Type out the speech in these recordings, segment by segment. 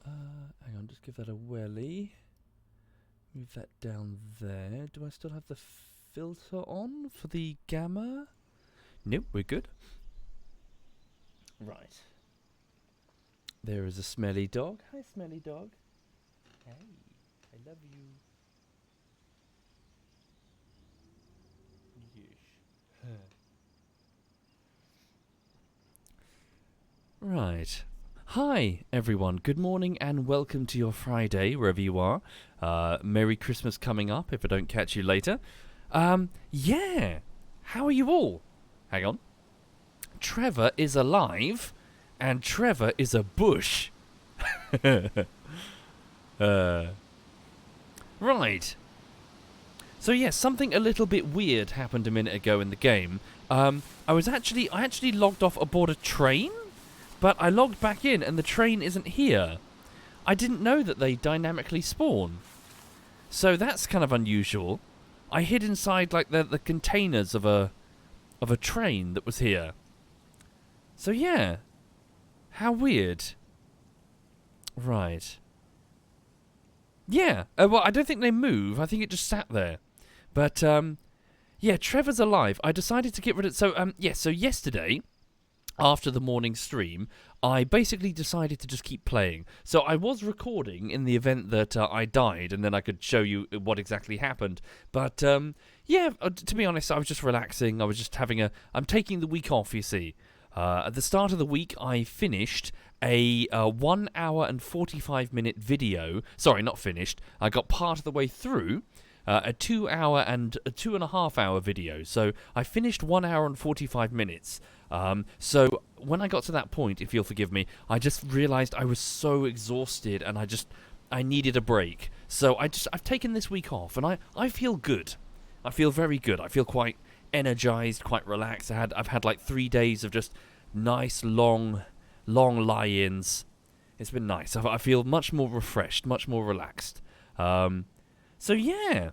Hang on, just give that a welly. Move that down there. Do I still have the filter on for the gamma? Nope, we're good. Right. There is a smelly dog. Hi, smelly dog. Hey, I love you. Yes. Right. Hi, everyone. Good morning and welcome to your Friday, wherever you are. Merry Christmas coming up, if I don't catch you later. Yeah. How are you all? Hang on. Trevor is alive, and Trevor is a bush. Right. So yes, something a little bit weird happened a minute ago in the game. I actually logged off aboard a train, but I logged back in and the train isn't here. I didn't know that they dynamically spawn. So that's kind of unusual. I hid inside like the containers of a train that was here. So yeah. How weird. Right. Yeah. Well, I don't think they move. I think it just sat there. But yeah, Trevor's alive. I decided to get rid of so yesterday, after the morning stream, I basically decided to just keep playing. So I was recording in the event that I died, and then I could show you what exactly happened. But yeah, to be honest, I was just relaxing. I was just I'm taking the week off, you see. At the start of the week, I finished a 1 hour and 45 minute video. Sorry, not finished. I got part of the way through a 2 hour and a 2.5 hour video. So I finished 1 hour and 45 minutes. So when I got to that point, if you'll forgive me, I just realized I was so exhausted and I needed a break. So I've taken this week off and I feel good. I feel very good. I feel quite energized, quite relaxed. I've had like 3 days of just nice long lie-ins. It's been nice. I feel much more refreshed, much more relaxed. So yeah,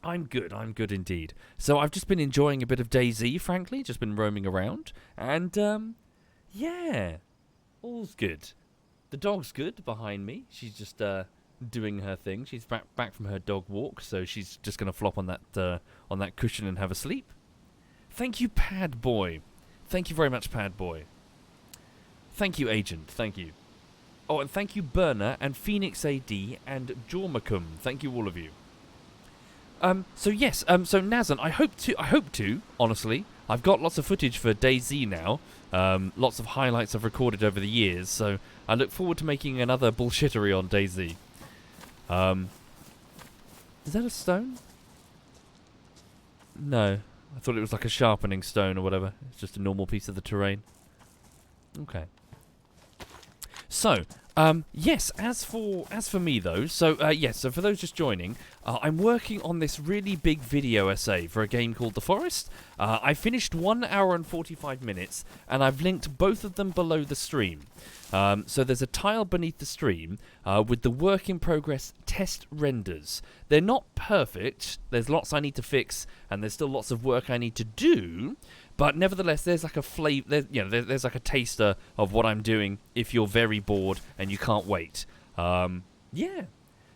I'm good indeed. So I've just been enjoying a bit of DayZ, frankly, just been roaming around, and yeah, all's good. The dog's good behind me. She's just doing her thing. She's back from her dog walk, so she's just gonna flop on that cushion and have a sleep. Thank you, Pad Boy. Thank you very much, Pad Boy. Thank you, Agent. Thank you. Oh, and thank you, Burner and Phoenix AD and Jormacum. Thank you, all of you. So yes, so Nazan, I hope to, honestly. I've got lots of footage for DayZ now. Lots of highlights I've recorded over the years, so I look forward to making another bullshittery on DayZ. Is that a stone? No. I thought it was like a sharpening stone or whatever. It's just a normal piece of the terrain. Okay. So, yes, as for me though, so for those just joining, I'm working on this really big video essay for a game called The Forest. I finished 1 hour and 45 minutes, and I've linked both of them below the stream. So there's a tile beneath the stream with the work in progress test renders. They're not perfect, there's lots I need to fix, and there's still lots of work I need to do, but nevertheless, there's like a flavor, there's like a taster of what I'm doing if you're very bored and you can't wait. Yeah.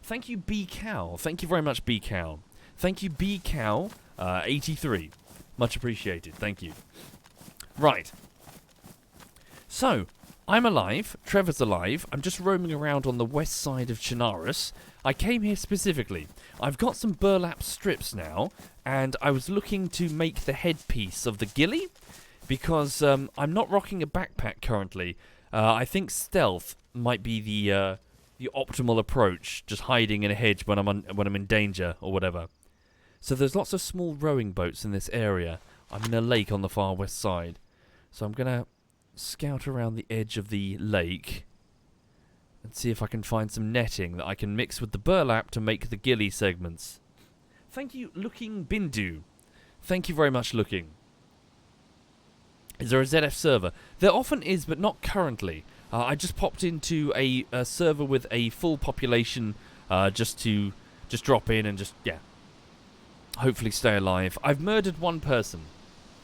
Thank you, B Cow. Thank you very much, B Cow. Thank you, B Cow 83. Much appreciated. Thank you. Right. So, I'm alive. Trevor's alive. I'm just roaming around on the west side of Chinaris. I came here specifically. I've got some burlap strips now, and I was looking to make the headpiece of the ghillie, because I'm not rocking a backpack currently. I think stealth might be the optimal approach, just hiding in a hedge when I'm in danger or whatever. So there's lots of small rowing boats in this area. I'm in a lake on the far west side, so I'm gonna scout around the edge of the lake and see if I can find some netting that I can mix with the burlap to make the ghillie segments. Thank you, Looking Bindu. Thank you very much, Looking. Is there a ZF server? There often is, but not currently. I just popped into a server with a full population just to drop in and just, yeah, hopefully stay alive. I've murdered one person.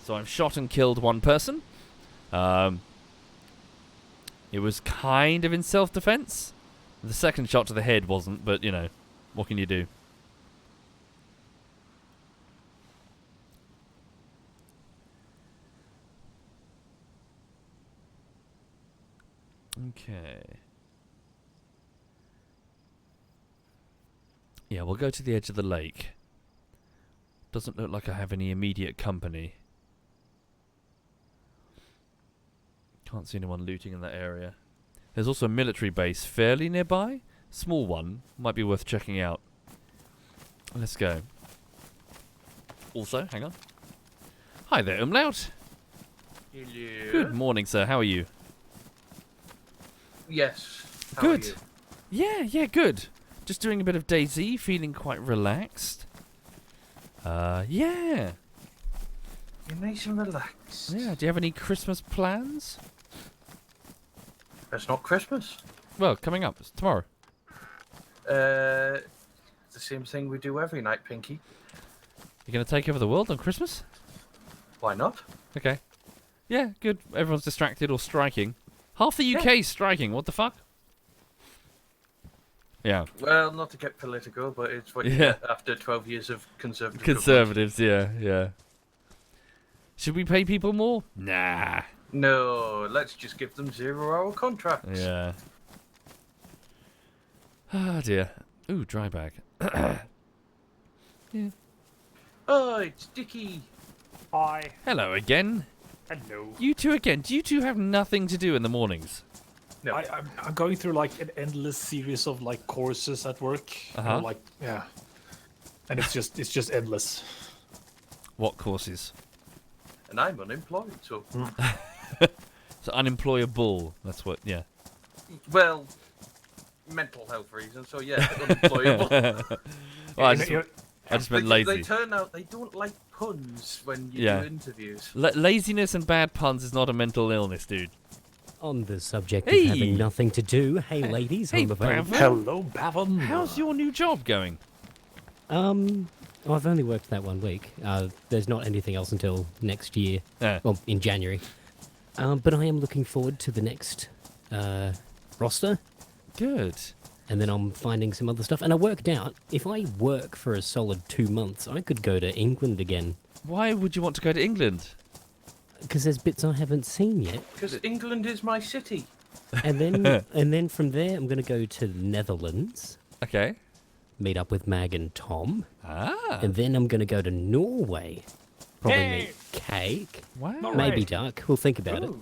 So I've shot and killed one person. It was kind of in self-defense. The second shot to the head wasn't, but, you know, what can you do? Okay. Yeah, we'll go to the edge of the lake. Doesn't look like I have any immediate company. Can't see anyone looting in that area. There's also a military base fairly nearby. Small one. Might be worth checking out. Let's go. Also, hang on. Hi there, Umlaut. Hello. Good morning, sir. How are you? Yes. How Good. Are you? Yeah, good. Just doing a bit of DayZ, feeling quite relaxed. Yeah. You're nice and relaxed. Yeah, do you have any Christmas plans? It's not Christmas. Well, coming up. It's tomorrow. The same thing we do every night, Pinky. You're going to take over the world on Christmas? Why not? Okay. Yeah, good. Everyone's distracted or striking. Half the UK striking. What the fuck? Yeah. Well, not to get political, but it's what you get after 12 years of conservative Conservatives, yeah. Should we pay people more? Nah. No, let's just give them 0-hour contracts. Yeah. Ah, dear. Ooh, dry bag. Yeah. Oh, it's Dickie. Hi. Hello again. Hello. You two again. Do you two have nothing to do in the mornings? No. I'm going through like an endless series of like courses at work. Uh-huh. Like yeah, and it's just endless. What courses? And I'm unemployed, so... So unemployable. That's what, yeah. Well, mental health reasons, so yeah, unemployable. Well, I just meant lazy. They turn out they don't like puns when you do interviews. Laziness and bad puns is not a mental illness, dude. On the subject Hey! of having nothing to do, hey ladies, Hey, I'm available. Bavon. Hello, Bavon. How's your new job going? Well, I've only worked that 1 week. There's not anything else until next year. Well, in January. But I am looking forward to the next roster. Good. And then I'm finding some other stuff. And I worked out, if I work for a solid 2 months, I could go to England again. Why would you want to go to England? Because there's bits I haven't seen yet. Because England is my city. And then from there, I'm going to go to the Netherlands. Okay. Meet up with Mag and Tom. Ah. And then I'm going to go to Norway. Probably Hey! meet Cake. Wow. Norway. Maybe Duck. We'll think about it. Ooh.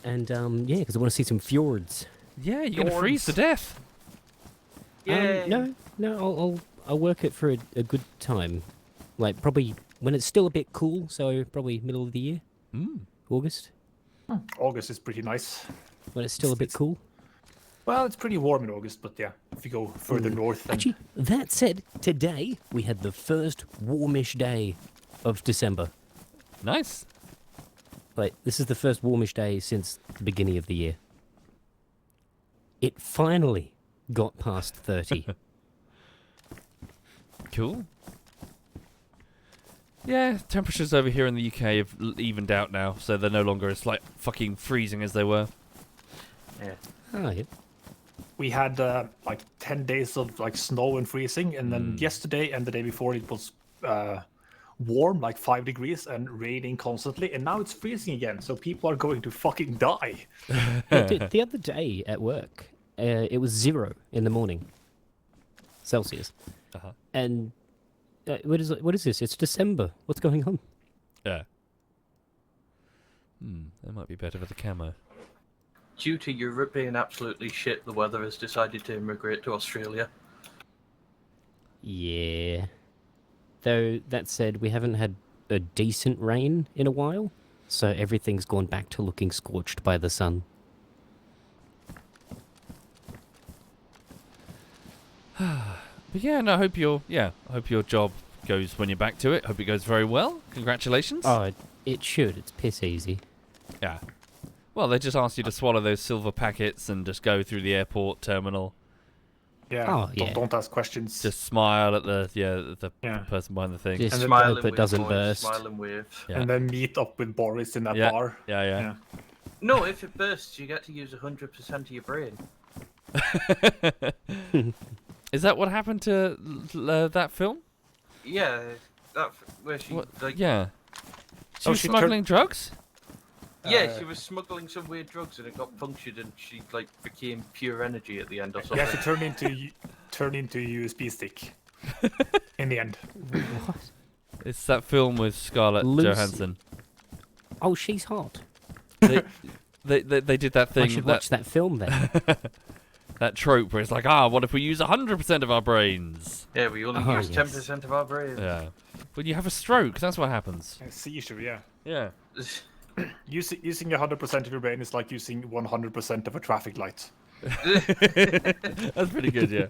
And yeah, because I want to see some fjords. Yeah, you're going to freeze to Fjords. death. Yay. No, I'll work it for a good time. Like probably when it's still a bit cool, so probably middle of the year, August, August is pretty nice. when it's still a bit cool. Well, it's pretty warm in August, but yeah, if you go further north, then Actually, that said, today we had the first warmish day of December. Nice. Like this is the first warmish day since the beginning of the year. It finally got past 30. Cool. Yeah, temperatures over here in the UK have evened out now, so they're no longer as like fucking freezing as they were. Yeah. Oh, yeah. we had like 10 days of like snow and freezing, and then yesterday and the day before it was warm, like 5 degrees, and raining constantly, and now it's freezing again. So people are going to fucking die. The other day at work, it was 0 in the morning, Celsius. Uh-huh. And what is this? It's December. What's going on? Yeah. That might be better for the camo. Due to Europe being absolutely shit, the weather has decided to immigrate to Australia. Yeah. Though, that said, we haven't had a decent rain in a while, so everything's gone back to looking scorched by the sun. But yeah, no, I hope your job goes when you're back to it. Hope it goes very well. Congratulations. Oh, it should. It's piss easy. Yeah. Well, they just asked you to swallow those silver packets and just go through the airport terminal. Yeah. Oh, yeah. Don't ask questions. Just smile at the Yeah. person behind the thing. Just And then Smile hope it with doesn't voice, burst. Smile and wave. Yeah. And then meet up with Boris in that Yeah. bar. Yeah. No, if it bursts, you get to use 100% of your brain. Is that what happened to that film? Yeah, where she like. Yeah. She Oh, was she smuggling drugs? Yeah, she was smuggling some weird drugs and it got punctured and she like became pure energy at the end or something. Yeah, she turned into a USB stick. In the end. What? It's that film with Scarlett Lucy. Johansson. Oh, she's hot. They did that thing. I should watch that film then. That trope where it's like, what if we use 100% of our brains? Yeah, we only Oh, use yes. 10% of our brain. Yeah. When you have a stroke, that's what happens. A seizure, yeah. Yeah. Using 100% of your brain is like using 100% of a traffic light. That's pretty good, yeah.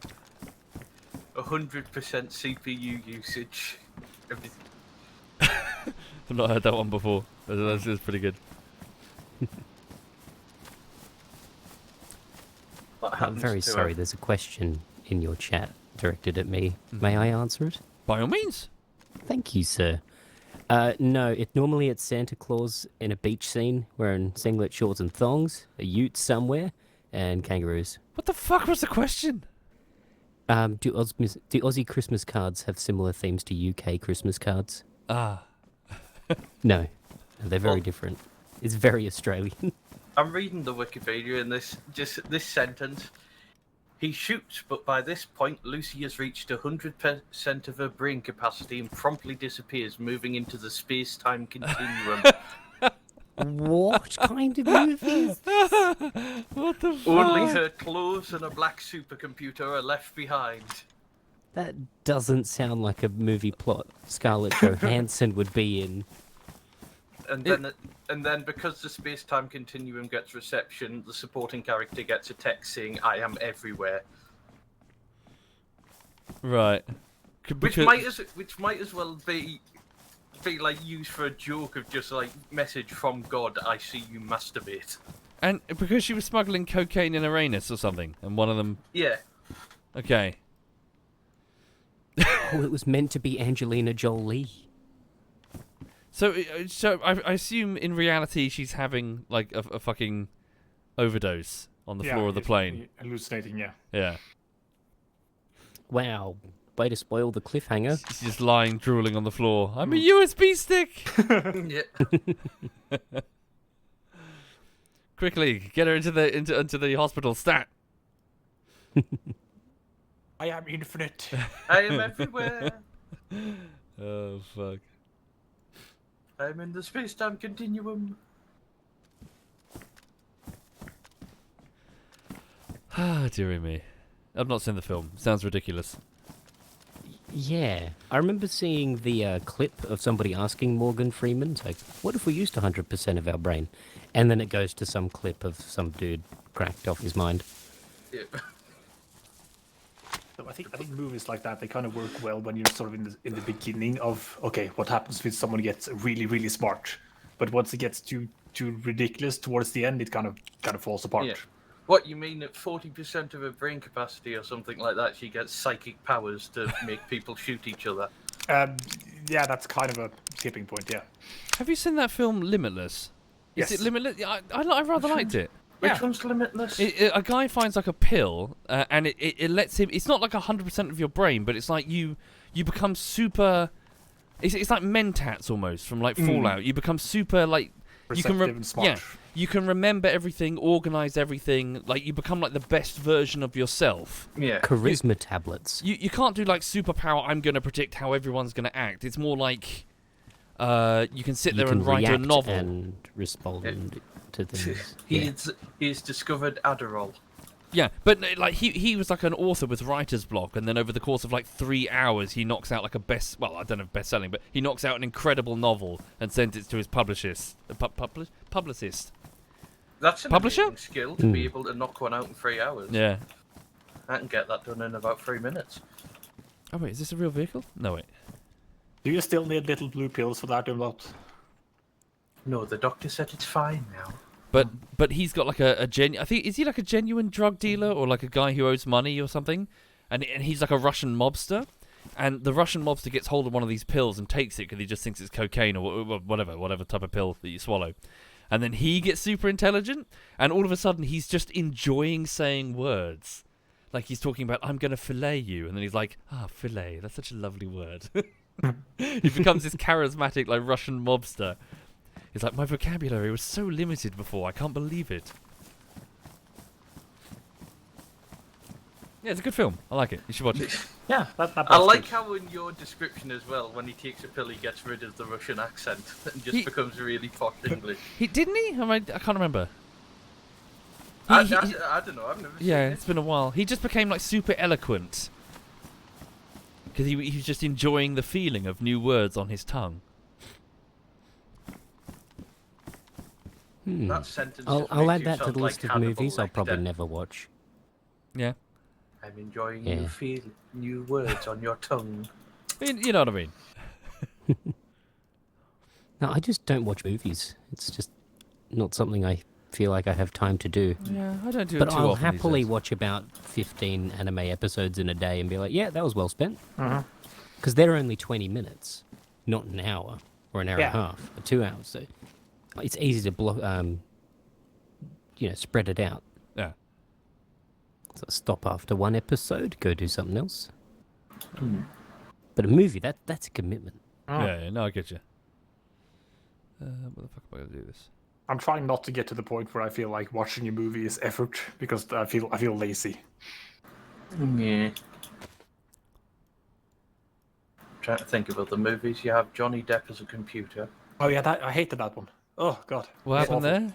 100% CPU usage. Everything. I've not heard that one before. That's pretty good. What I'm happens very to sorry. her? There's a question in your chat directed at me. May I answer it? By all means. Thank you, sir. No, normally it's Santa Claus in a beach scene wearing singlet, shorts, and thongs, a ute somewhere, and kangaroos. What the fuck was the question? Do Aussie Christmas cards have similar themes to UK Christmas cards? No, they're very different. It's very Australian. I'm reading the Wikipedia and this sentence. He shoots, but by this point, Lucy has reached 100% of her brain capacity and promptly disappears, moving into the space-time continuum. What kind of movie is What the fuck? Only her clothes and a black supercomputer are left behind. that? Doesn't sound like a movie plot Scarlett Johansson would be in. And then because the space-time continuum gets reception, the supporting character gets a text saying, "I am everywhere," Right. which might as well be like used for a joke of just like message from God, "I see you masturbate." And because she was smuggling cocaine in Uranus or something, and one of them... Yeah. Okay. Oh, it was meant to be Angelina Jolie. So I assume in reality she's having like a fucking overdose on the floor of the plane. Hallucinating, yeah. Yeah. Wow, way to spoil the cliffhanger. She's just lying, drooling on the floor. I'm a USB stick! Yeah. Quickly, get her into the hospital. Stat! I am infinite. I am everywhere. Oh, fuck. I'm in the space-time continuum. Ah, dearie me. I've not seen the film. Sounds ridiculous. Yeah, I remember seeing the clip of somebody asking Morgan Freeman, like, what if we used 100% of our brain? And then it goes to some clip of some dude cracked off his mind. Yeah. So I think movies like that, they kind of work well when you're sort of in the beginning of, okay, what happens if someone gets really, really smart? But once it gets too ridiculous towards the end, it kind of falls apart. Yeah. What, you mean at 40% of her brain capacity or something like that, she gets psychic powers to make people shoot each other? Yeah, that's kind of a tipping point, yeah. Have you seen that film Limitless? Yes. Is it Limitless? I rather liked it. Which one's Limitless? A guy finds like a pill, and it lets him. It's not like 100% of your brain, but it's like you become super. It's like Mentats almost from like Fallout. You become super like Perceptive and smart. Yeah, you can remember everything, organize everything. Like you become like the best version of yourself. Yeah. Charisma tablets. You can't do like superpower. I'm going to predict how everyone's going to act. It's more like you can sit there and write a react novel and respond to things. He's discovered Adderall. Yeah, but like he was like an author with writer's block, and then over the course of like 3 hours, he knocks out like I don't know if best-selling, but he knocks out an incredible novel and sends it to his publicist. That's an Publisher? amazing skill to be able to knock one out in 3 hours. Yeah. I can get that done in about 3 minutes. Oh wait, is this a real vehicle? No wait. Do you still need little blue pills for that, Umlaut? No, the doctor said it's fine now. But he's got like a genuine. I think is he like a genuine drug dealer or like a guy who owes money or something? and he's like a Russian mobster, and the Russian mobster gets hold of one of these pills and takes it because he just thinks it's cocaine or whatever type of pill that you swallow. And then he gets super intelligent, and all of a sudden he's just enjoying saying words. Like he's talking about, I'm going to fillet you. And then he's like, fillet, that's such a lovely word. He becomes this charismatic, like, Russian mobster. He's like, my vocabulary was so limited before, I can't believe it. Yeah, it's a good film. I like it. You should watch it. Yeah, I like how in your description as well, when he takes a pill, he gets rid of the Russian accent and just becomes really posh English. Didn't he? I can't remember. I don't know. I've never seen it. Yeah, it's been a while. He just became like super eloquent because he was just enjoying the feeling of new words on his tongue. That sentence. I'll add that to the list of movies I'll probably never watch. Yeah. I'm enjoying new words on your tongue. You know what I mean? No, I just don't watch movies. It's just not something I feel like I have time to do. Yeah, I don't do it but too I'll often. happily watch about 15 anime episodes in a day and be like, yeah, that was well spent. Because they're only 20 minutes, not an hour or an hour and a half or 2 hours. So it's easy to spread it out. Yeah. So stop after one episode, go do something else. But a movie, that's a commitment. Yeah, no, I get you. What the fuck am I going to do this? I'm trying not to get to the point where I feel like watching a movie is effort because I feel lazy. Yeah. Trying to think of other movies. You have Johnny Depp as a computer. Oh yeah, I hated that one. Oh god. What happened there?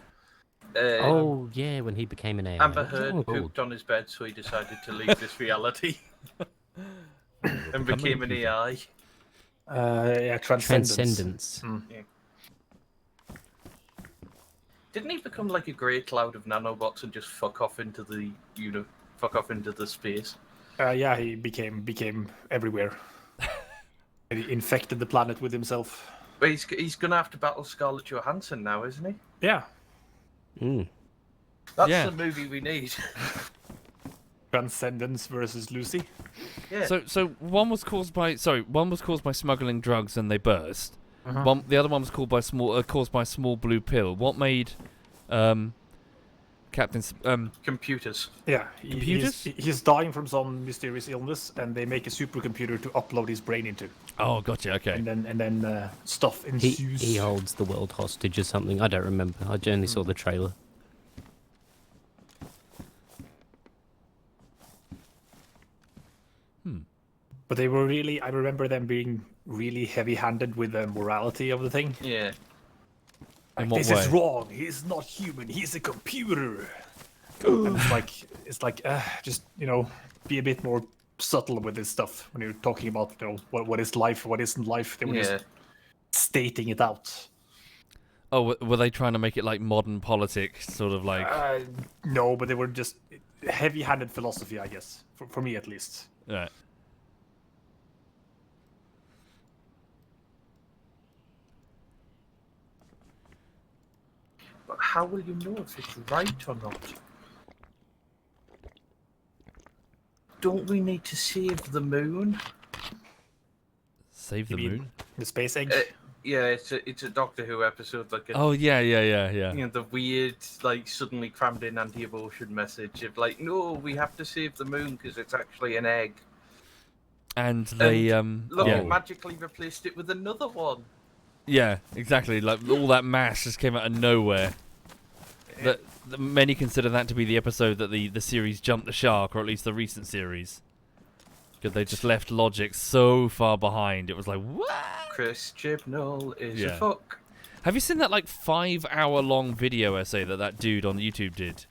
Oh yeah, when he became an AI. Amber Heard pooped on his bed, so he decided to leave this reality and became an AI. Transcendence. Yeah. Didn't he become like a grey cloud of nanobots and just fuck off into the space? Yeah, he became everywhere. And he infected the planet with himself. But he's gonna have to battle Scarlett Johansson now, isn't he? Yeah. That's the movie we need. Transcendence versus Lucy. Yeah. So one was caused by smuggling drugs and they burst. The other one was caused by a small blue pill. What made Captain's computers? Yeah, computers. He's dying from some mysterious illness, and they make a supercomputer to upload his brain into. Oh, gotcha. Okay. And then stuff ensues. He holds the world hostage or something. I don't remember. I only saw the trailer. But they were really. I remember them being really heavy-handed with the morality of the thing. Yeah. Like, this is wrong. He's not human. He's a computer. And it's like, just be a bit more subtle with this stuff when you're talking about what is life, what isn't life. They were just stating it out. Oh, were they trying to make it like modern politics, sort of like? No, but they were just heavy-handed philosophy, I guess, for me at least. Right. But how will you know if it's right or not? Don't we need to save the moon? Save the moon? The space egg? Yeah, it's a Doctor Who episode. Like yeah. The weird, like, suddenly crammed in anti-abortion message of like, no, we have to save the moon because it's actually an egg. And they magically replaced it with another one. Yeah, exactly. Like all that mass just came out of nowhere. That many consider that to be the episode that the series jumped the shark, or at least the recent series, because they just left logic so far behind. It was like, what? Chris Chibnall is a fuck. Have you seen that like 5-hour-long video essay that dude on YouTube did?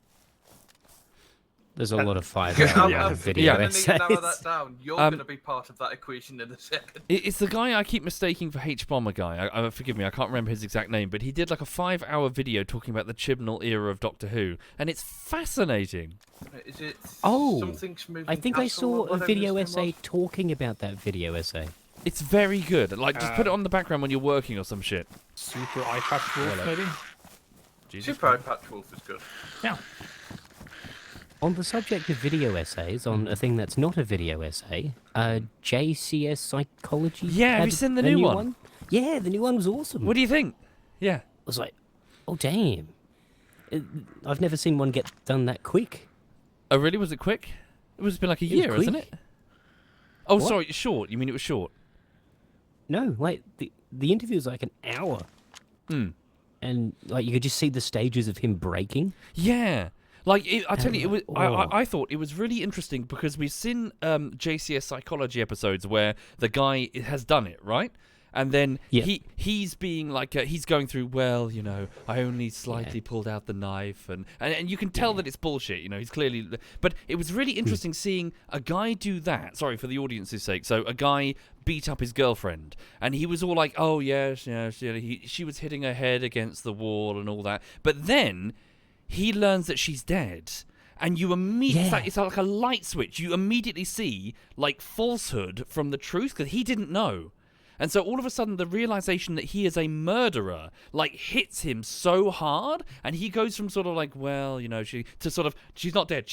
There's a lot of 5-hour video essays. I'm going to narrow that down. You're going to be part of that equation in a second. It's the guy I keep mistaking for H-Bomber guy. Forgive me, I can't remember his exact name, but he did like a 5-hour video talking about the Chibnall era of Doctor Who, and it's fascinating. Is it something smooth? I think I saw a video essay talking about that video essay. It's very good. Like, just put it on the background when you're working or some shit. Super Eye Patch Wolf, maybe? Super Eye Patch Wolf is good. Yeah. On the subject of video essays, on a thing that's not a video essay, JCS Psychology. Yeah, have you seen the new one? Yeah, the new one was awesome. What do you think? Yeah. I was like, oh damn! I've never seen one get done that quick. Oh really? Was it quick? It was been like a year, hasn't it? Oh, What? sorry, short. You mean it was short? No, like the interview was like an hour, and like you could just see the stages of him breaking. Yeah. Like, I tell you, it was. Oh. I thought it was really interesting because we've seen JCS Psychology episodes where the guy has done it, right? And then he's being like, he's going through, well, you know, I only slightly pulled out the knife. And you can tell that it's bullshit, you know, he's clearly. But it was really interesting seeing a guy do that. Sorry, for the audience's sake. So a guy beat up his girlfriend. And he was all like, oh, yes, she was hitting her head against the wall and all that. But then he learns that she's dead, and you immediately it's like a light switch. You immediately see like falsehood from the truth because he didn't know, and so all of a sudden the realization that he is a murderer like hits him so hard, and he goes from sort of like, well, you know, to sort of she's not dead.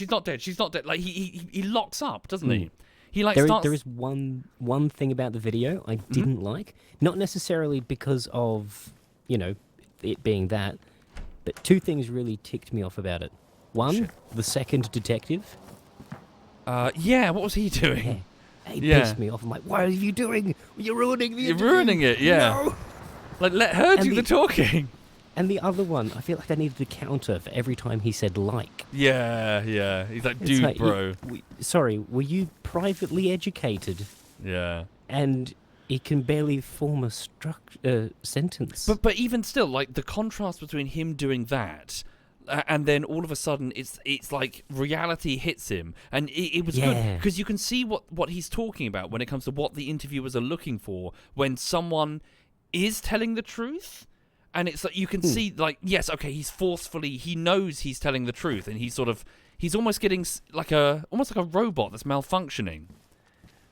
Like he locks up, doesn't he? He like starts. There is one thing about the video I didn't like, not necessarily because of, you know, it being that. But two things really ticked me off about it. One, the second detective. Yeah, what was he doing? He pissed me off. I'm like, what are you doing? You're ruining the interview. You're ruining it, yeah. No. Like, let her do the talking. And the other one, I feel like I needed a counter for every time he said like. Yeah. He's like, It's dude, like, bro. Sorry, were you privately educated? Yeah. And he can barely form a sentence. But even still, like the contrast between him doing that and then all of a sudden it's like reality hits him, and it was good because you can see what he's talking about when it comes to what the interviewers are looking for when someone is telling the truth. And it's like you can see, like, yes, okay, he knows he's telling the truth, and he's almost getting almost like a robot that's malfunctioning.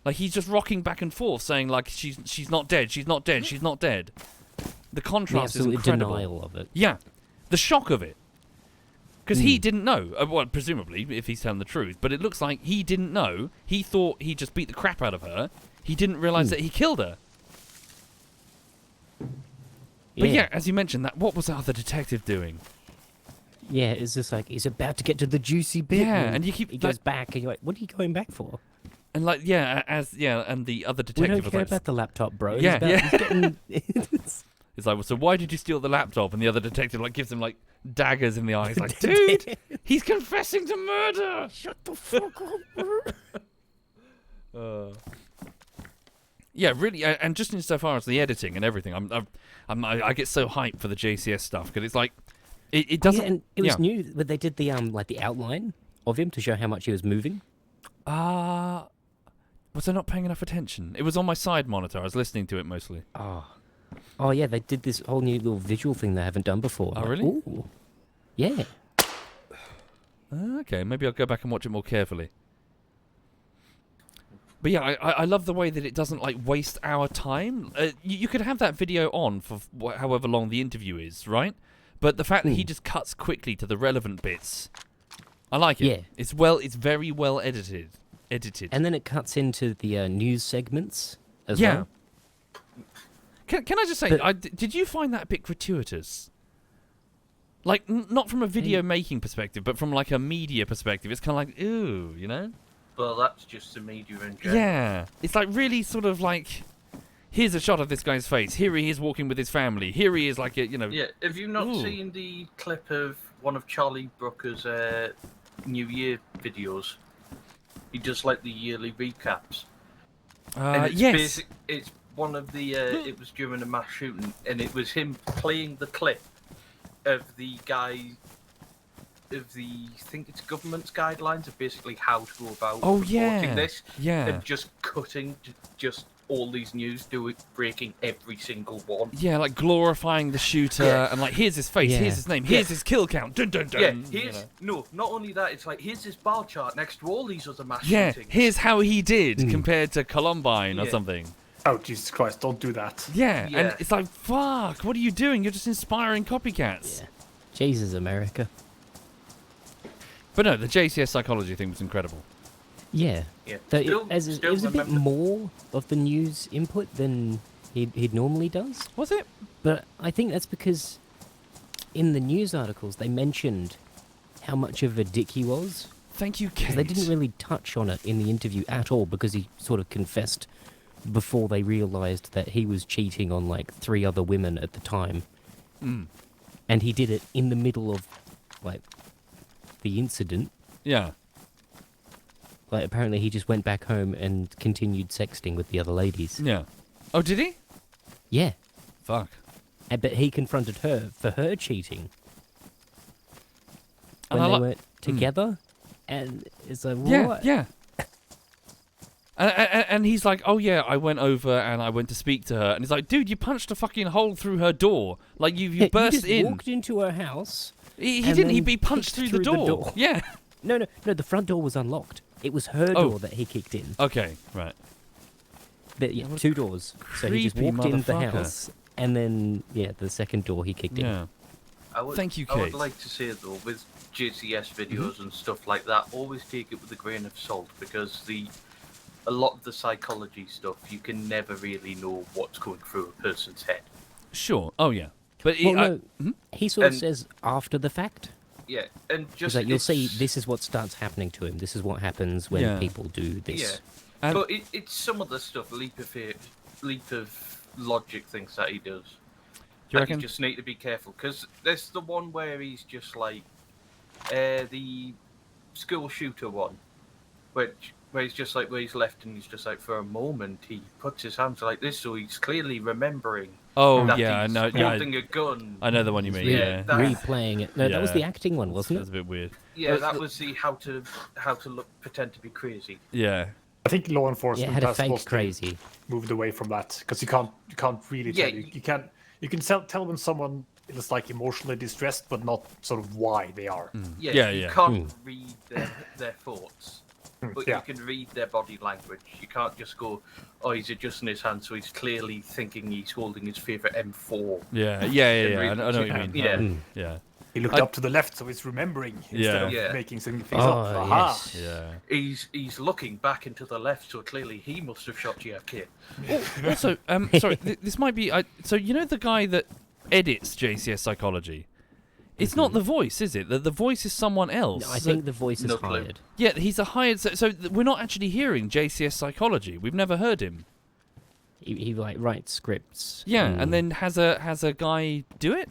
Like he's just rocking back and forth, saying like she's not dead. The contrast is incredible. Denial of it. Yeah, the shock of it, because he didn't know. Well, presumably, if he's telling the truth, but it looks like he didn't know. He thought he just beat the crap out of her. He didn't realize that he killed her. But yeah, as you mentioned, what was the other detective doing? Yeah, it's just like he's about to get to the juicy bit. Yeah, and he goes back, and you're like, what are you going back for? And like, and the other detective We don't was care like, about the laptop, bro. Yeah, He's getting... It's like, well, so why did you steal the laptop? And the other detective like gives him like daggers in the eyes, like, dude, he's confessing to murder. Shut the fuck up. Yeah, really, and just insofar as the editing and everything, I get so hyped for the JCS stuff because it's like, it doesn't. And it was new, but they did the like the outline of him to show how much he was moving. Was I not paying enough attention? It was on my side monitor. I was listening to it mostly. Oh yeah, they did this whole new little visual thing they haven't done before. Oh, really? Ooh. Yeah. Okay, maybe I'll go back and watch it more carefully. But yeah, I love the way that it doesn't like waste our time. You could have that video on for however long the interview is, right? But the fact that he just cuts quickly to the relevant bits, I like it. Yeah. It's very well edited. And then it cuts into the news segments as well. Can I just say, did you find that a bit gratuitous? Like, not from a video making perspective, but from like a media perspective. It's kind of like, ooh, you know? Well, that's just the media in general. Yeah. It's like really sort of like, here's a shot of this guy's face. Here he is walking with his family. Here he is like, you know. Yeah, have you not seen the clip of one of Charlie Brooker's New Year videos? He does like the yearly recaps. Yes. It's one of the. It was during a mass shooting, and it was him playing the clip of the guy. Of the, I think it's government's guidelines of basically how to go about reporting this. Yeah. And just cutting just all these news, breaking every single one. Yeah, like glorifying the shooter and like, here's his face, here's his name, here's his kill count. Dun dun dun. Yeah, no, not only that, it's like, here's his bar chart next to all these other mass shootings. Here's how he did compared to Columbine or something. Oh, Jesus Christ, don't do that. Yeah, and it's like, fuck, what are you doing? You're just inspiring copycats. Yeah. Jesus, America. But no, the JCS psychology thing was incredible. Yeah. Yeah. It was a bit more of the news input than he normally does. Was it? But I think that's because in the news articles they mentioned how much of a dick he was. Thank you, Kate. Because they didn't really touch on it in the interview at all, because he sort of confessed before they realised that he was cheating on like 3 other women at the time. Mm. And he did it in the middle of like the incident. Yeah. Like apparently he just went back home and continued sexting with the other ladies. Yeah. Oh, did he? Yeah. Fuck. But he confronted her for her cheating. And When they were together. And it's like, what? Yeah. And he's like, oh yeah, I went over and I went to speak to her. And he's like, dude, you punched a fucking hole through her door. Like, you burst just in. walked into her house. He and didn't. then He punched kicked through the door. Yeah. No, the front door was unlocked. It was her door that he kicked in. Okay, right. But, yeah, 2 doors. So he just creepy walked in the motherfucker. house, and then, yeah, the second door he kicked in. Yeah. Thank you, I would Kate. like to say, though, with JCS videos and stuff like that, always take it with a grain of salt, because a lot of the psychology stuff, you can never really know what's going through a person's head. Sure. Oh yeah. But He sort of says after the fact. Yeah, and He's just like, you'll see, this is what starts happening to him. This is what happens when people do this. Yeah, And- but it's some of the stuff, leap of logic things that he does. Do you And reckon? you just need to be careful, because there's the one where he's just like the school shooter one, where he's just like, where he's left and he's just like, for a moment he puts his hands like this, so he's clearly remembering. Oh that yeah, I he's know. Yeah, holding a gun. I know the one you mean. Yeah, Yeah. that- Replaying it. No, that was Yeah. the acting one, wasn't That's it? a bit weird. Yeah, that was the how to pretend to be crazy. Yeah. I think law Yeah, enforcement it had a has fake mostly crazy. moved away from that, because you can't really tell. Yeah, You can tell when someone is like emotionally distressed, but not sort of why they are. Yeah, Yeah. you can't read their thoughts, but Yeah. you can read their body language. You can't just go, oh, he's adjusting his hand, so he's clearly thinking he's holding his favourite M4. Yeah. I know what you mean. Yeah. Yeah. He looked up to the left, so he's remembering instead of Yeah. making some things Oh, up. Aha! yes. Yeah. He's looking back into the left, so clearly he must have shot JFK. Also, sorry, this might be. So you know the guy that edits JCS Psychology? It's not the voice, is it? The voice is someone else. I think the voice is No clue. hired. Yeah, he's a hired. So we're not actually hearing JCS Psychology. We've never heard him. He like writes scripts. Yeah, and then has a guy do it.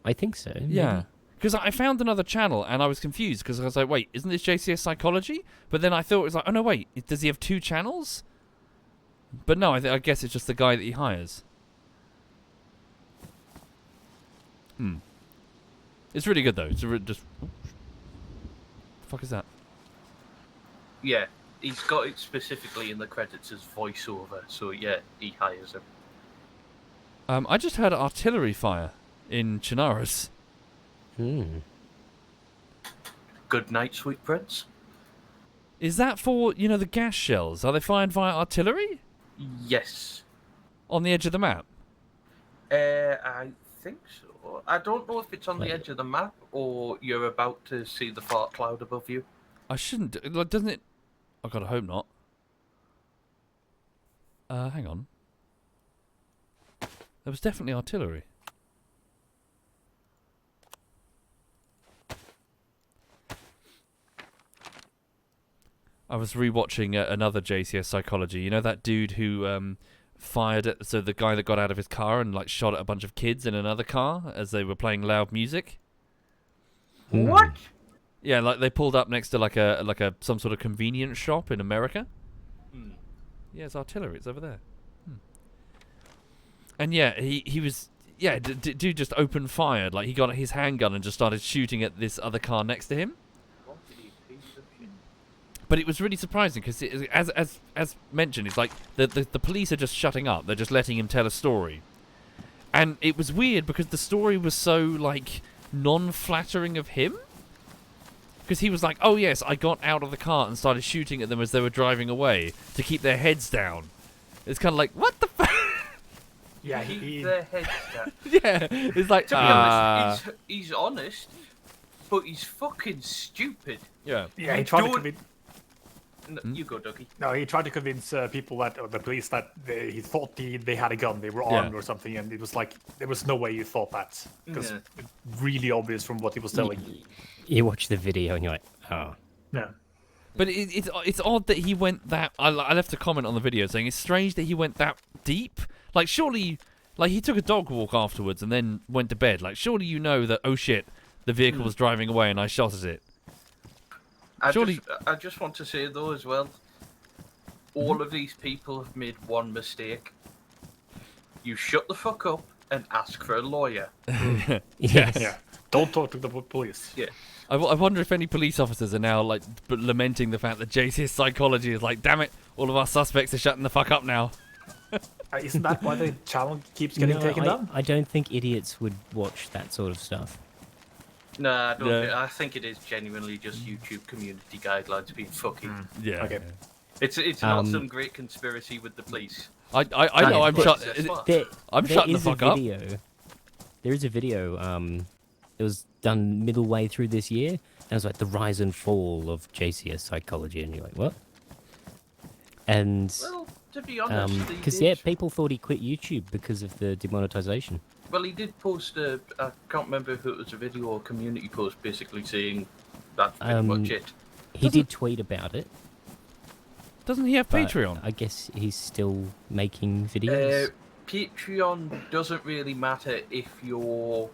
I think so. Yeah. Because I found another channel and I was confused because I was like, wait, isn't this JCS Psychology? But then I thought it was like, oh no, wait, does he have 2 channels? But no, I guess it's just the guy that he hires. It's really good though. It's just. The fuck is that? Yeah, he's got it specifically in the credits as voiceover, so yeah, he hires him. I just heard artillery fire in Chinaris. Good night, sweet prince. Is that for, the gas shells? Are they fired via artillery? Yes. On the edge of the map? I think so. I don't know if it's on the edge of the map or you're about to see the fart cloud above you. I shouldn't. Doesn't it? I gotta hope not. Hang on. There was definitely artillery. I was rewatching another JCS Psychology. You know that dude who fired at the guy that got out of his car and shot at a bunch of kids in another car as they were playing loud music? What? Yeah, they pulled up next to some sort of convenience shop in America. Yeah, it's artillery. It's over there. And yeah, he was dude just opened fire. He got his handgun and just started shooting at this other car next to him. But it was really surprising because, as mentioned, it's like the police are just shutting up. They're just letting him tell a story, and it was weird because the story was so non-flattering of him. Because he was like, "Oh yes, I got out of the car and started shooting at them as they were driving away to keep their heads down." It's kind of like, what the fuck? Yeah, Keep their heads down. Yeah, it's like, To be honest, he's honest. but he's fucking stupid. Yeah. Yeah, he You tried to don't- convince. You go, Dougie. No, he tried to convince people that, or the police, that he thought they had a gun, they were Yeah. armed or something, and it was like there was no way you thought that, because Yeah. really obvious from what he was telling. You watch the video and you're like, oh. Yeah. But it's odd that he went that. I left a comment on the video saying it's strange that he went that deep. Like, surely, like, he took a dog walk afterwards and then went to bed. Like, surely you know that, oh shit, the vehicle was driving away and I shot at it. Surely- I just want to say though as well, all of these people have made one mistake. You shut the fuck up and ask for a lawyer. Yes. Yeah. Don't talk to the police. Yeah. I wonder if any police officers are now like lamenting the fact that JC's psychology is like, damn it, all of our suspects are shutting the fuck up now. Isn't that why the channel keeps getting No, taken down? I don't think idiots would watch that sort of stuff. Nah, I don't. Yeah. I think it is genuinely just YouTube community guidelines being fucking. Yeah. Okay. It's not some great conspiracy with the police. I know. I'm But shut. it's smart. I'm there shutting the is a fuck up. video. There is a video. It was done middle way through this year. And it was like the rise and fall of JCS psychology, and you're like, what? And Well, to be honest, he because did- people thought he quit YouTube because of the demonetization. Well, he did post a. I can't remember if it was a video or a community post, basically saying that's pretty much it. He did tweet about it. Doesn't he have but Patreon? I guess he's still making videos. Patreon doesn't really matter if your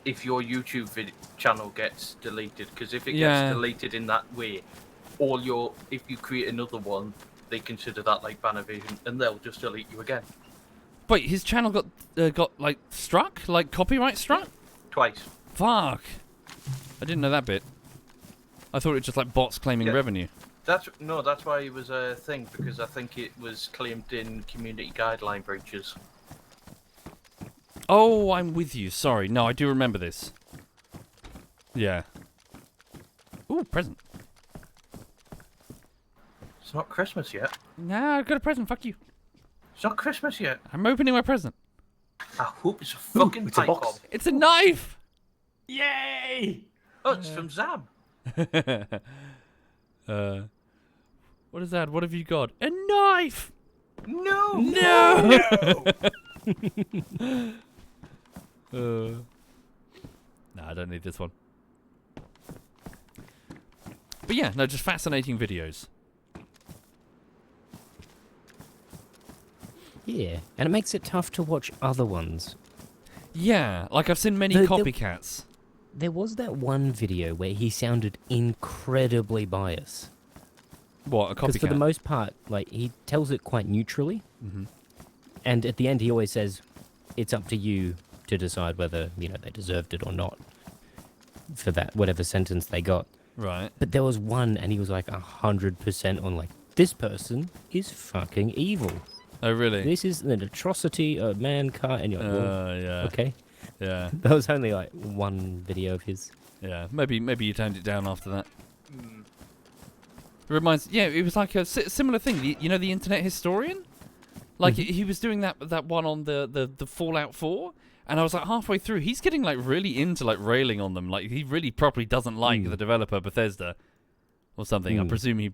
YouTube channel gets deleted, because if it Yeah. gets deleted in that way, if you create another one, they consider that like Banavision, and they'll just delete you again Wait, his channel got like struck, like copyright struck. twice. Fuck. I didn't know that bit. I thought it was just like bots claiming Yeah. revenue. That's why it was a thing, because I think it was claimed in community guideline breaches. Oh, I'm with you. Sorry. No, I do remember this. Yeah. Ooh, present. It's not Christmas yet. Nah, I got a present. Fuck you. It's not Christmas yet. I'm opening my present. I hope it's a fucking it's a pipe box. bomb. It's a knife. Yay! Oh, it's from Zam. What is that? What have you got? A knife. No. No. No, I don't need this one. But yeah, no, just fascinating videos. Yeah, and it makes it tough to watch other ones. Yeah, like I've seen many The- copycats. There was that one video where he sounded incredibly biased. What, a Because for the copycat? most part, like, he tells it quite neutrally. Mhm. And at the end, he always says, it's up to you to decide whether, they deserved it or not. For that, whatever sentence they got. Right. But there was one, and he was like 100% on, like, this person is fucking evil. Oh, really? This is an atrocity of mankind. And you're like, well, Yeah. okay. Yeah. That was only, like, one video of his. Yeah. Maybe you toned it down after that. It reminds. Yeah, it was like a similar thing. The Internet Historian. Like he was doing that one on the Fallout 4, and I was like halfway through. He's getting like really into like railing on them. Like he really properly doesn't like the developer Bethesda, or something. I presume he.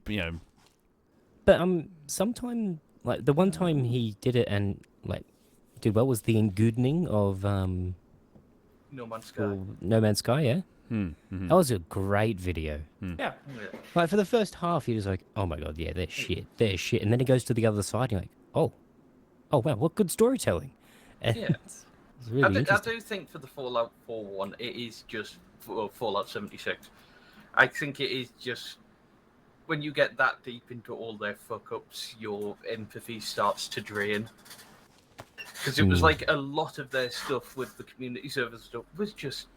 But sometime, like, the one time he did it and, like, did well was the engoodening of No Man's Sky. No Man's Sky, yeah? Mm-hmm. That was a great video. Yeah. Yeah. Like, for the first half, he was like, oh my god, yeah, they're shit. And then he goes to the other side, and you're like, oh wow, what good storytelling. And Yeah. it's really I interesting. do think for the Fallout 4 one, it is just Fallout 76. I think it is just when you get that deep into all their fuck ups, your empathy starts to drain. Because it was like a lot of their stuff with the community service stuff was just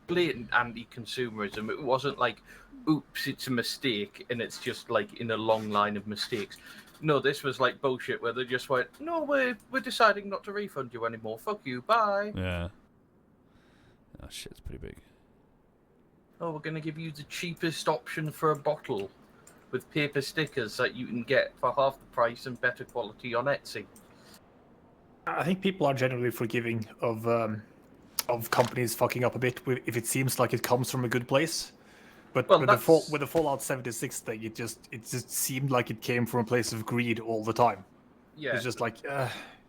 blatant anti-consumerism. It wasn't like, oops, it's a mistake, and it's just like in a long line of mistakes. No, this was like bullshit where they just went, no, we're deciding not to refund you anymore. Fuck you, bye. Yeah. Oh shit, it's pretty big. Oh, we're going to give you the cheapest option for a bottle with paper stickers that you can get for half the price and better quality on Etsy. I think people are generally forgiving of of companies fucking up a bit if it seems like it comes from a good place. But Well, with the Fallout 76 thing, it just seemed like it came from a place of greed all the time. Yeah. It's just like,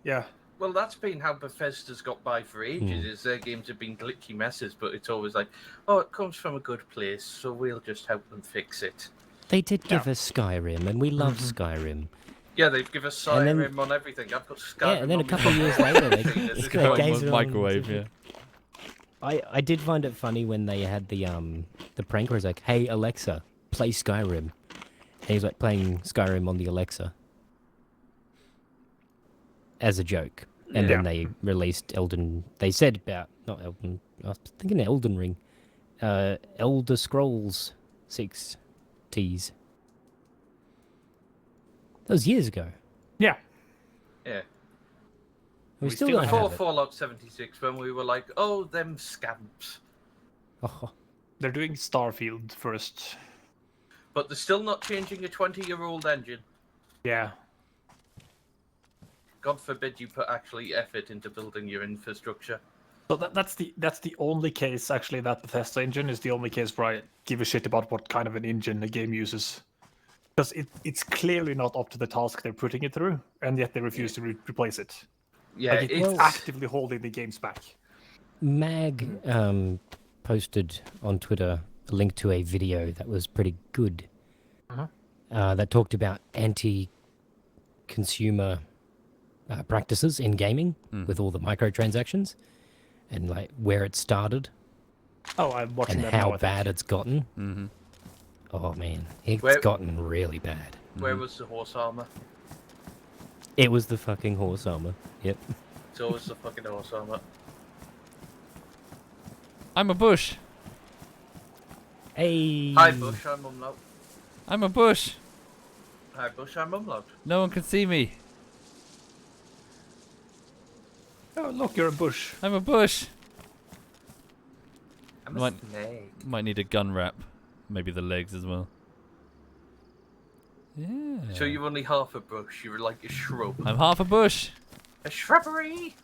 yeah. Well, that's been how Bethesda's got by for ages. Is their games have been glitchy messes, but it's always like, oh, it comes from a good place, so we'll just help them fix it. They did give us Skyrim, and we love Skyrim. Yeah, they've given us And then- Skyrim on everything. I've got Skyrim. Yeah, and then a on couple of my years later, they It's got like, games with on microwave, yeah. I did find it funny when they had the prank where it's like, "Hey Alexa, play Skyrim," and he's like playing Skyrim on the Alexa as a joke, and then they released Elden. They said about not Elden. I was thinking Elden Ring, Elder Scrolls 6 T's. That was years ago. Yeah. yeah. We still still don't Before have it. Fallout 76, when we were like, oh, them scamps. Oh, They're doing Starfield first. But they're still not changing a 20-year-old engine. Yeah. God forbid you put actually effort into building your infrastructure. So that's the only case actually that Bethesda engine is the only case where I give a shit about what kind of an engine the game uses. Because it's clearly not up to the task they're putting it through, and yet they refuse to replace it. Yeah, Like it's it's actively holding the games back. Mag posted on Twitter a link to a video that was pretty good. That talked about anti-consumer practices in gaming with all the microtransactions and like where it started Oh, I'm watching and that how now, I think. bad it's gotten. Mm-hmm. Oh man, it's Where- gotten really bad. where was the horse armor? It was the fucking horse armor. Yep. It's always the fucking horse armor. I'm a bush. Hey. Hi, Bush, I'm Umlaut. I'm a bush. Hi, Bush, I'm Umlaut. No one can see me. Oh, look, you're a bush. I'm a bush. I'm a Right. snake. Might need a gun wrap. Maybe the legs as well. Yeah. So you're only half a bush, you're like a shrub. I'm half a bush. A shrubbery!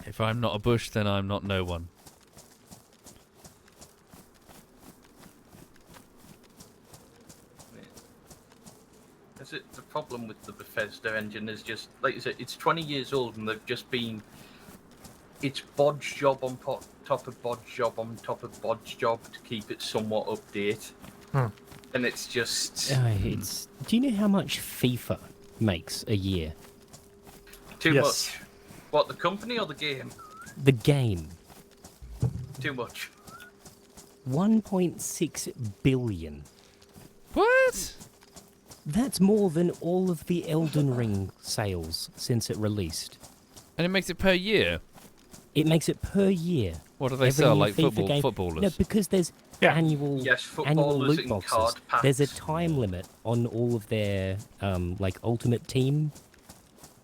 If I'm not a bush, then I'm not no one. That's it. The problem with the Bethesda engine is just, like you said, it's 20 years old and they've just been... It's bodge job on top of bodge job on top of bodge job to keep it somewhat update. And it's just... It's. Do you know how much FIFA makes a year? too Yes. much. What, the company or the game? The game. Too much. 1.6 billion. What? That's more than all of the Elden Ring sales since it released. And it makes it per year. It makes it per year. What do they Every sell? new Like FIFA game. footballers? No, because there's Yeah. annual Yes, annual footballers loot in boxes. card There's a packs. time limit on all of their like Ultimate Team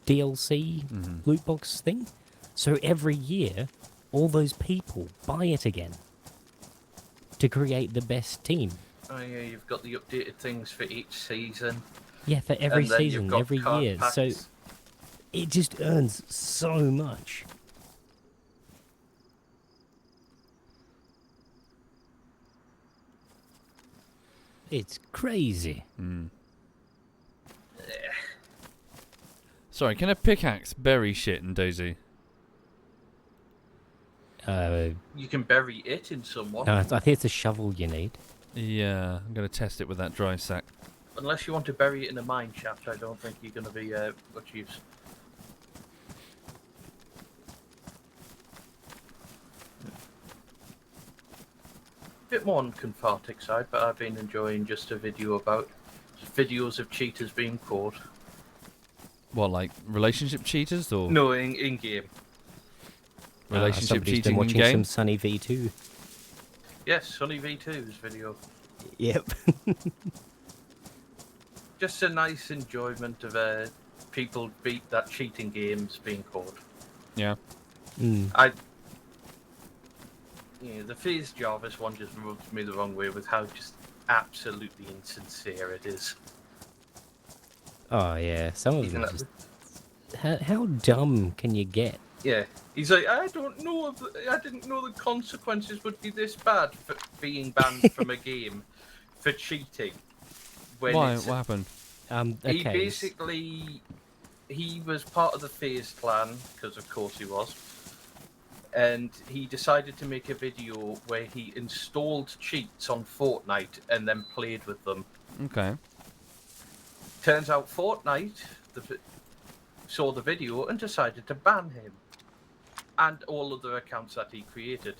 DLC loot box thing. So every year, all those people buy it again to create the best team. Oh yeah, you've got the updated things for each season. Yeah, for every and then you've season, got every card year. packs. So it just earns so much. It's crazy. Sorry, can a pickaxe bury shit in DayZ? You can bury it in someone. No, I think it's a shovel you need. Yeah, I'm going to test it with that dry sack. Unless you want to bury it in a mine shaft, I don't think you're going to be much use. Bit more on cathartic side, but I've been enjoying just a video about videos of cheaters being caught. What, like relationship cheaters or No, in game. relationship Somebody's been cheating in watching game? some Sunny V2. Yes, Sunny V2's video. Yep. Just a nice enjoyment of people beat that cheating games being caught. Yeah. Yeah, the Fizz Jarvis one just rubs me the wrong way with how just absolutely insincere it is. Oh yeah, some of Even them. at Just, how dumb can you get? Yeah, he's like, I didn't know the consequences would be this bad for being banned from a game for cheating. When Why? it's, What happened? he Okay. basically he was part of the FaZe clan because of course he was, and he decided to make a video where he installed cheats on Fortnite and then played with them. Okay. Turns out Fortnite saw the video and decided to ban him and all other accounts that he created.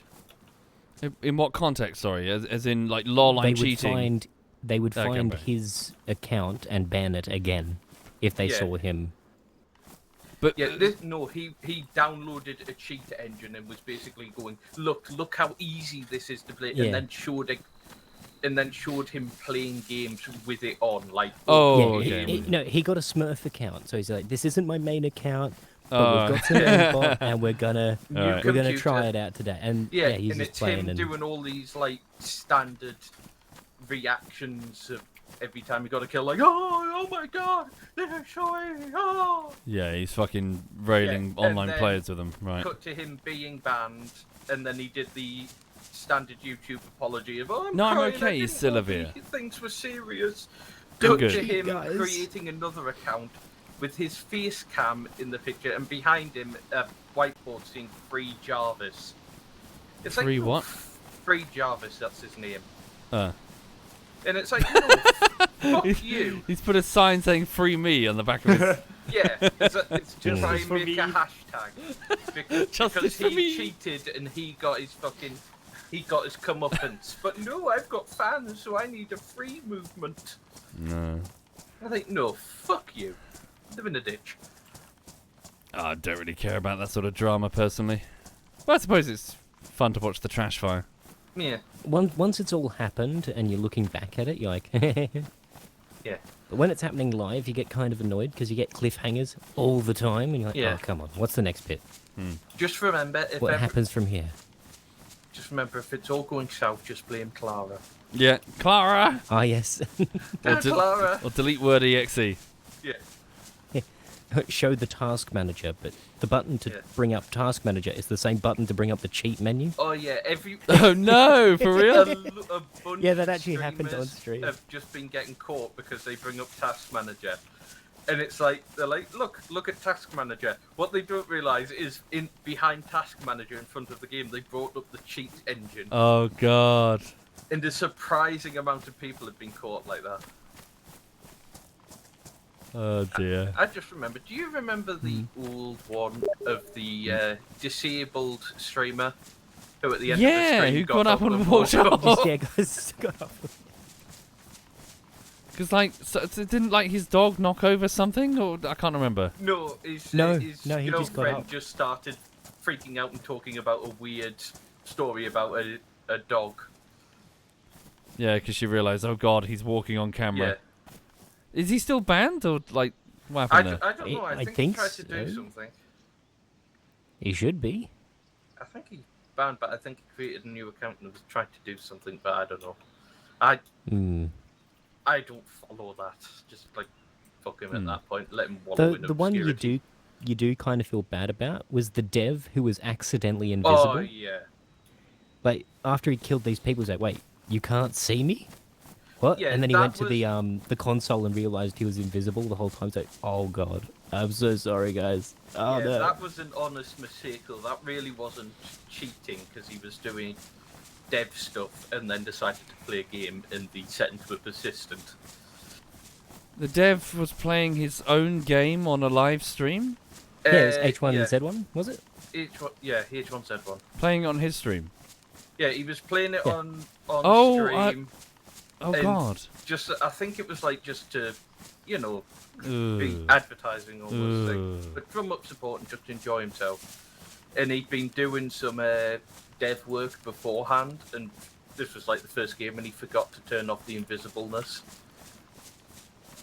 In what context? Sorry, as in like lol, I'm cheating. They would Okay, find right. his account and ban it again if they Yeah. saw him. But Yeah, he downloaded a cheat engine and was basically going, look how easy this is to play, Yeah. and then showed him playing games with it on, like. Oh, yeah, okay. no, he got a Smurf account, so he's like, "This isn't my main account, but Oh. we've got some aimbot, and we're gonna Alright. try it out today." And Yeah, he's and just it's playing him and doing all these like standard reactions of every time he got a kill, like, oh my god, they're showing, oh. Yeah, he's fucking railing Yeah, and online then players with them, right? Cut to him being banned, and then he did the standard YouTube apology of, oh, No, I'm crying, okay, I didn't know Sylvia. things were serious. Doing Cut good. to him Guys. creating another account with his face cam in the picture, and behind him a whiteboard saying Free Jarvis. It's Free what? Free Jarvis, that's his name. And it's like, no, fuck you. He's put a sign saying "Free me" on the back of his. Yeah, it's to try and for make me. a hashtag because Justice for he me. cheated and he got his comeuppance. But no, I've got fans, so I need a free movement. No. I think, no, fuck you. Live in a ditch. Oh, I don't really care about that sort of drama personally. But I suppose it's fun to watch the trash fire. Yeah. once it's all happened and you're looking back at it, you're like, Yeah. But when it's happening live, you get kind of annoyed because you get cliffhangers all the time, and you're like, Yeah. "Oh, come on, what's the next bit? Just remember, What happens from here?" if it's all going south, just blame Clara. Yeah, Clara. Ah, yes. Clara. Or delete word exe. Yeah. Show the task manager, but the button to Yeah. bring up task manager is the same button to bring up the cheat menu. Oh yeah, Oh no, for real? a bunch Yeah, that of actually happened on streamers stream. Have just been getting caught because they bring up Task Manager, and it's like they're like, look at Task Manager. What they don't realize is behind Task Manager in front of the game, they brought up the cheat engine, Oh god. and a surprising amount of people have been caught like that. Oh dear. I just remember. Do you remember the old one of the disabled streamer who at the end of the Yeah, stream who got up and and walked off. Yeah, guys, got off. Because like, so didn't like his dog knock over something, or I can't remember. No, his No, he just got girlfriend up. just started freaking out and talking about a weird story about a dog. Yeah, because she realised, oh god, he's walking on camera. Yeah. Is he still banned, or like, what I happened there? don't know. I I think he think tried to do so. something. He should be. I think he banned, but I think he created a new account and was trying to do something, but I don't know. I don't follow that. Just like fuck him at that point. Let him wallow in The one obscurity. you do kind of feel bad about was the dev who was accidentally invisible. Oh yeah. Like after he killed these people, he's like, "Wait, you can't see me?" What? Yeah, And then he that went to the console and realized he was invisible the whole time. It's like, "Oh god, I'm so sorry, guys." Oh Yeah, no. that was an honest mistake, though. That really wasn't cheating because he was doing dev stuff and then decided to play a game and the settings were persistent. The dev was playing his own game on a live stream, Yeah, it was H1 yeah, and Z1, was it? H1Z1. playing it on his stream. Yeah, he was playing it Yeah. on Oh, stream. Oh And- god. Just, I think it was like just to, be Ugh. advertising almost thing. Ugh. But drum up support and just enjoy himself. And he'd been doing some dev work beforehand, and this was like the first game, and he forgot to turn off the invisibleness.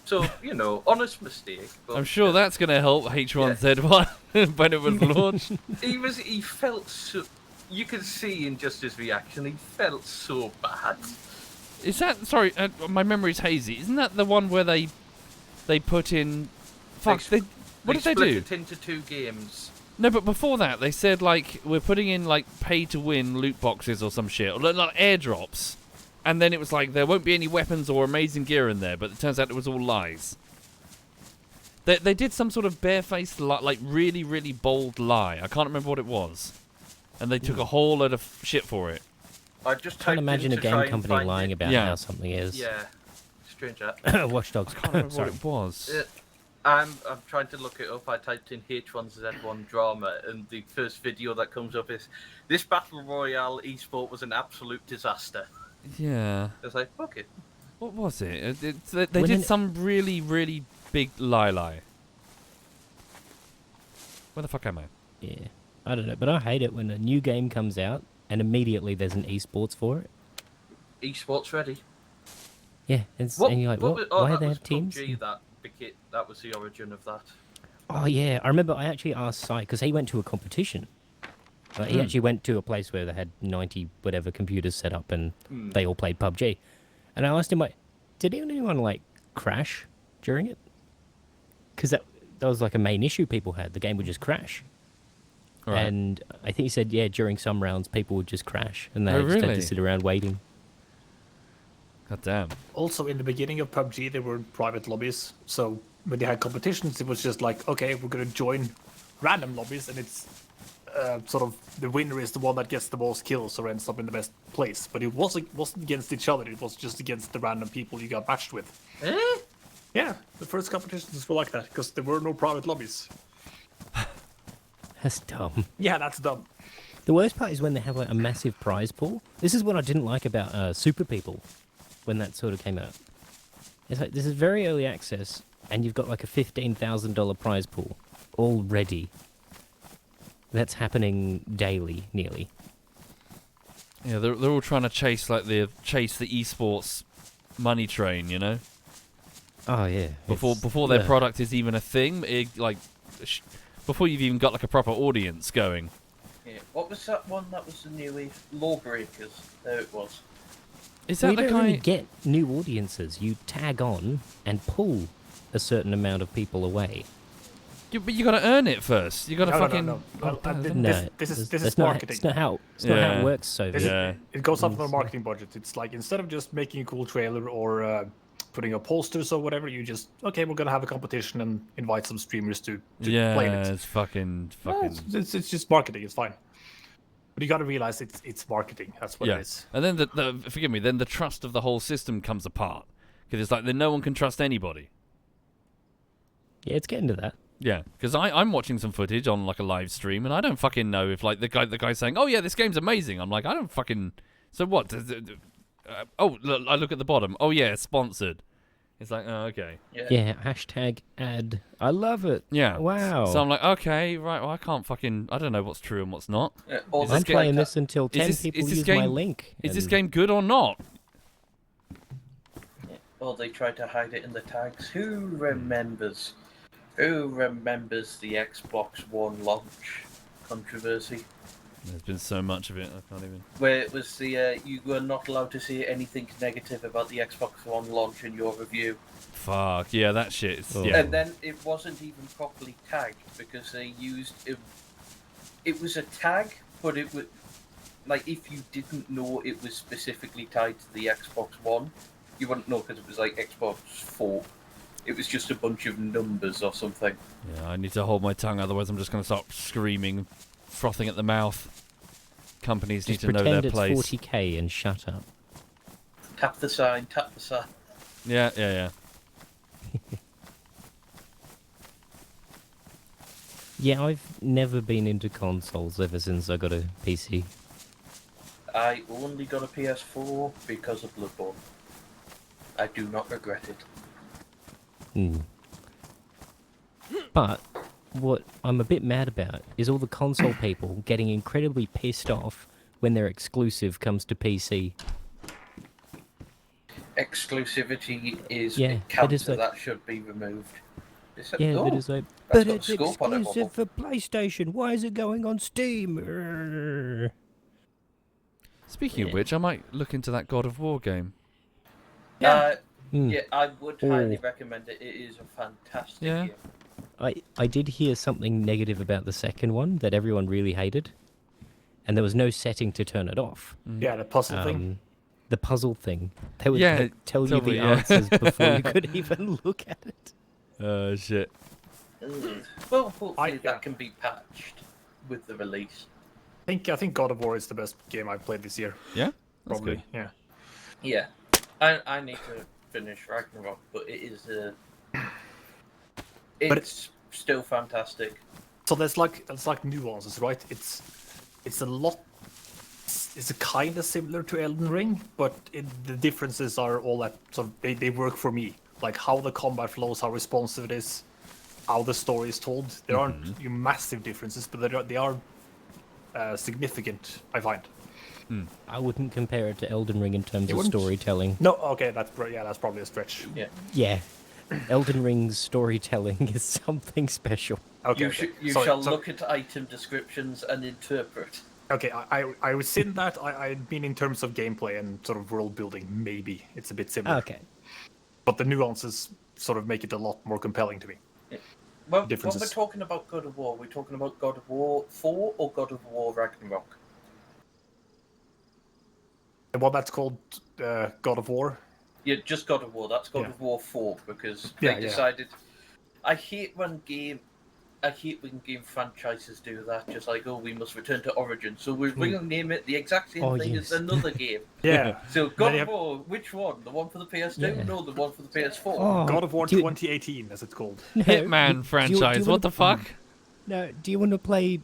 So, honest mistake. But I'm sure that's going to help H1Z1 when it was launched. he felt so. You could see in just his reaction, he felt so bad. Is that, sorry, my memory's hazy. Isn't that the one where they they put in. Fuck. What did they do? Split it into 2 games. No, but before that, they said like we're putting in like pay-to-win loot boxes or some shit, or like airdrops, and then it was like there won't be any weapons or amazing gear in there. But it turns out it was all lies. They did some sort of barefaced, like really, really bold lie. I can't remember what it was. And they took a whole load of shit for it. I just Can't imagine a game company lying about Yeah. how something is. Yeah, strange that. Watch Dogs. I can't remember Sorry. what it was. I'm trying to look it up. I typed in H1Z1 drama, and the first video that comes up is this battle royale esport was an absolute disaster. Yeah. It's like, fuck it. What was it? They did some really, really big lie. Where the fuck am I? Yeah, I don't know, but I hate it when a new game comes out and immediately there's an esports for it. Esports ready. Yeah, and you're like, what? Why do they have teams? PUBG, that was the origin of that. Oh yeah, I remember I actually asked Sai because he went to a competition. He actually went to a place where they had 90 whatever computers set up and they all played PUBG. And I asked him, like, did anyone like crash during it? Because that was like a main issue people had. The game would just crash. Right. And I think he said, yeah, during some rounds people would just crash and they Oh, just had really? to sit around waiting. God damn. Also, in the beginning of PUBG, there were private lobbies. So when they had competitions, it was just like, okay, we're going to join random lobbies, and it's sort of the winner is the one that gets the most kills or ends up in the best place. But it wasn't against each other. It was just against the random people you got matched with. Eh? Yeah, the first competitions were like that because there were no private lobbies. That's dumb. Yeah, that's dumb. The worst part is when they have like a massive prize pool. This is what I didn't like about Super People when that sort of came out. It's like this is very early access, and you've got like a $15,000 prize pool already. That's happening daily, nearly. Yeah, they're all trying to chase the esports money train, you know. Oh yeah. Before their product is even a thing, before you've even got like a proper audience going. Yeah. What was that one that was the new Lawbreakers? There it was. Is Well, that you the don't guy? really get new audiences. You tag on and pull a certain amount of people away. But you got to earn it first. You got to No, fucking. no. Oh, damn. No, This is that's not, marketing. It's not how it works, so It goes up on the marketing budget. It's like instead of just making a cool trailer or putting up posters or whatever, you just we're gonna have a competition and invite some streamers to play it. It's fucking. It's just marketing. It's fine. But you got to realize it's marketing. That's what it is. And then forgive me. Then the trust of the whole system comes apart because it's like then no one can trust anybody. Yeah, it's getting to that. Yeah, because I'm watching some footage on like a live stream and I don't fucking know if like the guy's saying, oh yeah, this game's amazing. I'm like, I don't fucking. So what? I look at the bottom. Oh yeah, it's sponsored. It's like, oh okay. Yeah, hashtag ad. I love it. Yeah. Wow. So I'm like, okay, right. Well, I can't fucking. I don't know what's true and what's not. Yeah, I'm playing this until 10 this- people is this use game- my link. Is this and- game good or not? Or they tried to hide it in the tags. Who remembers? Who remembers the Xbox One launch controversy? There's been so much of it. I can't even. Where it was the you were not allowed to see anything negative about the Xbox One launch in your review. Fuck yeah, that shit. Oh. Yeah. And then it wasn't even properly tagged because they used it. It was a tag, but it was like if you didn't know it was specifically tied to the Xbox One, you wouldn't know because it was like Xbox 4. It was just a bunch of numbers or something. Yeah, I need to hold my tongue, otherwise I'm just going to start screaming, frothing at the mouth. Companies Just need to know pretend their it's place. 40k and shut up. Tap the sign, tap the sign. Yeah. Yeah, I've never been into consoles ever since I got a PC. I only got a PS4 because of Bloodborne. I do not regret it. But what I'm a bit mad about is all the console people getting incredibly pissed off when their exclusive comes to PC. Exclusivity is Yeah, a it counter is like- that should be removed. It's a- Yeah, oh, but it's like, that's but got it's scope on it, exclusive for PlayStation. Why is it going on Steam? Urgh. Speaking of Yeah. which, I might look into that God of War game. Uh, Yeah, I would highly recommend it. It is a fantastic game. I did hear something negative about the second one that everyone really hated, and there was no setting to turn it off. Yeah, the puzzle thing. The puzzle thing. They would tell you totally, the answers before you could even look at it. Oh, shit. Well, hopefully that can be patched with the release. I think God of War is the best game I've played this year. Yeah? That's Probably. good. Yeah. Yeah, I need to finish Ragnarok, but it is it's still fantastic. So there's like nuances, right? It's a lot. It's kind of similar to Elden Ring, but the differences are all that sort of they work for me. Like how the combat flows, how responsive it is, how the story is told. There aren't massive differences, but they are significant, I find. I wouldn't compare it to Elden Ring in terms of storytelling. No, okay, that's probably a stretch. Yeah. Yeah. Elden Ring's storytelling is something special. Okay, You shall look at item descriptions and interpret. Okay, I was in that. I mean, in terms of gameplay and sort of world building, maybe it's a bit similar. Okay. But the nuances sort of make it a lot more compelling to me. Yeah. Well, when Differences. we're talking about God of War, we're talking about God of War 4 or God of War Ragnarok? And what that's called God of War. Yeah, just God of War. That's God of War 4 because they decided. I hate when game franchises do that. Just like, oh, we must return to Origin, so we're going to name it the exact same thing as another game. Yeah. So God of War, which one? The one for the PS2? Yeah. No, the one for the PS4. Oh, God of War 2018, as it's called. Hitman franchise, what the fuck? No, do you want to play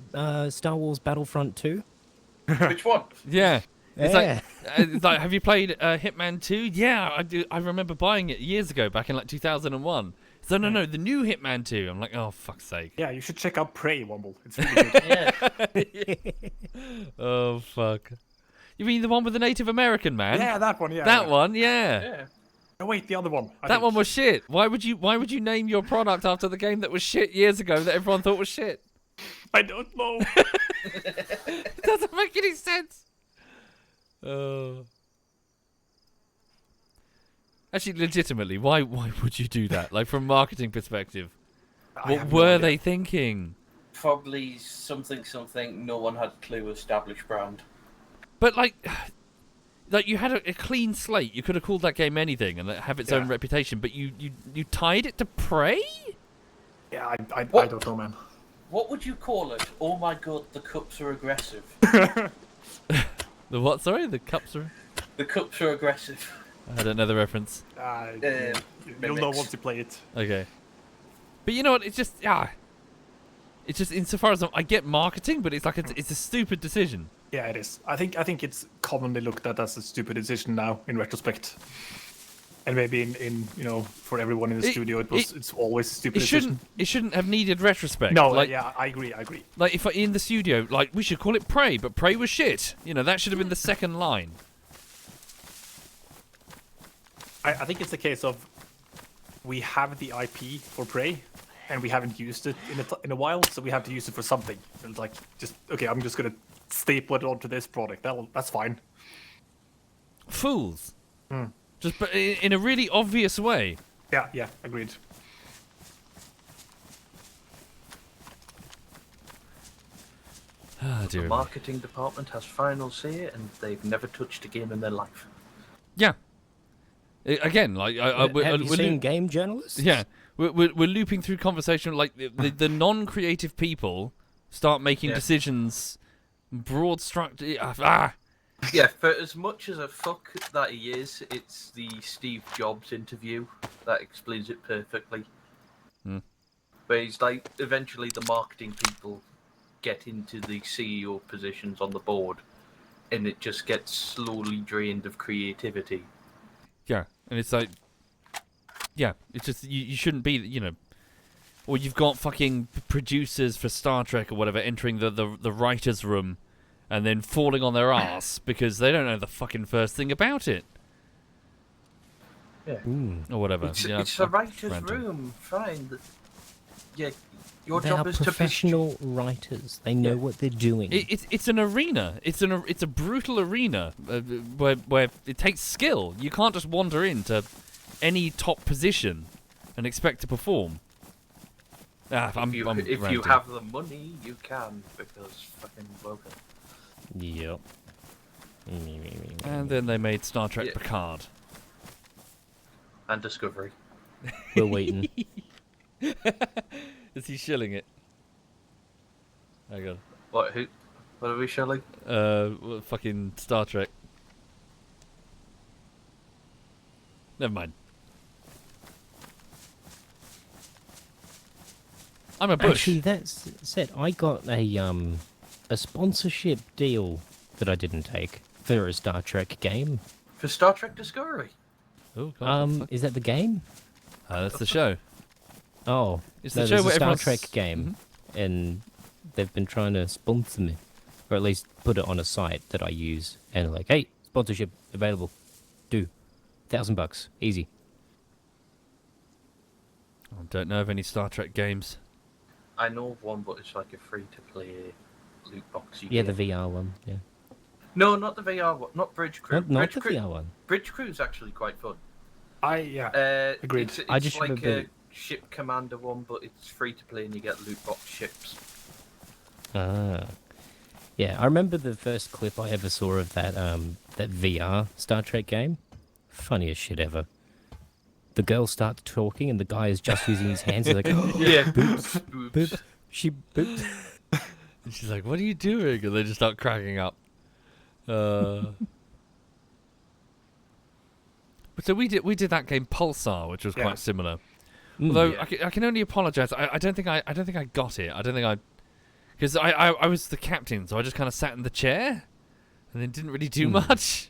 Star Wars Battlefront 2? Which one? Yeah. It's Yeah. like, have you played Hitman 2? Yeah, I do. I remember buying it years ago, back in like 2001. So no, the new Hitman 2. I'm like, oh, fuck's sake. Yeah, you should check out Prey, Womble. It's really good. Yeah. Oh, fuck. You mean the one with the Native American man? Yeah, that one. Yeah. That one, yeah. Yeah. Oh wait, the other one. I That think. one was shit. Why would you name your product after the game that was shit years ago that everyone thought was shit? I don't know. It doesn't make any sense. Actually, legitimately, why would you do that? Like, from a marketing perspective, I what have no were idea. they thinking? Probably something. No one had a clue. Established brand. But like you had a clean slate. You could have called that game anything and have its own reputation. But you tied it to Prey? Yeah, I don't know, man. What would you call it? Oh my god, the cups are aggressive. The what? Sorry, the cups are. The cups are aggressive. I don't know the reference. You'll know once you play it. Okay. But you know what? It's just It's just insofar as I get marketing, but it's like it's a stupid decision. Yeah, it is. I think it's commonly looked at as a stupid decision now, in retrospect. And maybe in for everyone in the studio, it's always a stupid decision. It shouldn't have needed retrospect. No, like, yeah, I agree. Like if in the studio, like we should call it Prey, but Prey was shit. That should have been the second line. I think it's a case of we have the IP for Prey, and we haven't used it in a while, so we have to use it for something. And it's like, I'm just gonna staple it onto this product. That's fine. Fools. Just but in a really obvious way. Yeah, agreed. Ah, dear The me. marketing department has final say, and they've never touched a game in their life. Yeah. Again, like Have you seen game journalists? Yeah, we're looping through conversation like the non-creative people start making decisions, broad structure. Yeah, for as much as a fuck that he is, it's the Steve Jobs interview that explains it perfectly. Where he's like, eventually the marketing people get into the CEO positions on the board, and it just gets slowly drained of creativity. Yeah, and it's like, it's just you shouldn't be, or you've got fucking producers for Star Trek or whatever entering the writers' room, and then falling on their ass because they don't know the fucking first thing about it. Yeah, or whatever. It's a writer's room, fine. Yeah, your They job are is to professional writers. They know what they're doing. It's an arena. It's a brutal arena where it takes skill. You can't just wander in to any top position and expect to perform. If you ranting. have the money, you can, because fucking welcome. Yep. And then they made Star Trek Yeah. Picard. And Discovery. We're waiting. Is he shilling it? Hang on. What are we showing? Fucking Star Trek. Never mind. I'm a bush. Actually, that's said. I got a sponsorship deal that I didn't take for a Star Trek game. For Star Trek Discovery. Oh, God, Is that the game? that's the show. Oh, It's no, the show there's where a Star everyone's- Trek game, and they've been trying to sponsor me, or at least put it on a site that I use. And like, hey, sponsorship available. Do $1,000 easy. I don't know of any Star Trek games. I know of one, but it's like a free-to-play loot box. Yeah, the VR one. Yeah, No, not the VR one. Not Bridge Crew. not Bridge the Crew. VR one. Bridge Crew's actually quite fun. Agreed. It's I just like remember- a ship commander one, but it's free to play and you get loot box ships. Ah, yeah. I remember the first clip I ever saw of that that VR Star Trek game. Funniest shit ever. The girl starts talking and the guy is just using his hands. He's like, Yeah. boop, she booped. And she's like, "What are you doing?" And they just start cracking up. But so we did that game Pulsar, which was Yeah. quite similar. Although Yeah. I can only apologise. I don't think I got it. I don't think because I was the captain, so I just kind of sat in the chair, and then didn't really do much.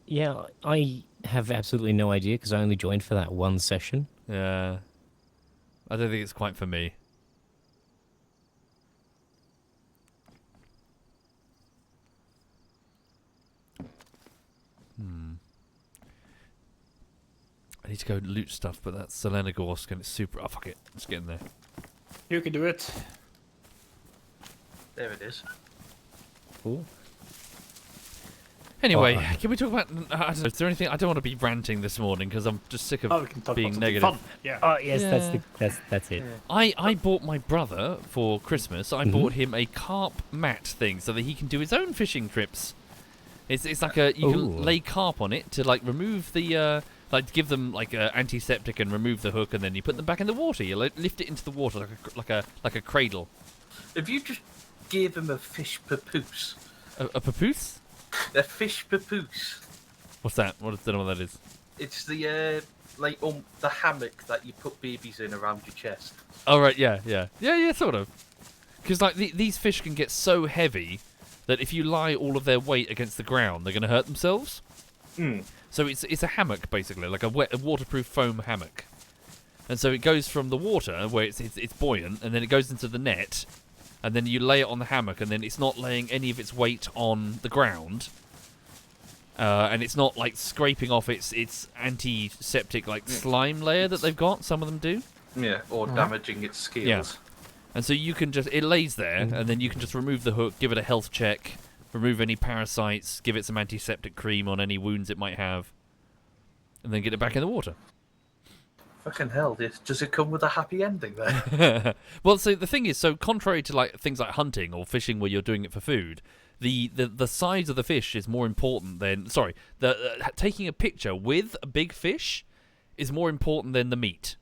Yeah, I have absolutely no idea because I only joined for that one session. Yeah, I don't think it's quite for me. I need to go loot stuff, but that's Selena Gorsk and it's super. Oh fuck it, let's get in there. You can do it. There it is. Cool. Anyway, Oh. can we talk about? I don't know, is there anything? I don't want to be ranting this morning because I'm just sick of Oh, we can talk being about something negative. fun. Yeah. Oh yes, Yeah. that's it. I bought my brother for Christmas. I Mhm. bought him a carp mat thing so that he can do his own fishing trips. It's like a you Ooh. can lay carp on it to like remove the like give them like antiseptic and remove the hook, and then you put them back in the water. You lift it into the water like a cradle. If you just gave him a fish papoose. A papoose? A fish papoose. What's that? I don't know what that is. It's the the hammock that you put babies in around your chest. Oh right, yeah, sort of. Because like these fish can get so heavy that if you lie all of their weight against the ground, they're going to hurt themselves. So it's a hammock basically, like a waterproof foam hammock. And so it goes from the water where it's buoyant, and then it goes into the net, and then you lay it on the hammock, and then it's not laying any of its weight on the ground, and it's not like scraping off its antiseptic like slime layer that they've got. Some of them do. Yeah, or damaging its scales. Yeah. And so you can it lays there, and then you can just remove the hook, give it a health check, remove any parasites, give it some antiseptic cream on any wounds it might have, and then get it back in the water. Fucking hell, does it come with a happy ending then? Well, so the thing is, so contrary to like things like hunting or fishing where you're doing it for food, the size of the fish is more important than taking a picture with a big fish is more important than the meat.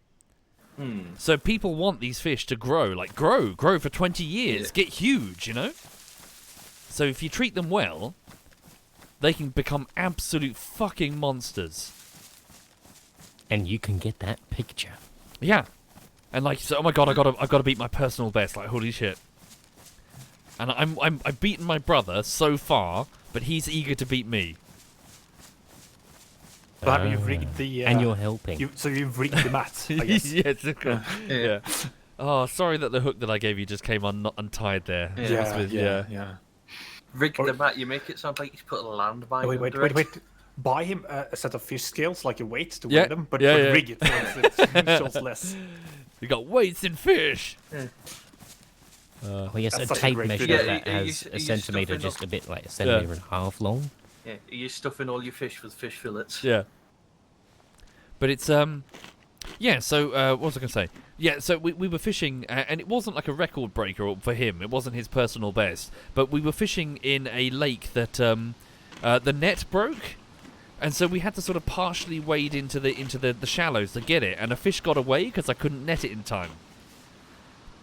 So people want these fish to grow for 20 years, get huge, you know? So if you treat them well, they can become absolute fucking monsters. And you can get that picture. Yeah. And like, so, oh my god, I've got to beat my personal best, like holy shit. And I've beaten my brother so far, but he's eager to beat me. But have you rigged the? And you're helping. So you've rigged the mat, I guess. Yes, of course. Yeah. Oh, sorry that the hook that I gave you just came untied there. Yeah. Rig the mat, you make it sound like you put a landmine Wait. under it. Buy him a set of fish scales, like a weight to Yeah, weigh them, but yeah, yeah. rig it so it shows less. You got weights in fish. Oh yes, That's a such a tape great measure video. that Yeah, has you a centimeter, stuff it just a bit like a centimeter and a half long. Yeah, you're stuffing all your fish with fish fillets. Yeah. But it's yeah. So what was I going to say? Yeah. So we were fishing, and it wasn't like a record breaker for him. It wasn't his personal best. But we were fishing in a lake that the net broke. And so we had to sort of partially wade into the shallows to get it, and a fish got away because I couldn't net it in time.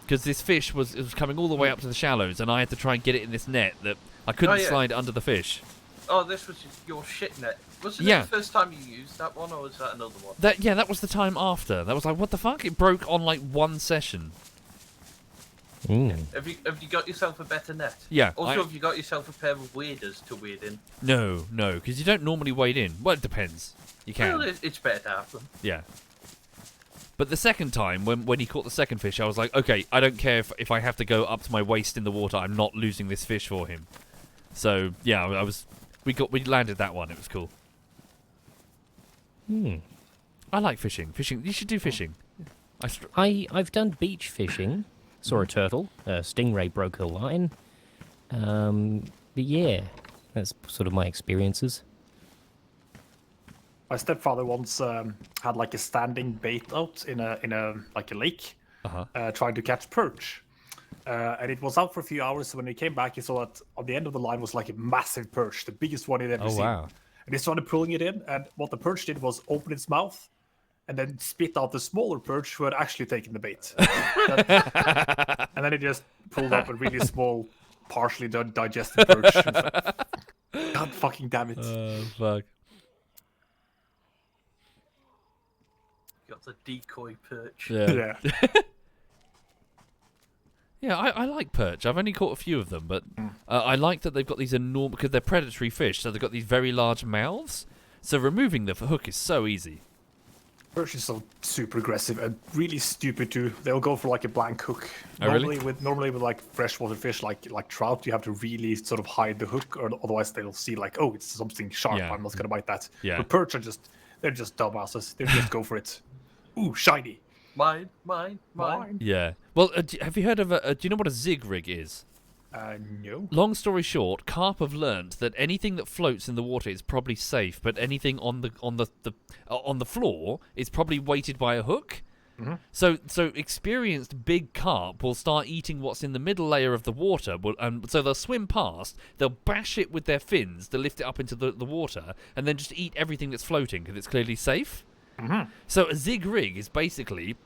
Because this fish was coming all the way up to the shallows, and I had to try and get it in this net that I couldn't slide under the fish. Oh, this was your shit net. Wasn't it the first time you used that one, or was that another one? That was the time after. That was like, what the fuck? It broke on like one session. Have you got yourself a better net? Yeah. Also, have you got yourself a pair of waders to wade in? No, because you don't normally wade in. Well, it depends. You can. Well, it's better to have them. Yeah. But the second time, when he caught the second fish, I was like, okay, I don't care if I have to go up to my waist in the water. I'm not losing this fish for him. So yeah, we landed that one. It was cool. I like fishing. You should do fishing. I've done beach fishing. Saw a turtle. A stingray broke her line. But yeah, that's sort of my experiences. My stepfather once had like a standing bait out in a like a lake, trying to catch perch, and it was out for a few hours. So when he came back, he saw that on the end of the line was like a massive perch, the biggest one he'd ever seen. Wow! And he started pulling it in, and what the perch did was open its mouth, and then spit out the smaller perch who had actually taken the bait. And then he just pulled up a really small, partially digested perch. God fucking damn it! Fuck. Got the decoy perch. Yeah. Yeah, I like perch. I've only caught a few of them, but I like that they've got these enormous, because they're predatory fish, so they've got these very large mouths. So removing the hook is so easy. Perch is so super aggressive and really stupid too. They'll go for like a blank hook. Oh, really? Normally with like freshwater fish, like trout, you have to really sort of hide the hook, or otherwise they'll see like, oh, it's something sharp. Yeah. I'm not gonna bite that. Yeah. But perch are they're just dumbasses. They just go for it. Ooh, shiny. Mine. Yeah. Well, have you heard of do you know what a zig rig is? No. Long story short, carp have learned that anything that floats in the water is probably safe, but anything on the floor is probably weighted by a hook. Mm-hmm. So experienced big carp will start eating what's in the middle layer of the water, so they'll swim past, they'll bash it with their fins to lift it up into the water, and then just eat everything that's floating because it's clearly safe. Mm-hmm. So a zig rig is basically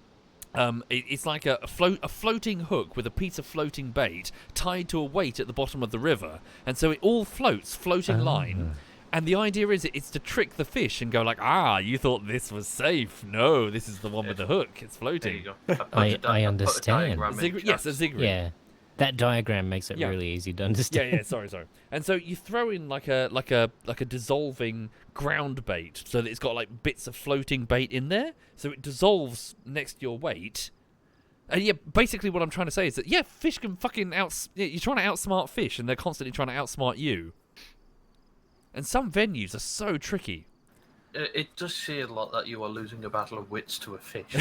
it's like a floating hook with a piece of floating bait tied to a weight at the bottom of the river, and so it all floats, floating line. And the idea is it's to trick the fish and go like, you thought this was safe. No, this is the one with the hook. It's floating. There you go. I understand. Yes, a zig rig. Yeah, that diagram makes it really easy to understand. Yeah. Sorry. And so you throw in like a dissolving ground bait, so that it's got like bits of floating bait in there, so it dissolves next to your weight. And yeah, basically what I'm trying to say is that fish can fucking you're trying to outsmart fish, and they're constantly trying to outsmart you. And some venues are so tricky. It does say a lot that you are losing a battle of wits to a fish.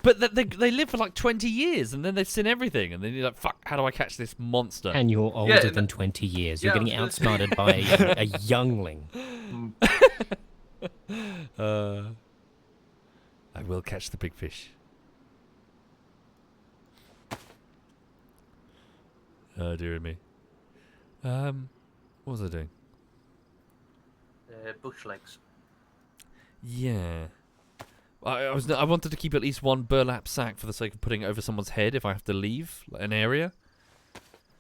But they live for like 20 years, and then they've seen everything, and then you're like, fuck, how do I catch this monster? And you're older than 20 years. You're getting outsmarted by a youngling. I will catch the big fish. Oh, dear me. What was I doing? Bush legs. Yeah. I wanted to keep at least one burlap sack for the sake of putting it over someone's head if I have to leave an area.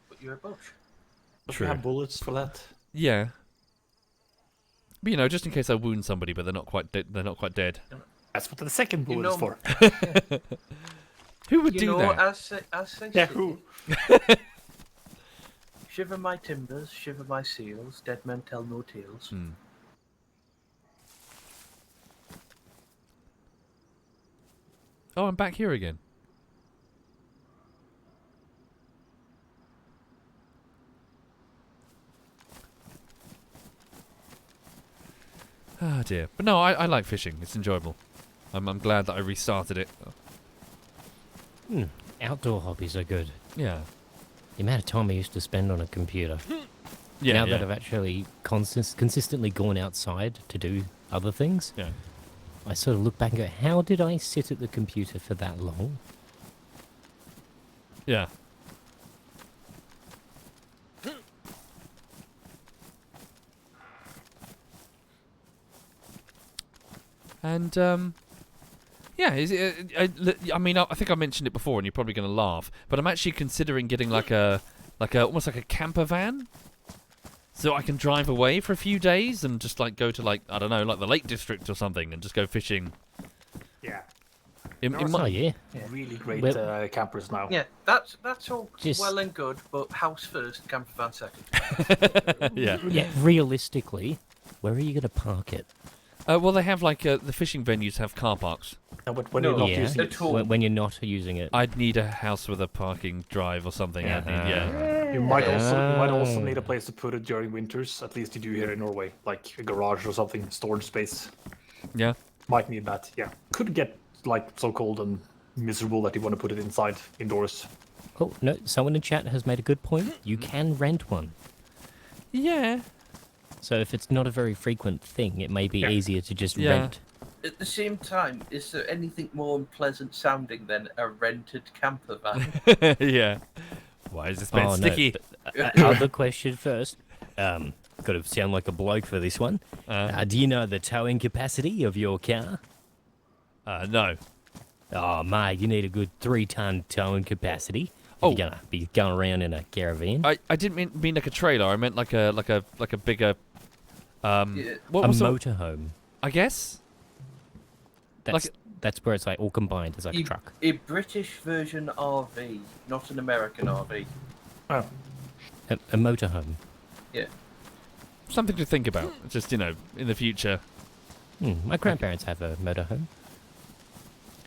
But you're a bush. You have bullets for that. Yeah. But just in case I wound somebody, but they're not quite dead. That's what the second bullet is for. Who would do that? As who? Shiver my timbers, shiver my seals, dead men tell no tales. Oh, I'm back here again. Ah, dear. But no, I like fishing. It's enjoyable. I'm glad that I restarted it. Outdoor hobbies are good. Yeah. The amount of time I used to spend on a computer. Now that I've actually consistently gone outside to do other things. Yeah. I sort of look back and go, how did I sit at the computer for that long? Yeah. And yeah, I mean, I think I mentioned it before, and you're probably going to laugh, but I'm actually considering getting like a almost like a camper van, so I can drive away for a few days and just like go to like, I don't know, like the Lake District or something, and just go fishing. Yeah. Oh, yeah. Really great Well- campers now. Yeah, that's all Just- well and good, but house first, camper van second. Yeah. Yeah, realistically, where are you going to park it? Well, they have like the fishing venues have car parks. No, but when No, you're not yeah, using it, at all. when you're not using it. I'd need a house with a parking drive or something. I'd need, yeah. you might also need a place to put it during winters. At least you do here in Norway, like a garage or something, storage space. Yeah. Might need that. Yeah, could get like so cold and miserable that you want to put it inside, indoors. Oh, no, someone in chat has made a good point. You can rent one. Yeah. So if it's not a very frequent thing, it may be Yeah. easier to just Yeah. rent. At the same time, is there anything more unpleasant sounding than a rented camper van? Yeah. Why is this bed Oh, sticky? No, other question first. Got to sound like a bloke for this one. Do you know the towing capacity of your car? No. Oh, mate, you need a good 3-ton towing capacity. Oh. You're gonna be going around in a caravan. I didn't mean like a trailer. I meant like a bigger. Yeah. What A was the- motorhome. I guess. That's where it's like all combined. It's like a A- truck. A British version RV, not an American RV. Oh, A motorhome. Yeah. Something to think about. Just in the future. My grandparents have a motorhome,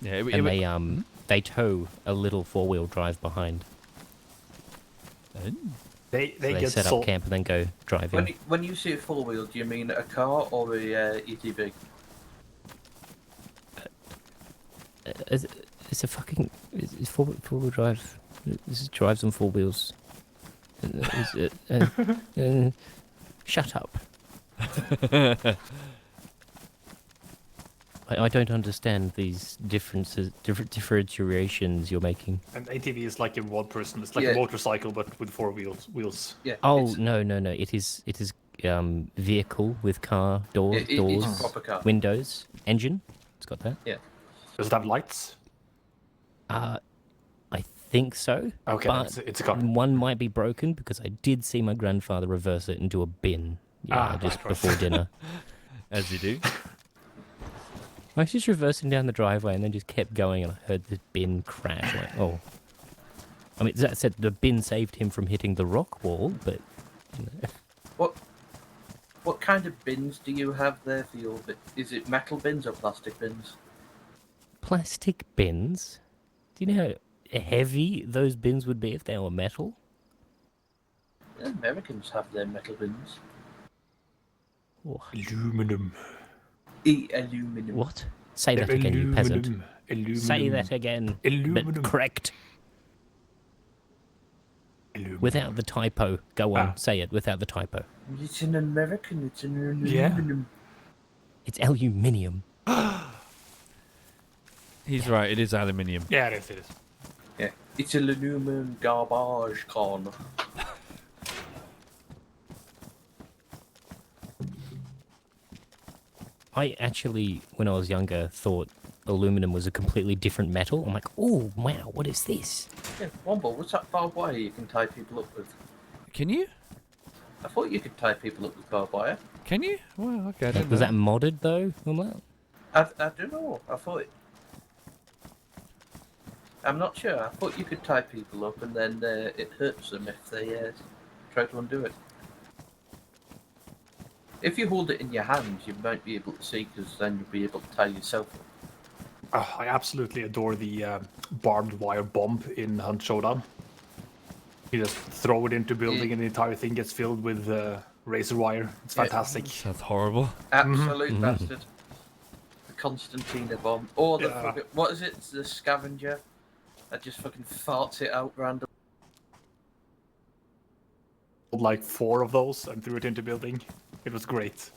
Yeah. and they tow a little 4-wheel drive behind. they So they get set so up camp and then go driving. When you say 4-wheel, do you mean a car or a ATV? It's a fucking it's 4-wheel drive. This drives on 4 wheels. Shut up. I don't understand these differentiations you're making. An ATV is like a one person. It's like Yeah. a motorcycle, but with 4 wheels. Yeah. Oh it's- no! It is vehicle with car doors, it's a doors, proper car. windows, engine. It's got that. Does it have lights? I think so. Okay, but it's a car. one might be broken because I did see my grandfather reverse it into a bin. Yeah, just right. before dinner. As you do. I was just reversing down the driveway and then just kept going, and I heard the bin crash. Like, oh. I mean, that said, the bin saved him from hitting the rock wall, but. You know. What kind of bins do you have there for your bit? Is it metal bins or plastic bins? Plastic bins? Do you know how heavy those bins would be if they were metal? The Americans have their metal bins. Oh, Aluminum. Aluminum. what? Say that again, you peasant. Aluminum. Say that again. Aluminum. But correct. Aluminum. Without the typo. Go on, Ah. say it without the typo. It's an American. It's an Yeah. aluminum. It's aluminium. He's right. It is aluminium. Yeah, it is. Yeah. It's aluminum garbage can. I actually, when I was younger, thought aluminum was a completely different metal. I'm like, oh, wow, what is this? Yeah, Womble, what's that barbed wire you can tie people up with? Can you? I thought you could tie people up with barbed wire. Can you? Well, okay. I don't Was know. that modded, though? Womble? I don't know. I thought it. I'm not sure. I thought you could tie people up and then it hurts them if they try to undo it. If you hold it in your hand, you might be able to see, because then you'll be able to tie yourself up. Oh, I absolutely adore the barbed wire bomb in Hunt Showdown. You just throw it into building and the entire thing gets filled with razor wire. It's Yeah. fantastic. Sounds horrible. Absolute bastard. The Constantina bomb. Or the Yeah. fucking, what is it? The scavenger that just fucking farts it out random. Like 4 of those and threw it into building. It was great.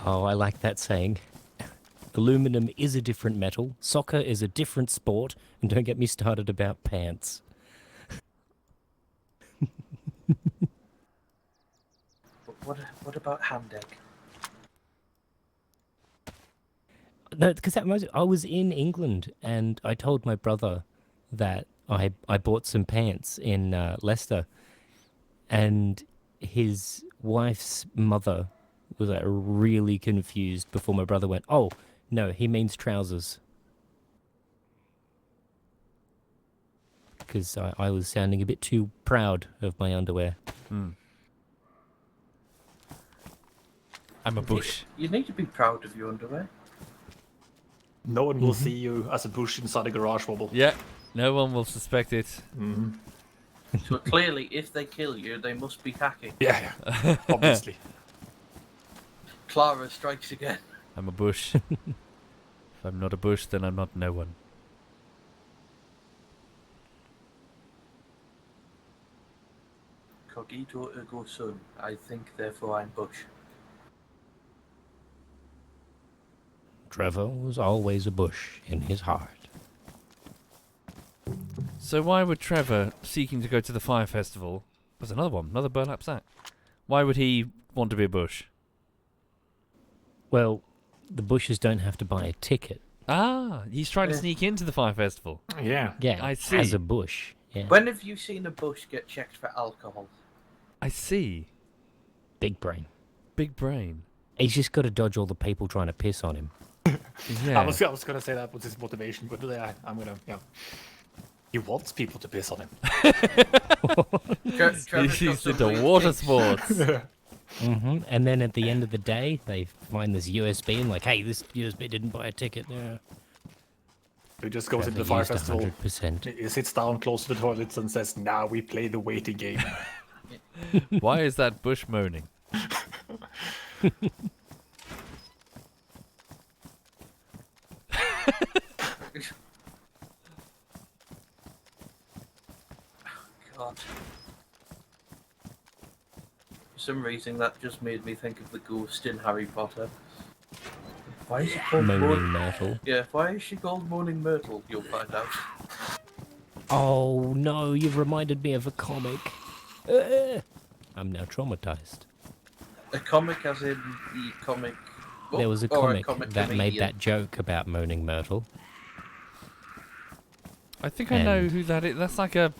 Oh, I like that saying. Aluminum is a different metal. Soccer is a different sport. And don't get me started about pants. But what about hand egg? No, because I was in England and I told my brother that I bought some pants in Leicester, and his wife's mother was like really confused before my brother went, "Oh, no, he means trousers." Because I was sounding a bit too proud of my underwear. I'm a bush. You need to be proud of your underwear. No one will see you as a bush inside a garage, Womble. Yeah, no one will suspect it. So clearly, if they kill you, they must be hacking. Yeah, obviously. Clara strikes again. I'm a bush. If I'm not a bush, then I'm not no one. Cogito ergo sum. I think, therefore I'm bush. Trevor was always a bush in his heart. So why would Trevor, seeking to go to the fire festival... There's another one, another burlap sack. Why would he want to be a bush? Well, the bushes don't have to buy a ticket. Ah, he's trying to sneak into the fire festival. Yeah. Yeah, I see. as a bush. Yeah. When have you seen a bush get checked for alcohol? I see. Big brain. Big brain. He's just got to dodge all the people trying to piss on him. Yeah. I was gonna say that was his motivation, but I'm gonna, yeah. He wants people to piss on him. He's into water sports. And then at the end of the day, they find this USB and like, hey, this USB didn't buy a ticket. Yeah. He just goes into the Trevor fire used festival. 100%. He sits down close to the toilets and says, "Now we play the waiting game." Why is that bush moaning? God. For some reason, that just made me think of the ghost in Harry Potter. Why is she called Moaning Myrtle. Yeah, why is she called Moaning Myrtle? You'll find out. Oh no, you've reminded me of a comic. I'm now traumatized. A comic as in the comic... There was a or comic that made comedian. that joke about Moaning Myrtle. I think I know And- who that is. That's like a...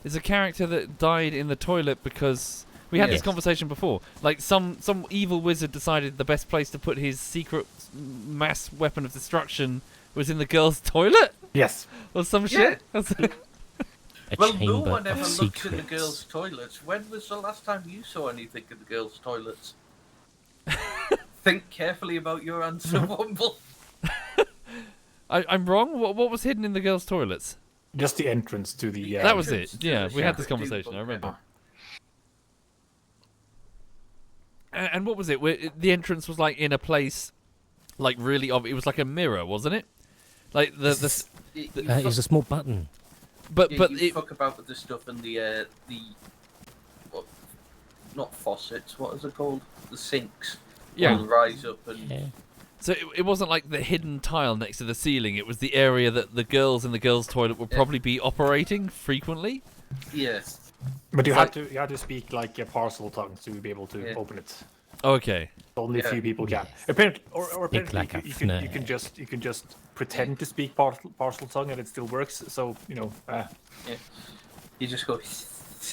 It's a character that died in the toilet because... We had this Yes. conversation before. Like, some evil wizard decided the best place to put his secret mass weapon of destruction was in the girl's toilet? Yes. Or some Yeah. shit? A Well, chamber no one ever of looks in the secrets. girls' toilets. When was the last time you saw anything in the girls' toilets? Think carefully about your answer, Womble. I'm wrong? What was hidden in the girls' toilets? Just the entrance to the. That was entrance it. to Yeah, the we had this shower. conversation. I remember. And what was it? The entrance was like in a place, like really obvious. It was like a mirror, wasn't it? Like the It was a small button. but you it fuck about with the stuff in the what, not faucets. What is it called? The sinks. Yeah. Will rise up and Yeah. so it wasn't like the hidden tile next to the ceiling. It was the area that the girls in the girls' toilet would probably be operating frequently. yes. But you It's have to speak like a parcel tongue to be able to open it. Okay. Only a Yeah. few people can. Yes. Apparently, or Speak apparently like a you fnurr. can just pretend to speak parcel tongue and it still works. So Yeah. You just go.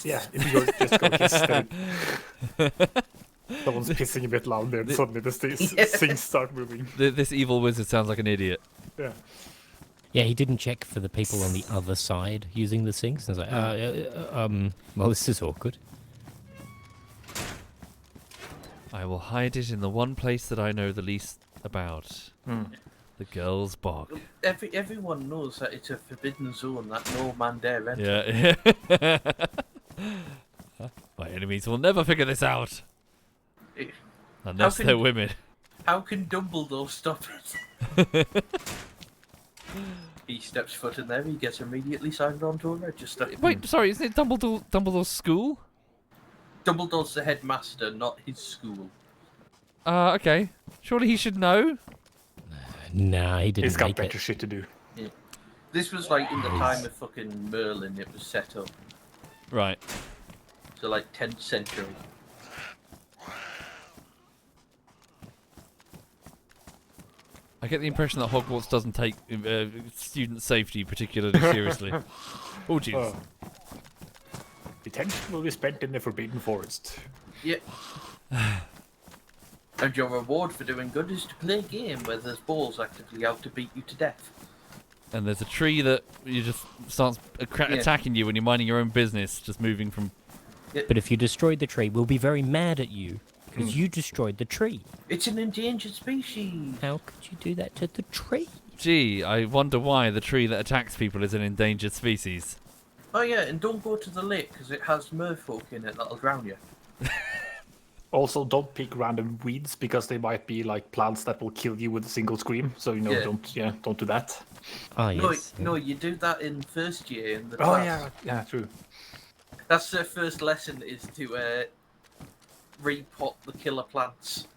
yeah, if you just go kiss, then someone's pissing a bit loud there, and suddenly the things start moving. This evil wizard sounds like an idiot. Yeah. Yeah, he didn't check for the people on the other side using the sinks. And I was like, well, this is awkward. I will hide it in the one place that I know the least about. The girls' bog. Everyone knows that it's a forbidden zone that no man dare enter. Yeah. My enemies will never figure this out. Eh, Unless How can- they're women. How can Dumbledore stop it? He steps foot in there, he gets immediately signed onto a register. Wait, sorry, isn't it Dumbledore's school? Dumbledore's the headmaster, not his school. Okay. Surely he should know. Nah, he didn't He's got make better it. shit to do. Yeah. This was like in the time of fucking Merlin. It was set up. Right. So like 10th century. I get the impression that Hogwarts doesn't take student safety particularly seriously. Oh, jeez. Oh. Detention will be spent in the Forbidden Forest. Yeah. And your reward for doing good is to play a game where there's balls actively out to beat you to death. And there's a tree that you just starts attacking you when you're minding your own business, just moving from... But if you destroyed the tree, we'll be very mad at you because you destroyed the tree. It's an endangered species. How could you do that to the tree? Gee, I wonder why the tree that attacks people is an endangered species. Oh yeah, and don't go to the lake because it has merfolk in it that'll drown you. Also, don't pick random weeds because they might be like plants that will kill you with a single scream. So Yeah. don't do that. Ah, yes. No, you do that in first year in the Oh class. yeah, true. That's their first lesson is to repot the killer plants.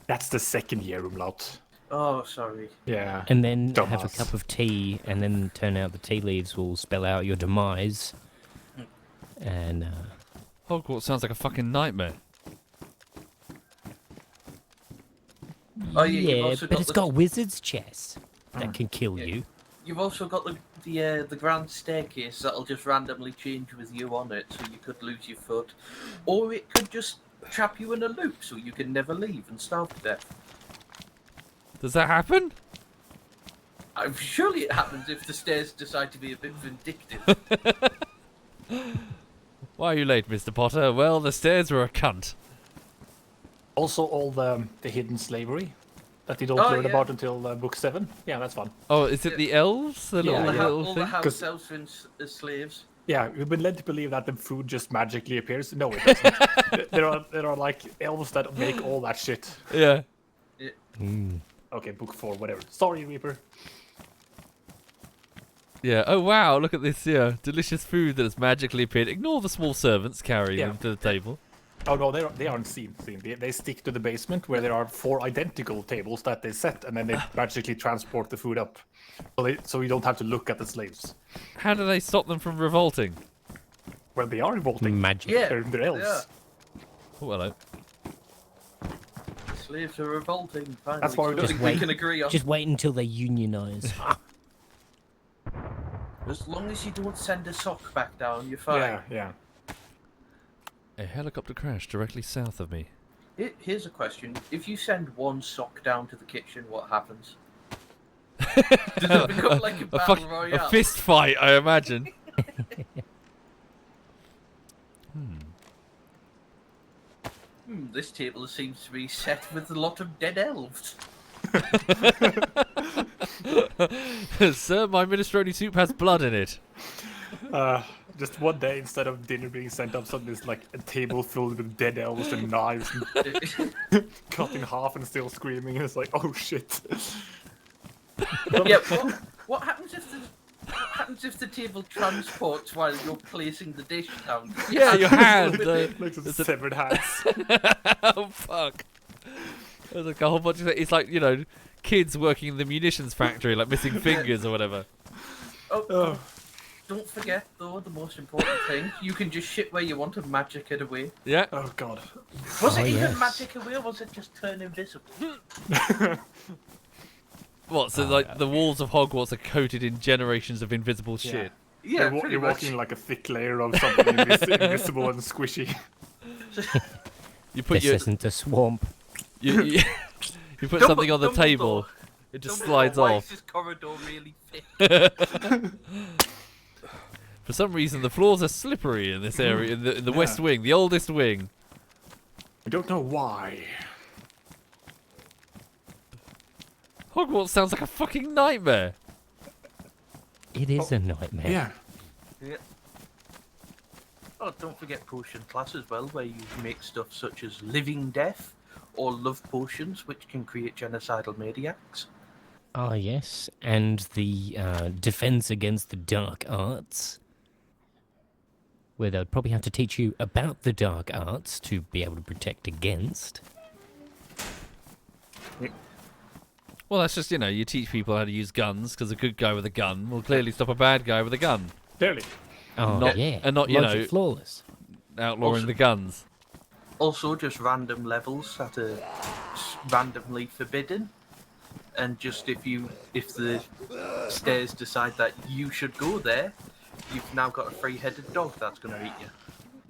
That's the second year, Umlaut. Oh, sorry. Yeah. And then have a Dumbass. cup of tea, and then turn out the tea leaves will spell out your demise. And Hogwarts sounds like a fucking nightmare. Oh, yeah, you've also but got it's the- got wizard's chess that can kill Yeah. you. You've also got the grand staircase that'll just randomly change with you on it, so you could lose your foot, or it could just trap you in a loop so you can never leave and starve to death. Does that happen? Surely it happens if the stairs decide to be a bit vindictive. Why are you late, Mr. Potter? Well, the stairs were a cunt. Also, all the hidden slavery that you don't Oh, learn yeah. about until book 7. Yeah, that's fun. Oh, is it the elves? The Yeah, little, all the, yeah. little all thing? the house 'Cause- elves as slaves. Yeah, we've been led to believe that the food just magically appears. No, it doesn't. there are like elves that make all that shit. Yeah. Okay, book 4, whatever. Sorry, Reaper. Yeah. Oh, wow. Look at this. Yeah. Delicious food that has magically appeared. Ignore the small servants carrying Yeah. them to the table. Oh no, they aren't seen. They stick to the basement where there are 4 identical tables that they set, and then they magically transport the food up. So you don't have to look at the slaves. How do they stop them from revolting? Well, they are revolting. Magic. Yeah, They're elves. yeah. Oh, hello. Slaves are revolting. Finally. That's why we Something just we wait. can agree on. Just wait until they unionize. As long as you don't send a sock back down, you're fine. Yeah. A helicopter crashed directly south of me. Here's a question: if you send one sock down to the kitchen, what happens? Does it become like a battle A royale? fist fight, I imagine. This table seems to be set with a lot of dead elves. Sir, my minestrone soup has blood in it. Just one day, instead of dinner being sent up, suddenly it's like a table filled with dead elves and knives and cut in half and still screaming. And it's like, oh shit. Yeah. What happens if the table transports while you're placing the dish down? Yeah, your hand. Like some severed hands. Oh, fuck. There's like a whole bunch of... It's like, you know, kids working in the munitions factory, like missing fingers or whatever. Oh. Don't forget, though, the most important thing. You can just shit where you want and magic it away. Yeah. Oh god. Was Oh, it even yes. magic away, or was it just turn invisible? What, so like the walls of Hogwarts are coated in generations of invisible shit? Yeah, you're pretty much. walking like a thick layer of something invisible and squishy. You put This isn't a swamp. you put something on the Dumbledore. table, it just Dumbledore, slides why off. is this corridor really thick? For some reason, the floors are slippery in this area, in the West Wing, the oldest wing. I don't know why. Hogwarts sounds like a fucking nightmare. It is a nightmare. Yeah. Yeah. Oh, don't forget potion class as well, where you make stuff such as living death or love potions, which can create genocidal maniacs. Ah, yes. And the defense against the dark arts, where they'll probably have to teach you about the dark arts to be able to protect against. Well, that's just, you teach people how to use guns, because a good guy with a gun will clearly stop a bad guy with a gun. Clearly. Oh, Not- yeah. and not, Logic flawless. Outlawing Also- the guns. Also, just random levels that are randomly forbidden, and just if the stairs decide that you should go there, you've now got a three-headed dog that's going to eat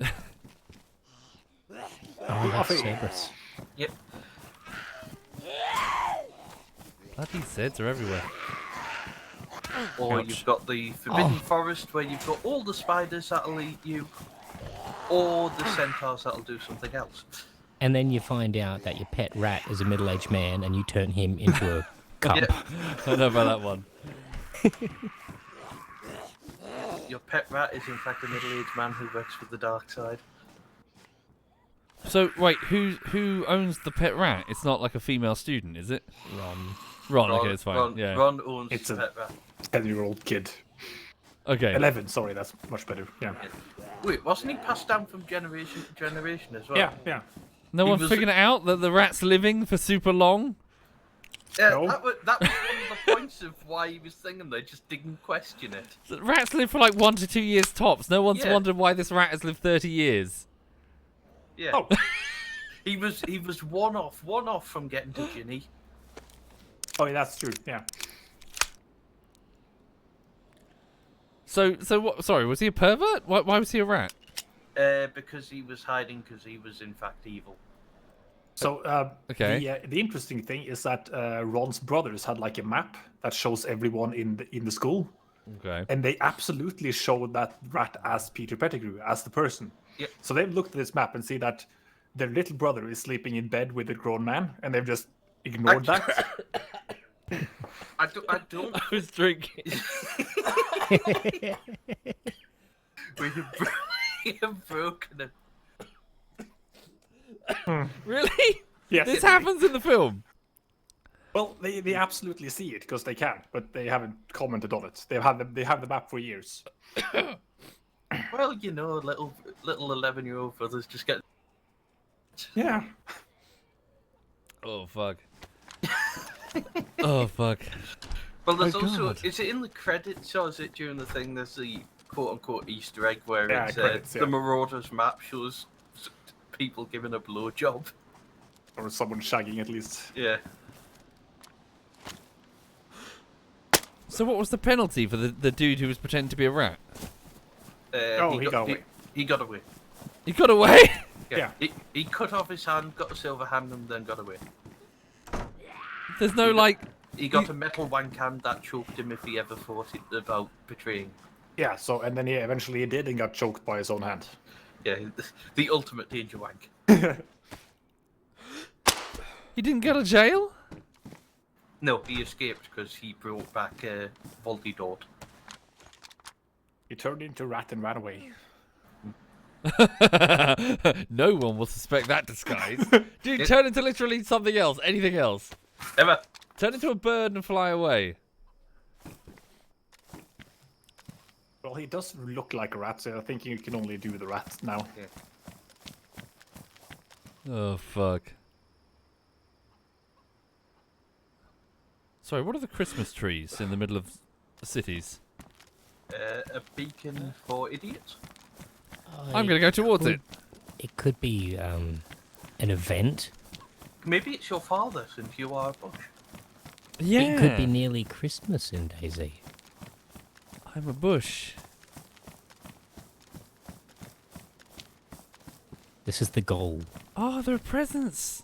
you. Oh, that's Cerberus. Yep. Bloody Zeds are everywhere. Or Ouch. you've got the forbidden forest where you've got all the spiders that'll eat you, or the centaurs that'll do something else. And then you find out that your pet rat is a middle-aged man, and you turn him into a cup. Yeah. I know about that one. Your pet rat is in fact a middle-aged man who works for the dark side. So, wait, who owns the pet rat? It's not like a female student, is it? Ron, okay, it's fine. Yeah. Ron owns It's the a- pet rat. 10-year-old kid. Okay. 11, sorry, that's much better. Yeah. Wait, wasn't he passed down from generation to generation as well? Yeah. No He one was- figured it out that the rat's living for super long? Yeah, No. that was one of the points of why he was singing. They just didn't question it. The rats live for like 1 to 2 years tops. No one's Yeah. wondered why this rat has lived 30 years. Yeah. Oh. He was one off from getting to Ginny. Oh, yeah, that's true. Yeah. So what? Sorry, was he a pervert? Why was he a rat? Because he was hiding because he was in fact evil. So Okay. the interesting thing is that Ron's brothers had like a map that shows everyone in the school, Okay. and they absolutely showed that rat as Peter Pettigrew, as the person. Yep. So they've looked at this map and see that their little brother is sleeping in bed with a grown man, and they've just ignored that. I don't. I was drinking. We have broken it. Really? Yes. This happens in the film. Well, they absolutely see it because they can, but they haven't commented on it. They have the map for years. Well, little 11-year-old brothers just get. Yeah. Oh fuck. Oh fuck. Well, there's Oh, also. God. Is it in the credits or is it during the thing? There's the quote-unquote Easter egg where Yeah, it's credits, the yeah. Marauders map shows people giving a blowjob. Or someone shagging at least. Yeah. So what was the penalty for the dude who was pretending to be a rat? He got away. He got away. He got away. Yeah. He cut off his hand, got a silver hand, and then got away. There's no like. He got a metal wank hand that choked him if he ever thought about betraying. Yeah. So and then he eventually did and got choked by his own hand. Yeah, the ultimate danger wank. He didn't go to jail. No, he escaped because he brought back Voldemort. He turned into a rat and ran away. No one will suspect that disguise. Dude, turn into literally something else. Anything else. Emma, Turn into a bird and fly away. Well, he does look like a rat, so I think you can only do the rat now. Oh fuck. Sorry, what are the Christmas trees in the middle of the cities? a beacon for idiots. I'm gonna go towards it. It could be an event. Maybe it's your father since you are a bush. Yeah. It could be nearly Christmas in DayZ. I'm a bush. This is the goal. Oh, there are presents.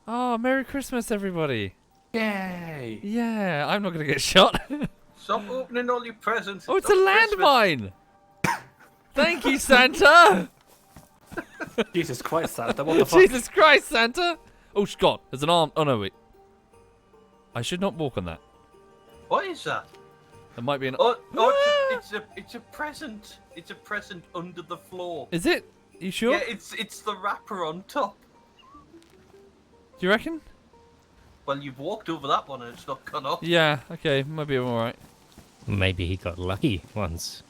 Oh, Merry Christmas, everybody. Yay! Yeah, I'm not gonna get shot. Stop opening all your presents. Oh, it's a not Christmas. landmine. Thank you, Santa. Jesus Christ, Santa, what the fuck? Jesus Christ, Santa. Oh, God, there's an arm. Oh, no, wait. I should not walk on that. What is that? There might be an... Oh, it's a present. It's a present under the floor. Is it? You sure? Yeah, it's the wrapper on top. Do you reckon? Well, you've walked over that one and it's not gone off. Yeah, okay, might be alright. Maybe he got lucky once.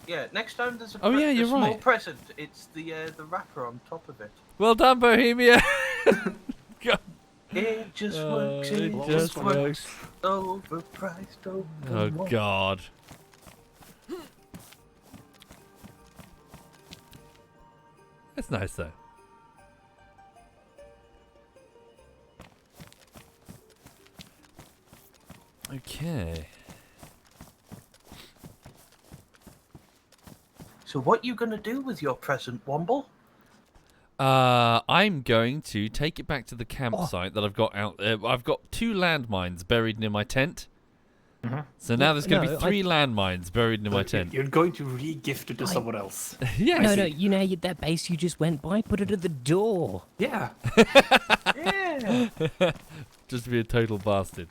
Yeah, next time there's a, Oh, yeah, a you're small right. present, it's the wrapper on top of it. Well done, Bohemia. God. It just works. It just works. Overpriced. Oh God. That's nice though. Okay. So what you gonna do with your present, Womble? I'm going to take it back to the campsite that I've got out there. I've got 2 landmines buried near my tent. So now there's going to be 3 landmines buried near my tent. You're going to re-gift it to someone else. Yes. No, you know that base you just went by, put it at the door. Yeah. Yeah. Just to be a total bastard.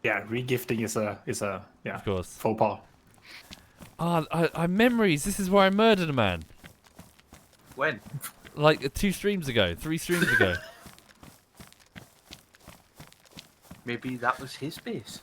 Yeah, re-gifting is a Of course. faux pas. I memories. This is where I murdered a man. When? Like 2 streams ago, 3 streams ago. Maybe that was his base.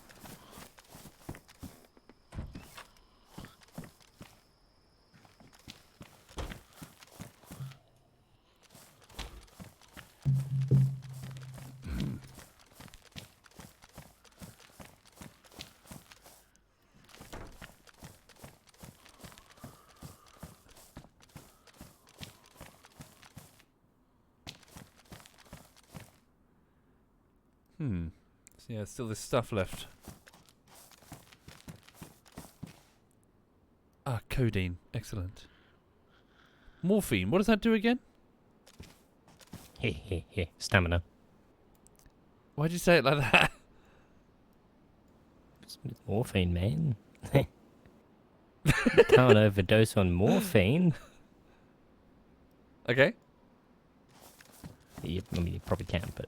So yeah, still this stuff left. Ah, codeine. Excellent. Morphine. What does that do again? Stamina. Why'd you say it like that? It's morphine, man. Can't overdose on morphine. Okay. I mean, you probably can, but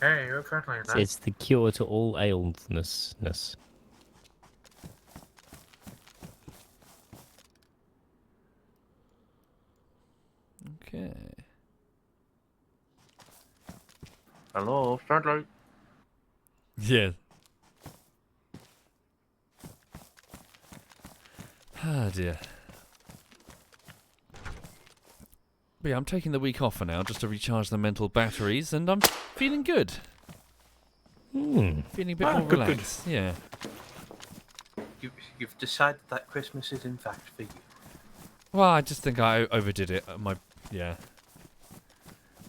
Hey, you're friendly then. it's the cure to all ailness. Okay. Hello, friendly. Yeah. Ah dear. But yeah, I'm taking the week off for now just to recharge the mental batteries, and I'm feeling good. Feeling a bit more good. relaxed. Yeah. You've decided that Christmas is in fact for you. Well, I just think I overdid it. Yeah.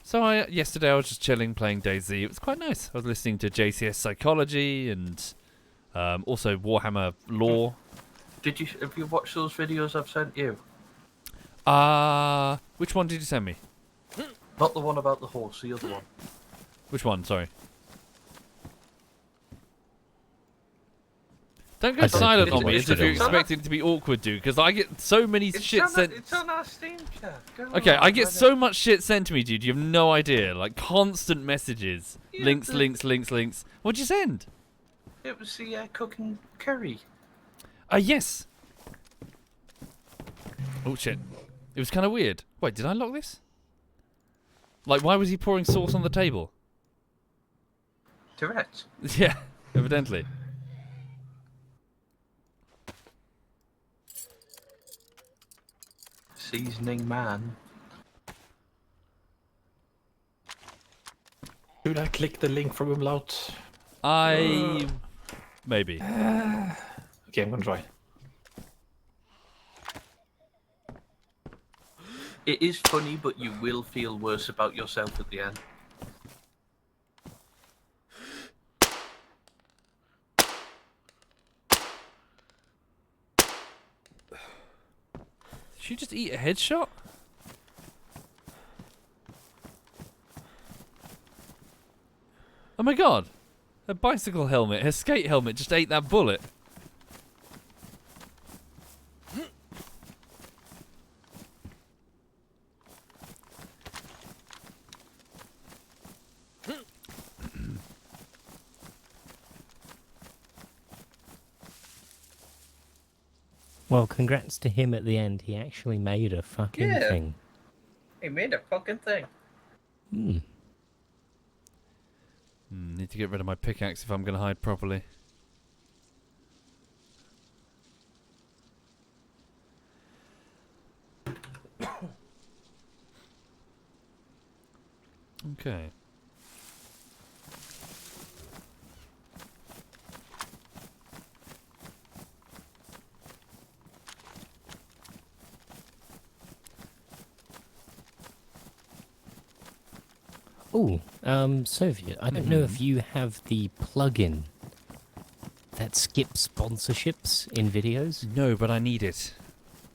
So yesterday I was just chilling, playing DayZ. It was quite nice. I was listening to JCS Psychology and also Warhammer Lore. Have you watched those videos I've sent you? Which one did you send me? Not the one about the horse, the other one. Which one? Sorry. Don't go I don't silent think on me you as if watched it you're all. expecting it to be awkward, dude, because I get so many shit sent. It's on our Steam chat. Go Okay, on, I get man. so much shit sent to me, dude. You have no idea. Like constant messages, Yeah, links. the- What'd you send? It was the cooking curry. Yes. Oh shit. It was kind of weird. Wait, did I lock this? Like, why was he pouring sauce on the table? Tourette's. Yeah, evidently. Seasoning man. Should I click the link from Umlaut? Maybe. Okay, I'm gonna try. It is funny, but you will feel worse about yourself at the end. Did she just eat a headshot? Oh my god. Her bicycle helmet, her skate helmet just ate that bullet. Well, congrats to him at the end. He actually made a fucking Yeah. thing. He made a fucking thing. Need to get rid of my pickaxe if I'm going to hide properly. Okay. Oh, Soviet, I don't know if you have the plugin that skips sponsorships in videos. No, but I need it.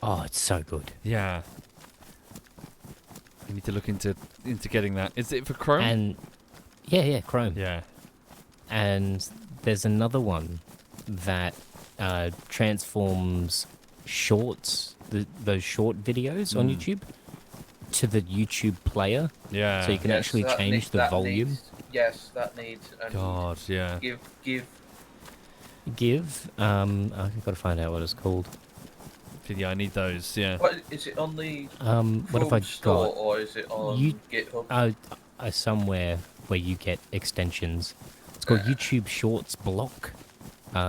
Oh, it's so good. Yeah. I need to look into getting that. Is it for Chrome? And yeah, Chrome. Yeah. And there's another one that transforms shorts, those short videos on YouTube, to the YouTube player. Yeah. So you can actually change the volume. Yes, that needs. And God, yeah. Give. I've got to find out what it's called. Yeah, I need those. Yeah. What is it on the What have I store, got? or is it on GitHub? Somewhere where you get extensions. It's called YouTube Shorts Block,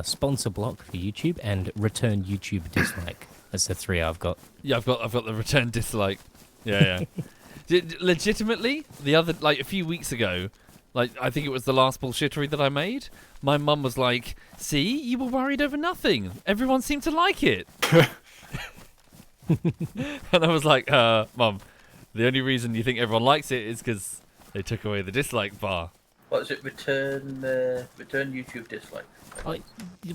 sponsor block for YouTube, and return YouTube dislike. That's the 3 I've got. Yeah, I've got the return dislike. Yeah. Legitimately, a few weeks ago, I think it was the last bullshittery that I made. My mum was like, "See, you were worried over nothing. Everyone seemed to like it." And I was like, "Mum, the only reason you think everyone likes it is because they took away the dislike bar." What is it? Return YouTube dislike.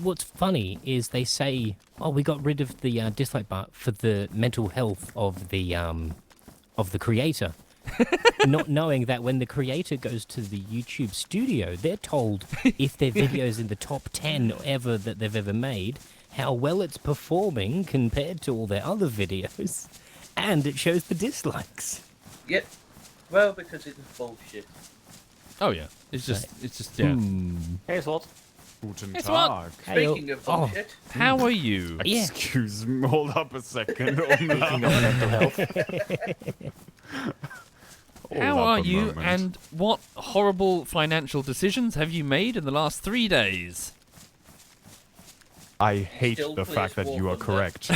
What's funny is they say, "Oh, we got rid of the dislike bar for the mental health of the creator," not knowing that when the creator goes to the YouTube studio, they're told if their video's in the top 10 ever that they've ever made, how well it's performing compared to all their other videos, and it shows the dislikes. Yep. Well, because it's bullshit. Oh yeah, it's just yeah. Hey, Swat. Guten It's Tag. Speaking of bullshit, How are you? Yeah. Excuse me, hold up a second. Mental health. How are you, and what horrible financial decisions have you made in the last 3 days? I hate Still the fact that plays you are Womble. correct.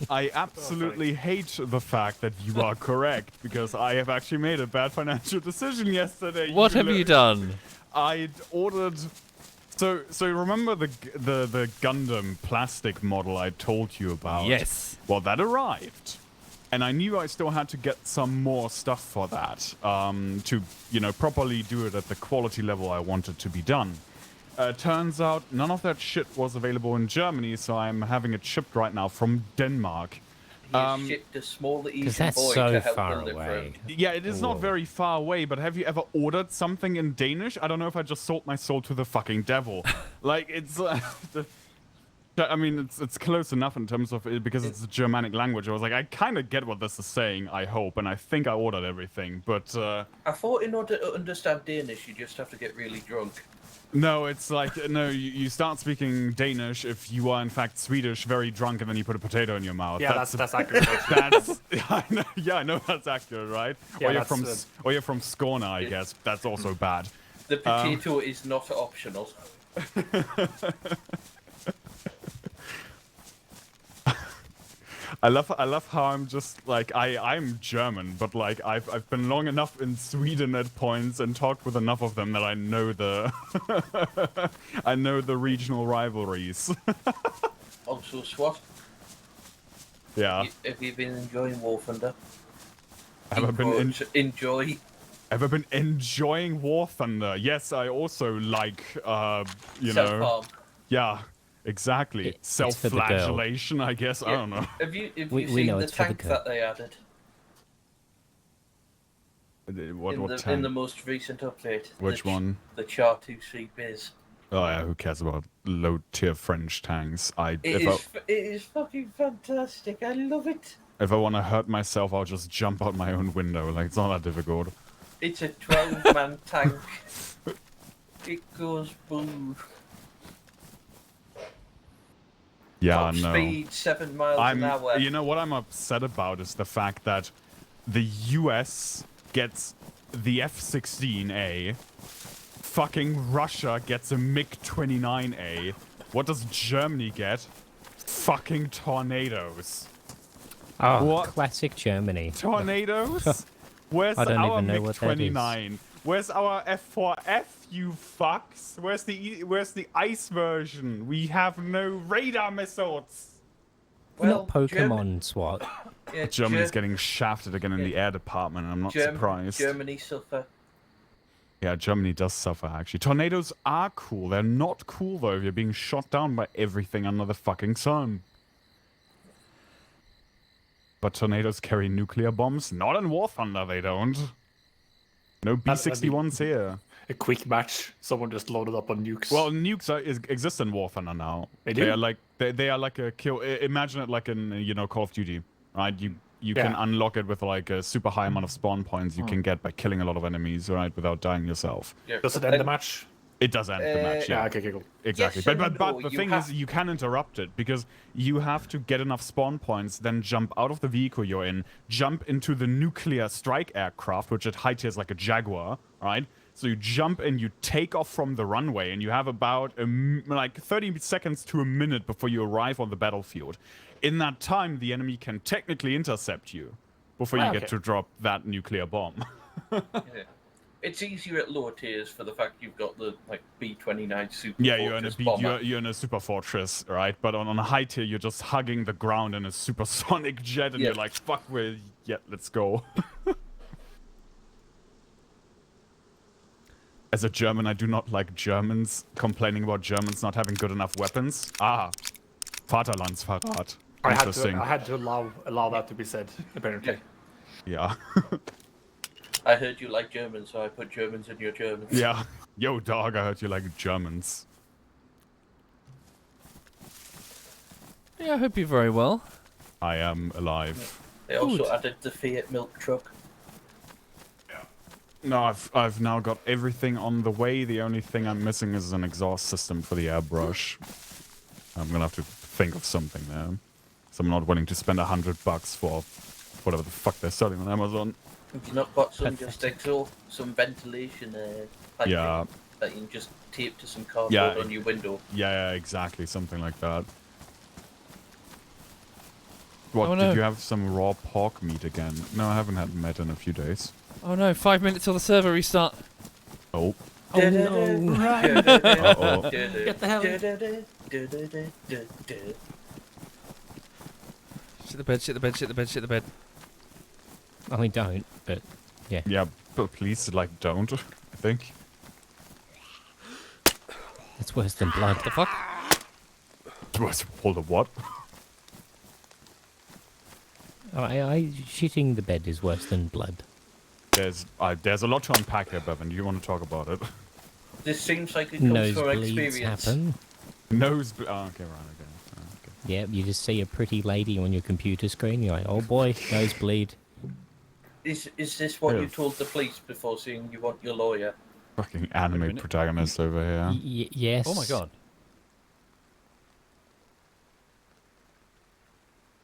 I absolutely hate the fact that you are correct, because I have actually made a bad financial decision yesterday. What have you done? I'd ordered. So remember the Gundam plastic model I told you about? Yes. Well, that arrived, and I knew I still had to get some more stuff for that to properly do it at the quality level I wanted to be done. Turns out none of that shit was available in Germany, so I'm having it shipped right now from Denmark. he shipped a small Asian that's boy so to help far build it for away. him. Yeah, it is not very far away, but have you ever ordered something in Danish? I don't know if I just sold my soul to the fucking devil. It's... I mean, it's close enough in terms of it, because it's a Germanic language. I was like, I kind of get what this is saying, I hope, and I think I ordered everything, but... I thought in order to understand Danish, you just have to get really drunk. No, it's like, no, you start speaking Danish if you are in fact Swedish, very drunk, and then you put a potato in your mouth. Yeah, that's accurate. Actually. I know that's accurate, right? Yeah, or you're that's, from Skåne, I guess. That's also bad. The potato is not optional. I love how I'm just like I'm German, but like I've been long enough in Sweden at points and talked with enough of them that I know the I know the regional rivalries. Also, SWAT. Yeah. Have you been enjoying War Thunder? Have I been enjoy? Have I been enjoying War Thunder? Yes, I also like Self-harm. Yeah. Exactly. It's for the girl. Self-flagellation, I guess. I don't know. Have you We seen know the it's for the tank girl. that they added What tank? in the most recent update? Which one? The Char 2C Biz. Oh yeah, who cares about low-tier French tanks? It is fucking fantastic. I love it. If I want to hurt myself, I'll just jump out my own window. Like, it's not that difficult. It's a 12-man tank. It goes boom. Yeah, Top no. speed 7 miles an hour. You know what I'm upset about is the fact that the US gets the F-16A, fucking Russia gets a MiG-29A. What does Germany get? Fucking tornadoes. Oh, What? classic Germany. Tornadoes? Where's I don't our even know what that is. MiG-29? Where's our F4F, you fucks? Where's the ice version? We have no radar missiles. Not Pokemon SWAT. Yeah, Germany's getting shafted again in the air department, and I'm not surprised. Germany suffer. Yeah, Germany does suffer, actually. Tornadoes are cool. They're not cool, though, if you're being shot down by everything under the fucking sun. But tornadoes carry nuclear bombs? Not in War Thunder, they don't. No B-61s here. A quick match. Someone just loaded up on nukes. Well, nukes exist in War Thunder now. They do? They are like a kill. Imagine it like in Call of Duty, right? You can unlock it with like a super high amount of spawn points you can get by killing a lot of enemies, right, without dying yourself. Yeah. Does it end the match? It does end the match, yeah. Okay, cool. Exactly. Yes but and but no, the you thing have- is, you can interrupt it because you have to get enough spawn points, then jump out of the vehicle you're in, jump into the nuclear strike aircraft, which at high tier is like a Jaguar, right? So you jump and you take off from the runway, and you have about like 30 seconds to a minute before you arrive on the battlefield. In that time, the enemy can technically intercept you before you get to drop that nuclear bomb. Yeah. It's easier at lower tiers for the fact you've got the like B-29 super. Yeah, bomber. you're in a super fortress, right? But on a high tier, you're just hugging the ground in a supersonic jet, and you're like, "Fuck, let's go." As a German, I do not like Germans complaining about Germans not having good enough weapons. Vaterlandsverrat. I Interesting. had to allow that to be said, apparently. Yeah. I heard you like Germans, so I put Germans in your Germans. Yeah. Yo, dog, I heard you like Germans. Yeah, I hope you're very well. I am alive. They also Good. added the Fiat milk truck. No, I've now got everything on the way. The only thing I'm missing is an exhaust system for the airbrush. I'm gonna have to think of something there. So I'm not willing to spend $100 for whatever the fuck they're selling on Amazon. Have you not got some just exhaust, some ventilation piping Yeah. that you can just tape to some cardboard Yeah. on your window? Yeah, exactly, something like that. What, Oh, did no. you have some raw pork meat again? No, I haven't had meat in a few days. Oh no, 5 minutes till the server restart. Oh. Oh no! Uh-oh. Get the hell- Shit the bed, shit the bed, shit the bed, shit the bed. I mean, don't, but yeah. Yeah, but please, like, don't, I think. It's worse than blood. The fuck? Hold up, what? Shitting the bed is worse than blood. There's a lot to unpack here, Bevan. Do you want to talk about it? This seems like it comes from Nosebleeds experience. happen. Oh, okay, right, okay. Okay. Yeah, you just see a pretty lady on your computer screen. You're like, oh boy, nosebleed. Is this what Yeah. you told the police before saying you want your lawyer? Fucking Wait a anime minute. protagonist over here. Yes. Oh my god.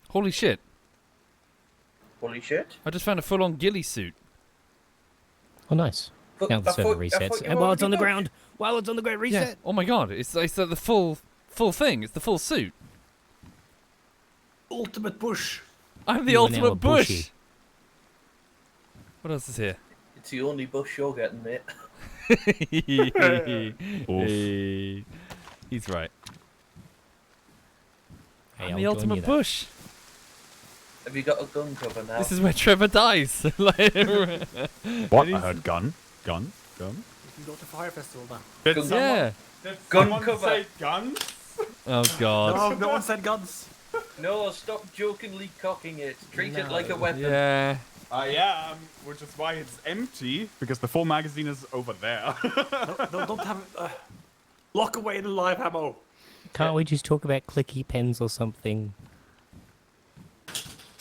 Holy shit. Holy shit. I just found a full-on ghillie suit. Oh, nice. But Now the I server thought- I resets. thought you And while it's on the already ground, reset. Oh my god, it's the full thing. It's the full suit. Ultimate push. I'm the You are now a ultimate bush. bushy. What else is here? It's the only bush you're getting, mate. He's right. Hey, I'm I'll the join ultimate you there. bush. Have you got a gun cover now? This is where Trevor dies. What? And I heard gun. Gun? You can go to Fire Festival now. Did Gun- yeah. Gun someone cover. say guns? Oh god. No one said guns. No, stop jokingly cocking it. Treat it like a weapon. Yeah. I am, which is why it's empty, because the full magazine is over there. No, don't have it. Lock away the live ammo. Can't we just talk about clicky pens or something?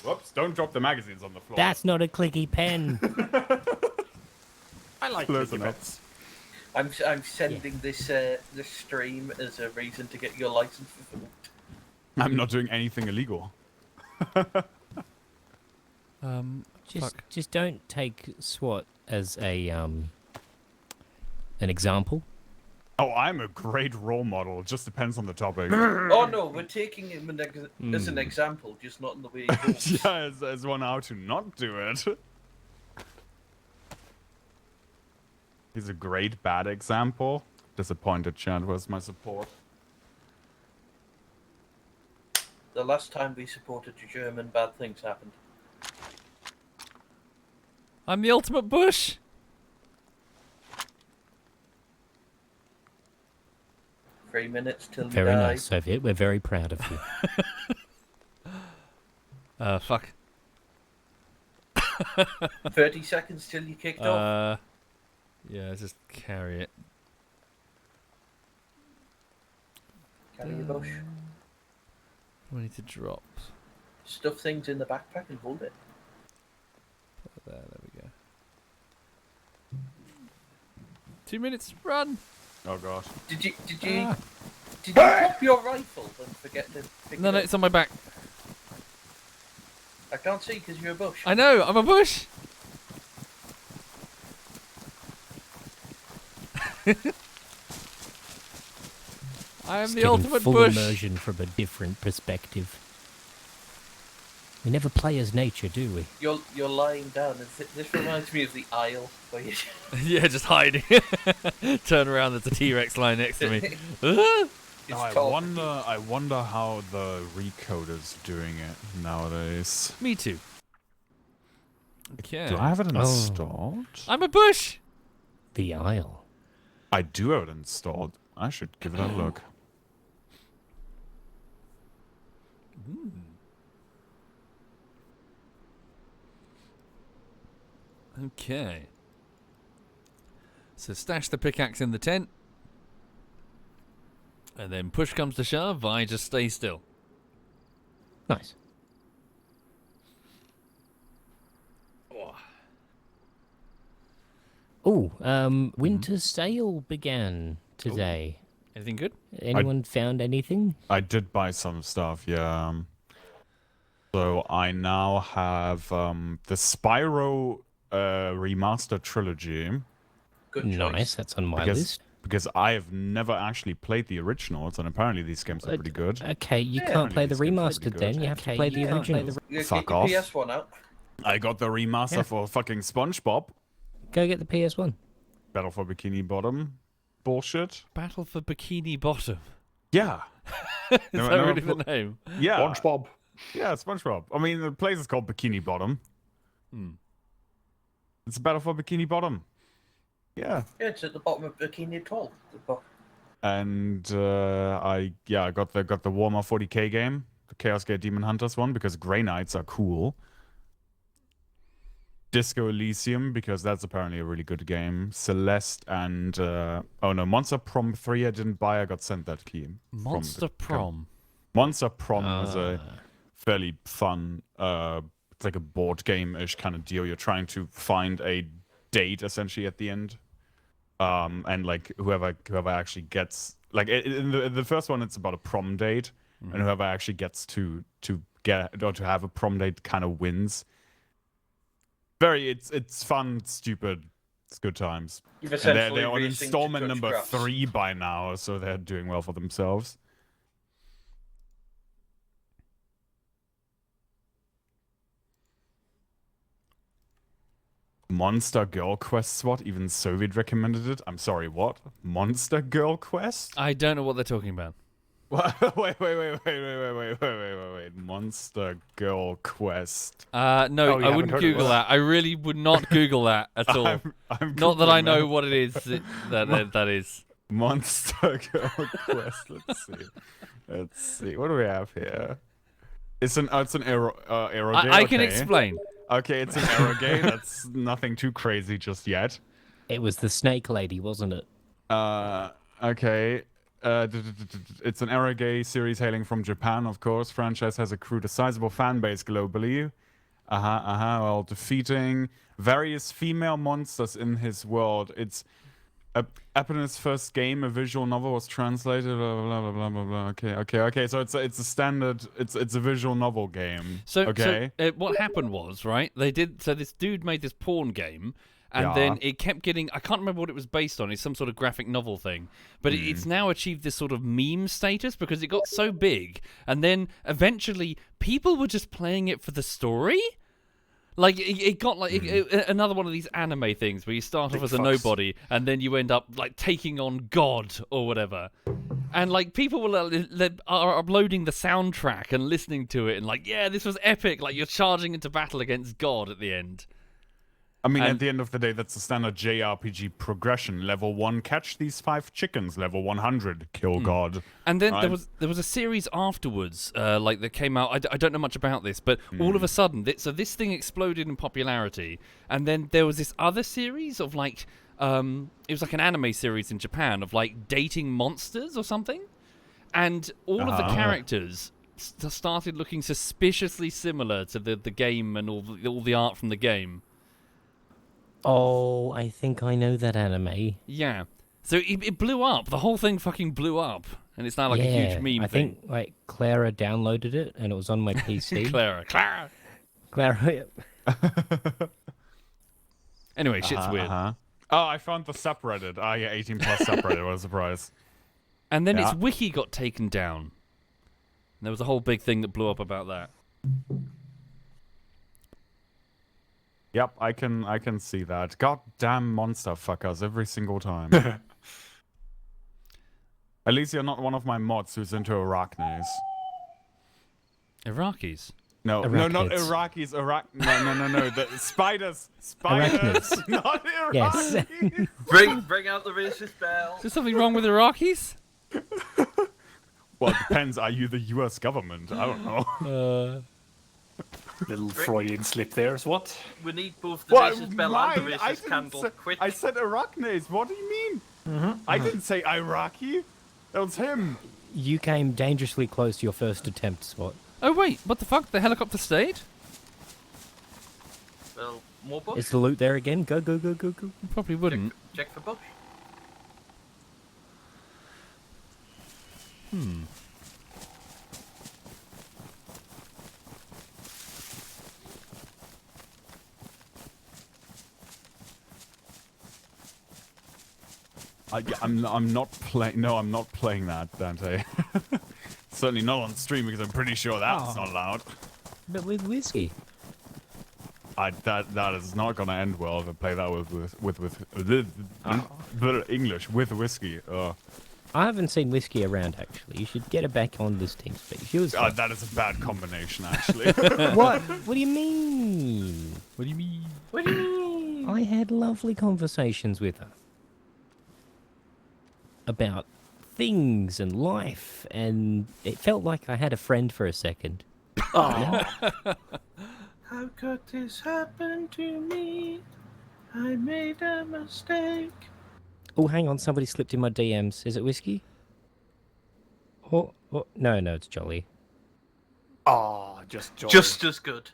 Whoops, don't drop the magazines on the floor. That's not a clicky pen. I like Close clicky enough. pens. I'm sending this this stream as a reason to get your license revoked. I'm not doing anything illegal. Just don't take SWAT as a an example. Oh, I'm a great role model. It just depends on the topic. Oh no, we're taking him as an example, just not in the way he goes. Yeah, as one how to not do it. He's a great bad example. Disappointed, Chad. Where's my support? The last time we supported a German, bad things happened. I'm the ultimate Bush. 3 minutes till Very you die. nice, Soviet. We're very proud of you. Fuck. 30 seconds till you kicked off. Yeah, just carry it. Carry your bush. We need to drop. Stuff things in the backpack and hold it. There we go. 2 minutes, run! Oh gosh. Did you pop your rifle and forget to pick No, it no, up? it's on my back. I can't see because you're a bush. I know, I'm a Bush! I am Just the getting ultimate full Bush! immersion from a different perspective. We never play as nature, do we? You're lying down. This reminds me of the aisle where you. Yeah, just hiding. Turn around, there's a T-Rex lying next to me. It's I tall. wonder how the recoder's doing it nowadays. Me too. Okay. Do I have it installed? I'm a Bush! The Isle. I do have it installed. I should give it a look. Okay. So stash the pickaxe in the tent. And then push comes to shove, I just stay still. Nice. Oh, winter sale began today. Anything good? Anyone found anything? I did buy some stuff, yeah. So I now have the Spyro remaster trilogy. Good choice. Nice, that's on my list. Because I have never actually played the originals, and apparently these games are pretty good. Okay, you Yeah. can't play the These games are pretty remastered then. good. You have to play the original. Fuck Get your off. PS1 out. I got the remaster for fucking SpongeBob. Go get the PS1. Battle for Bikini Bottom. Bullshit. Battle for Bikini Bottom. Yeah. Is No, that no, really no. the name? Yeah. SpongeBob. Yeah, SpongeBob. I mean, the place is called Bikini Bottom. It's a Battle for Bikini Bottom. Yeah. Yeah, it's at the bottom of Bikini Atoll. And I got the Warhammer 40k game, the Chaos Gate Demon Hunters one, because Grey Knights are cool. Disco Elysium, because that's apparently a really good game. Celeste and Monster Prom 3 I didn't buy. I got sent that key. Monster Prom. Monster Prom is a fairly fun, it's like a board game-ish kind of deal. You're trying to find a date essentially at the end. And like whoever actually gets, like in the first one it's about a prom date, and whoever actually gets to get or to have a prom date kind of wins. It's fun, it's stupid, it's good times. You've And essentially they're on racing to installment touch number grass. 3 by now, so they're doing well for themselves. Monster Girl Quest SWAT, even Soviet recommended it. I'm sorry, what? Monster Girl Quest? I don't know what they're talking about. Wait. Monster Girl Quest. No, you I haven't wouldn't heard of Google it? that. I really would not Google that at all. I'm Not that I Googling know now. what it is that is. Monster Girl Quest. Let's see. What do we have here? It's an aero game. I can okay. explain. Okay, it's an aero game. That's nothing too crazy just yet. It was the Snake Lady, wasn't it? Okay. It's an Aragay series hailing from Japan, of course. Franchise has accrued a sizable fan base globally. While defeating various female monsters in his world. It's Epin's first game, a visual novel, was translated. Blah blah blah blah blah. Okay. So it's a standard. It's a visual novel game. So what happened was, right? This dude made this porn game, and then it kept getting. I can't remember what it was based on. It's some sort of graphic novel thing, but it's now achieved this sort of meme status because it got so big, and then eventually people were just playing it for the story. Like it got like another one of these anime things where you start off as a nobody and then you end up like taking on God or whatever. And like people are uploading the soundtrack and listening to it and like, yeah, this was epic. Like you're charging into battle against God at the end. I mean, at the end of the day, that's the standard JRPG progression. Level 1, catch these 5 chickens. Level 100, kill God. And then right? there was a series afterwards, like that came out. I don't know much about this, but all of a sudden, so this thing exploded in popularity. And then there was this other series of like, it was like an anime series in Japan of like dating monsters or something. And all of the characters started looking suspiciously similar to the game and all the art from the game. Oh, I think I know that anime. Yeah. So it blew up. The whole thing fucking blew up. And it's now like a huge meme I thing. think like Clara downloaded it and it was on my PC. Clara. Clara. Anyway, shit's weird. Oh, I found the subreddit. Ah, yeah, 18 plus subreddit. What a surprise. And then its wiki got taken down. And there was a whole big thing that blew up about that. Yep, I can see that. Goddamn monster fuckers every single time. At least you're not one of my mods who's into arachnes. Iraqis? No, Arachnids. not Iraqis. No. The spiders. Arachnids. Not Iraqis. Yes. Bring out the racist bell. Is there something wrong with Iraqis? Well, it depends. Are you the US government? I don't know. Little Freudian slip there is what? We need both the racist bell and the racist candle. Quick. I said arachnes. What do you mean? I didn't say Iraqi. That was him. You came dangerously close to your first attempt, Spot. Oh, wait. What the fuck? The helicopter stayed? Well, more bush. Is the loot there again? Go. Probably wouldn't. Check for bush. I'm not playing. No, I'm not playing that, Dante. Certainly not on stream because I'm pretty sure that's not allowed. But with whiskey. That is not gonna end well if I play that with English with whiskey. I haven't seen whiskey around actually. You should get it back on this team speak. She was That is a bad combination, actually. What? What do you mean? What do you mean? What do you mean? I had lovely conversations with her about things and life, and it felt like I had a friend for a second. Oh, How could this happen to me? I made a mistake. Oh, hang on, somebody slipped in my DMs. Is it whiskey? Oh, no, it's Jolly. just joy. Just as good.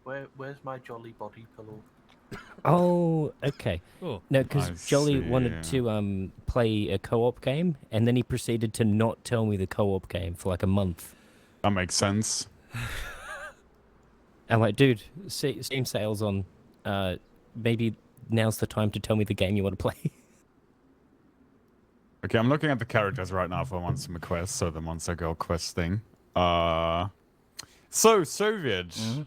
Where's my jolly body pillow? Oh, okay. Oh. No, I because Jolly see. wanted to play a co-op game, and then he proceeded to not tell me the co-op game for like a month. That makes sense. I'm like, dude, Steam sales on. Maybe now's the time to tell me the game you want to play. Okay, I'm looking at the characters right now for Monster Quest, so the Monster Girl quest thing. So Soviet. Mm-hmm.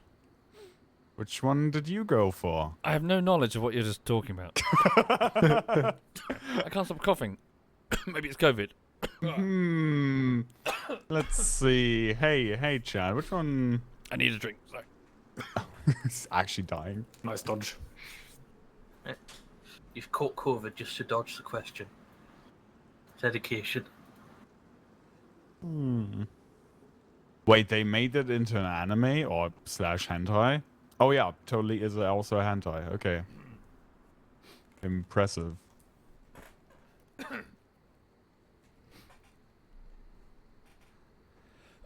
Which one did you go for? I have no knowledge of what you're just talking about. I can't stop coughing. Maybe it's COVID. Let's see. Hey, Chad. Which one? I need a drink. Sorry. He's actually dying. Nice dodge. You've caught COVID just to dodge the question. Dedication. Wait, they made it into an anime or / hentai? Oh yeah, totally is also a hentai. Okay. Impressive.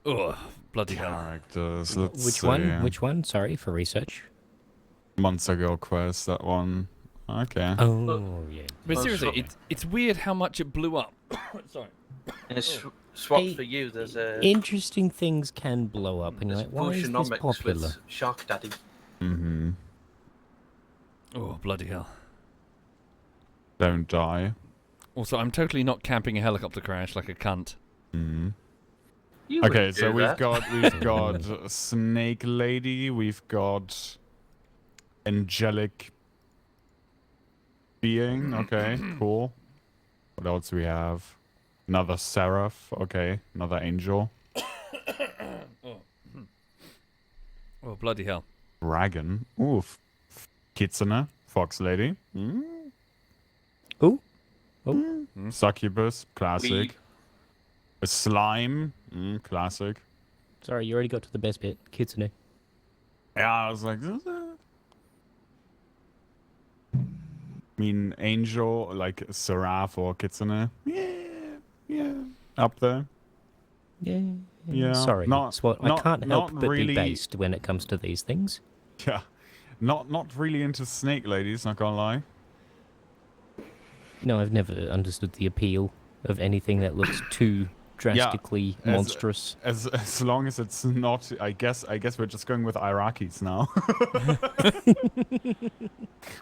Oh, bloody hell. Characters. Let's Which see. one? Which one? Sorry for research. Monster Girl quest. That one. Okay. Oh, yeah. But Well, seriously, it's weird how much it blew up. Sorry. And swap Hey, for you. There's a Interesting things can blow up, and you're there's like, why is this Oceanomics popular? with Shark Daddy. Mm-hmm. Oh, bloody hell. Don't die. Also, I'm totally not camping a helicopter crash like a cunt. Mm. You Okay, wouldn't so do we've that. got Snake Lady, we've got Angelic Being, okay, cool. What else do we have? Another Seraph, okay, another angel. Oh, bloody hell. Dragon, oof. Kitsune, Fox Lady. Ooh. Succubus, classic. Weed. A slime, classic. Sorry, you already got to the best bit. Kitsune. Yeah, I was like, I mean, angel, like Seraph or Kitsune. Yeah, up there. Yeah. Yeah, Sorry. not- I not- can't help not but really- be based when it comes to these things. Yeah, not really into snake ladies, not gonna lie. No, I've never understood the appeal of anything that looks too drastically as- monstrous. As long as it's not, I guess we're just going with Iraqis now.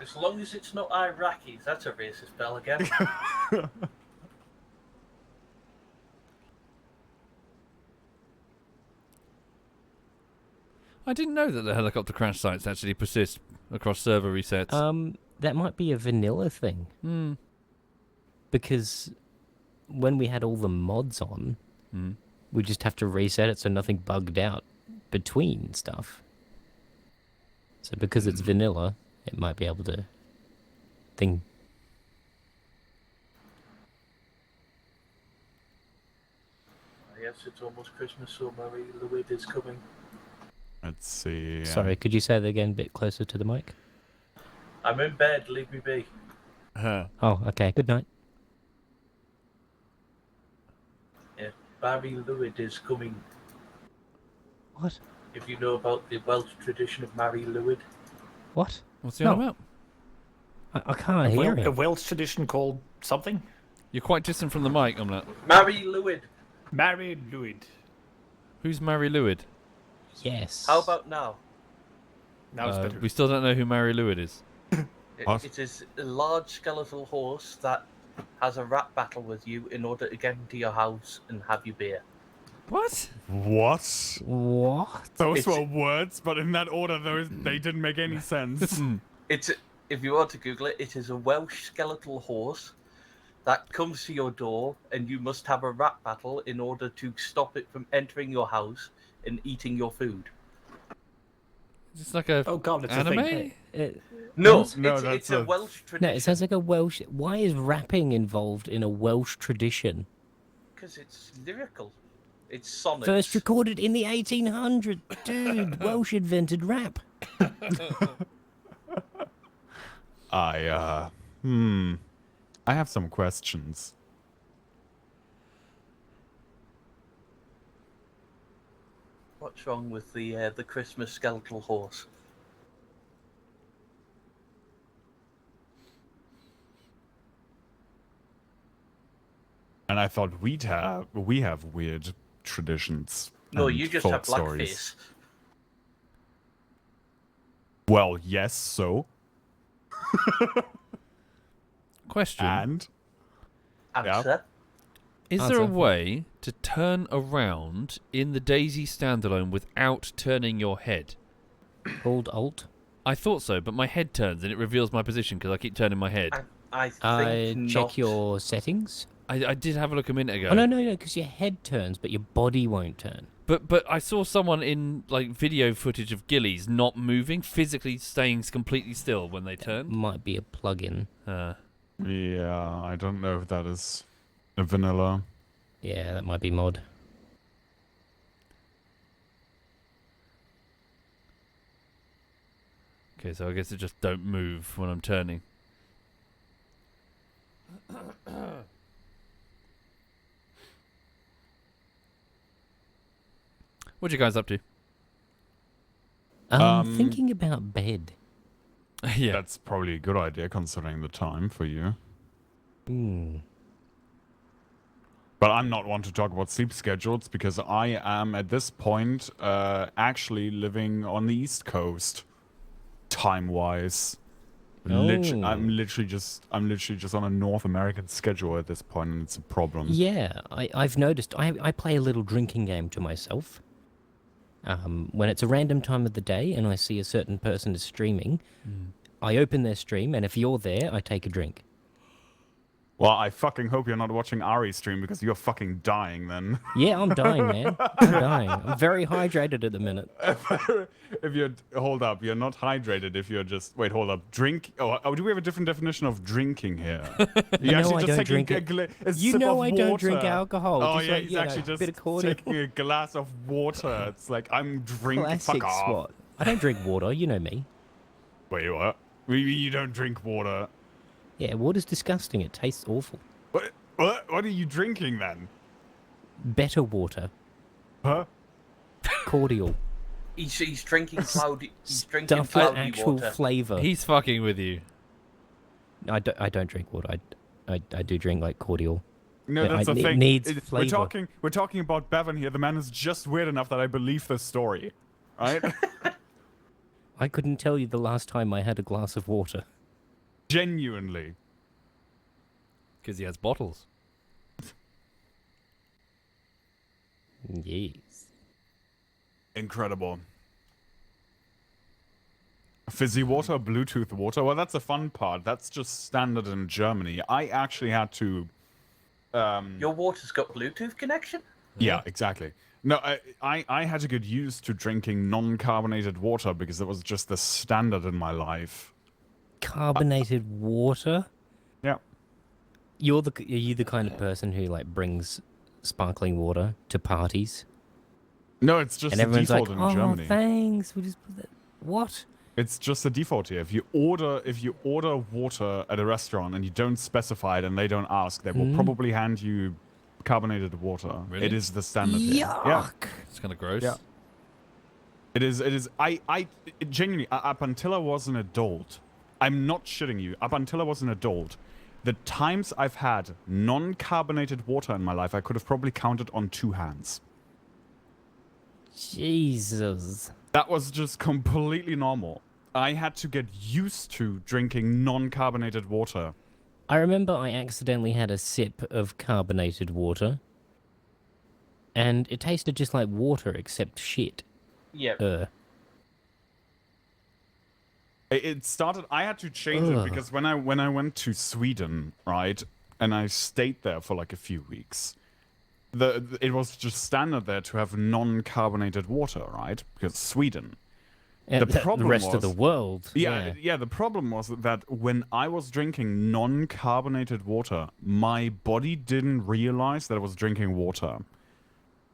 As long as it's not Iraqis, that's a racist spell again. I didn't know that the helicopter crash sites actually persist across server resets. That might be a vanilla thing. Because when we had all the mods on, we just have to reset it so nothing bugged out between stuff. So because it's vanilla, it might be able to thing. Yes, it's almost Christmas, so Mary Louise is coming. Let's see. Sorry, could you say that again a bit closer to the mic? I'm in bed, leave me be. Oh, okay. Good night. Yeah, Mary Louise is coming. What? If you know about the Welsh tradition of Mary Louise. What? What's the on No. about? I can't hear A him. Welsh tradition called something? You're quite distant from the mic, I'm not. Mary Louise. Mary Louis. Who's Mary Lewid? Yes. How about now? Now it's better. We still don't know who Mary Lewid is. What? It is a large skeletal horse that has a rap battle with you in order to get into your house and have your beer. What? What? What? Those It's- were words, but in that order, they didn't make any sense. It's if you want to Google it, it is a Welsh skeletal horse that comes to your door, and you must have a rap battle in order to stop it from entering your house and eating your food. It's like a Oh god, it's a anime? thing. No, No, it's that's a a- Welsh No, tradition. it sounds like a Welsh. Why is rapping involved in a Welsh tradition? Because it's lyrical. It's sonnets. First recorded in the 1800s. Dude, Welsh invented rap. I have some questions. What's wrong with the Christmas skeletal horse? And I thought we have weird traditions. No, and you just folk have stories. blackface. Well, yes, so Question. and Answer. Is there a Answer. way to turn around in the DayZ standalone without turning your head? Called Alt. I thought so, but my head turns and it reveals my position because I keep turning my head. I think Check not. your settings. I did have a look a minute ago. Oh, no, because your head turns, but your body won't turn. But I saw someone in like video footage of ghillies not moving, physically staying completely still when they turn. Might be a plug-in. yeah, I don't know if that is a vanilla. Yeah, that might be mod. Okay, so I guess it just don't move when I'm turning. What you guys up to? Thinking about bed. Yeah. That's probably a good idea considering the time for you. But I'm not one to talk about sleep schedules because I am at this point actually living on the East Coast, time-wise. I'm literally just on a North American schedule at this point, and it's a problem. Yeah, I've noticed. I play a little drinking game to myself. When it's a random time of the day and I see a certain person is streaming, I open their stream, and if you're there, I take a drink. Well, I fucking hope you're not watching Ari's stream because you're fucking dying then. Yeah, I'm dying, man. I'm dying. I'm very hydrated at the minute. Hold up, you're not hydrated if you're just, wait, hold up, drink, oh, do we have a different definition of drinking here? You know I don't drink it. You know I don't drink water. alcohol. Oh just yeah, like, he's you know, actually a bit of just cordial. taking a glass of water. It's like, I'm drinking, Classic fuck off. swat. I don't drink water, you know me. Wait, what? You don't drink water? Yeah, water's disgusting. It tastes awful. What are you drinking then? Better water. Huh? Cordial. He's drinking cloudy. He's drinking Stuff with cloudy actual water. flavour. He's fucking with you. I don't drink water. I do drink like cordial. No, Yeah, that's the it thing. needs We're flavour. talking about Bevan here. The man is just weird enough that I believe this story, right? I couldn't tell you the last time I had a glass of water. Genuinely. Because he has bottles. Yes. Incredible. Fizzy water, Bluetooth water. Well, that's the fun part. That's just standard in Germany. I actually had to. Your water's got Bluetooth connection? Yeah, exactly. No, I had to get used to drinking non-carbonated water because it was just the standard in my life. Carbonated water? Yeah. Are you the kind of person who like brings sparkling water to parties? No, it's just And the everyone's default like, in "Oh, Germany. thanks. We just put that." What? It's just the default here. If you order water at a restaurant and you don't specify it and they don't ask, they will probably hand you carbonated water. Really? It is the standard here. Yeah. It's kind of gross. Yeah. It is. I genuinely, up until I was an adult, I'm not shitting you. Up until I was an adult, the times I've had non-carbonated water in my life, I could have probably counted on 2 hands. Jesus. That was just completely normal. I had to get used to drinking non-carbonated water. I remember I accidentally had a sip of carbonated water, and it tasted just like water except shit. Yeah. It started. I had to change it because when I went to Sweden, right, and I stayed there for like a few weeks, it was just standard there to have non-carbonated water, right? Because Sweden. And The problem the rest of was- the world. Yeah. The problem was that when I was drinking non-carbonated water, my body didn't realize that I was drinking water.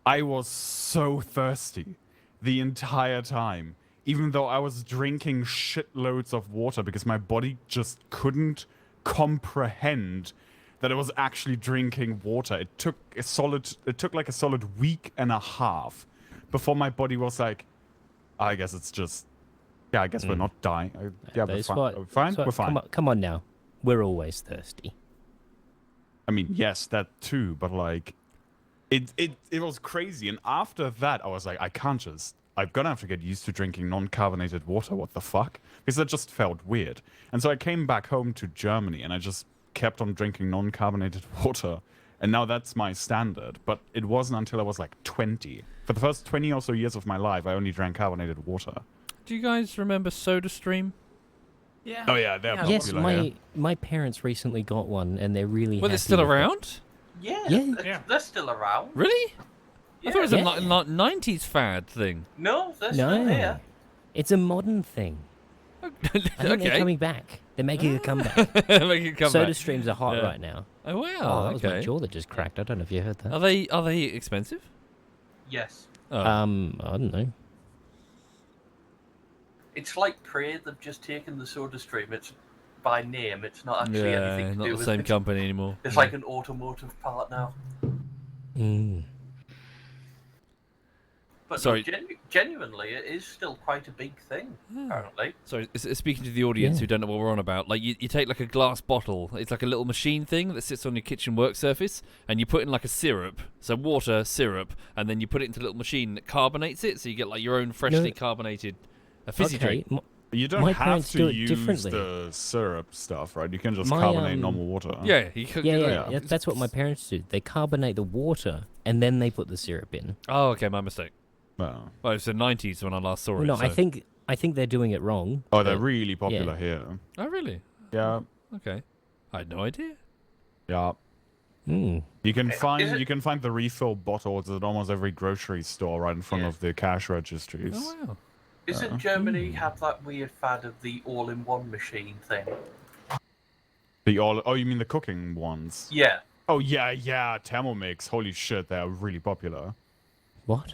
I was so thirsty the entire time, even though I was drinking shitloads of water because my body just couldn't comprehend that I was actually drinking water. It took like a solid week and a half before my body was like, I guess it's just, yeah, I guess we're not dying. Yeah, we're Those fine. what- We're fine. so- We're fine. Come on now. We're always thirsty. I mean, yes, that too, but like, it was crazy. And after that, I was like, I'm gonna have to get used to drinking non-carbonated water. What the fuck? Because that just felt weird. And so I came back home to Germany and I just kept on drinking non-carbonated water. And now that's my standard. But it wasn't until I was like 20. For the first 20 or so years of my life, I only drank carbonated water. Do you guys remember SodaStream? Yeah. Oh yeah, they're Yes, popular here. my parents recently got one, and they're really Well, happy they're still with it. around? Yeah. Yeah. They're still around. Really? I thought it was Yeah. a 90s fad thing. No, they're still No, here. it's a modern thing. I think they're Okay. coming back. They're making a comeback. Make it come Soda back. streams are hot Yeah. right now. Oh, wow. Oh, that was my okay. jaw that just cracked. I don't know if you heard that. Are they expensive? Yes. Oh. I don't know. It's like Prey. They've just taken the Soda Stream. It's by name. It's not actually yeah, anything to not do the with same it. company anymore. It's like an automotive part now. Mm. But Sorry. no, genuinely, it is still quite a big thing, apparently. Sorry, speaking to the audience Yeah. who don't know what we're on about, like you take like a glass bottle, it's like a little machine thing that sits on your kitchen work surface, and you put in like a syrup, so water, syrup, and then you put it into a little machine that carbonates it, so you get like your own freshly carbonated fizzy Okay, drink. You don't My have parents to do it use differently. the syrup stuff, right? You can just My, carbonate um, normal water. Yeah, he could. Yeah, that's what my parents do. They carbonate the water and then they put the syrup in. Oh, okay, my mistake. Well, Well, it's the 90s when I last saw Well, it. no, So. I think they're doing it wrong. oh, they're but- really popular here. Oh, really? Yeah, Okay. I had no idea. yeah. Hmm. You can Is find it- the refill bottles at almost every grocery store right in front Yeah. of the cash registries. Oh, wow. Isn't Germany have that weird fad of the all-in-one machine thing? Oh, you mean the cooking ones? Yeah. Oh yeah, Thermomix. Holy shit, they are really popular. What?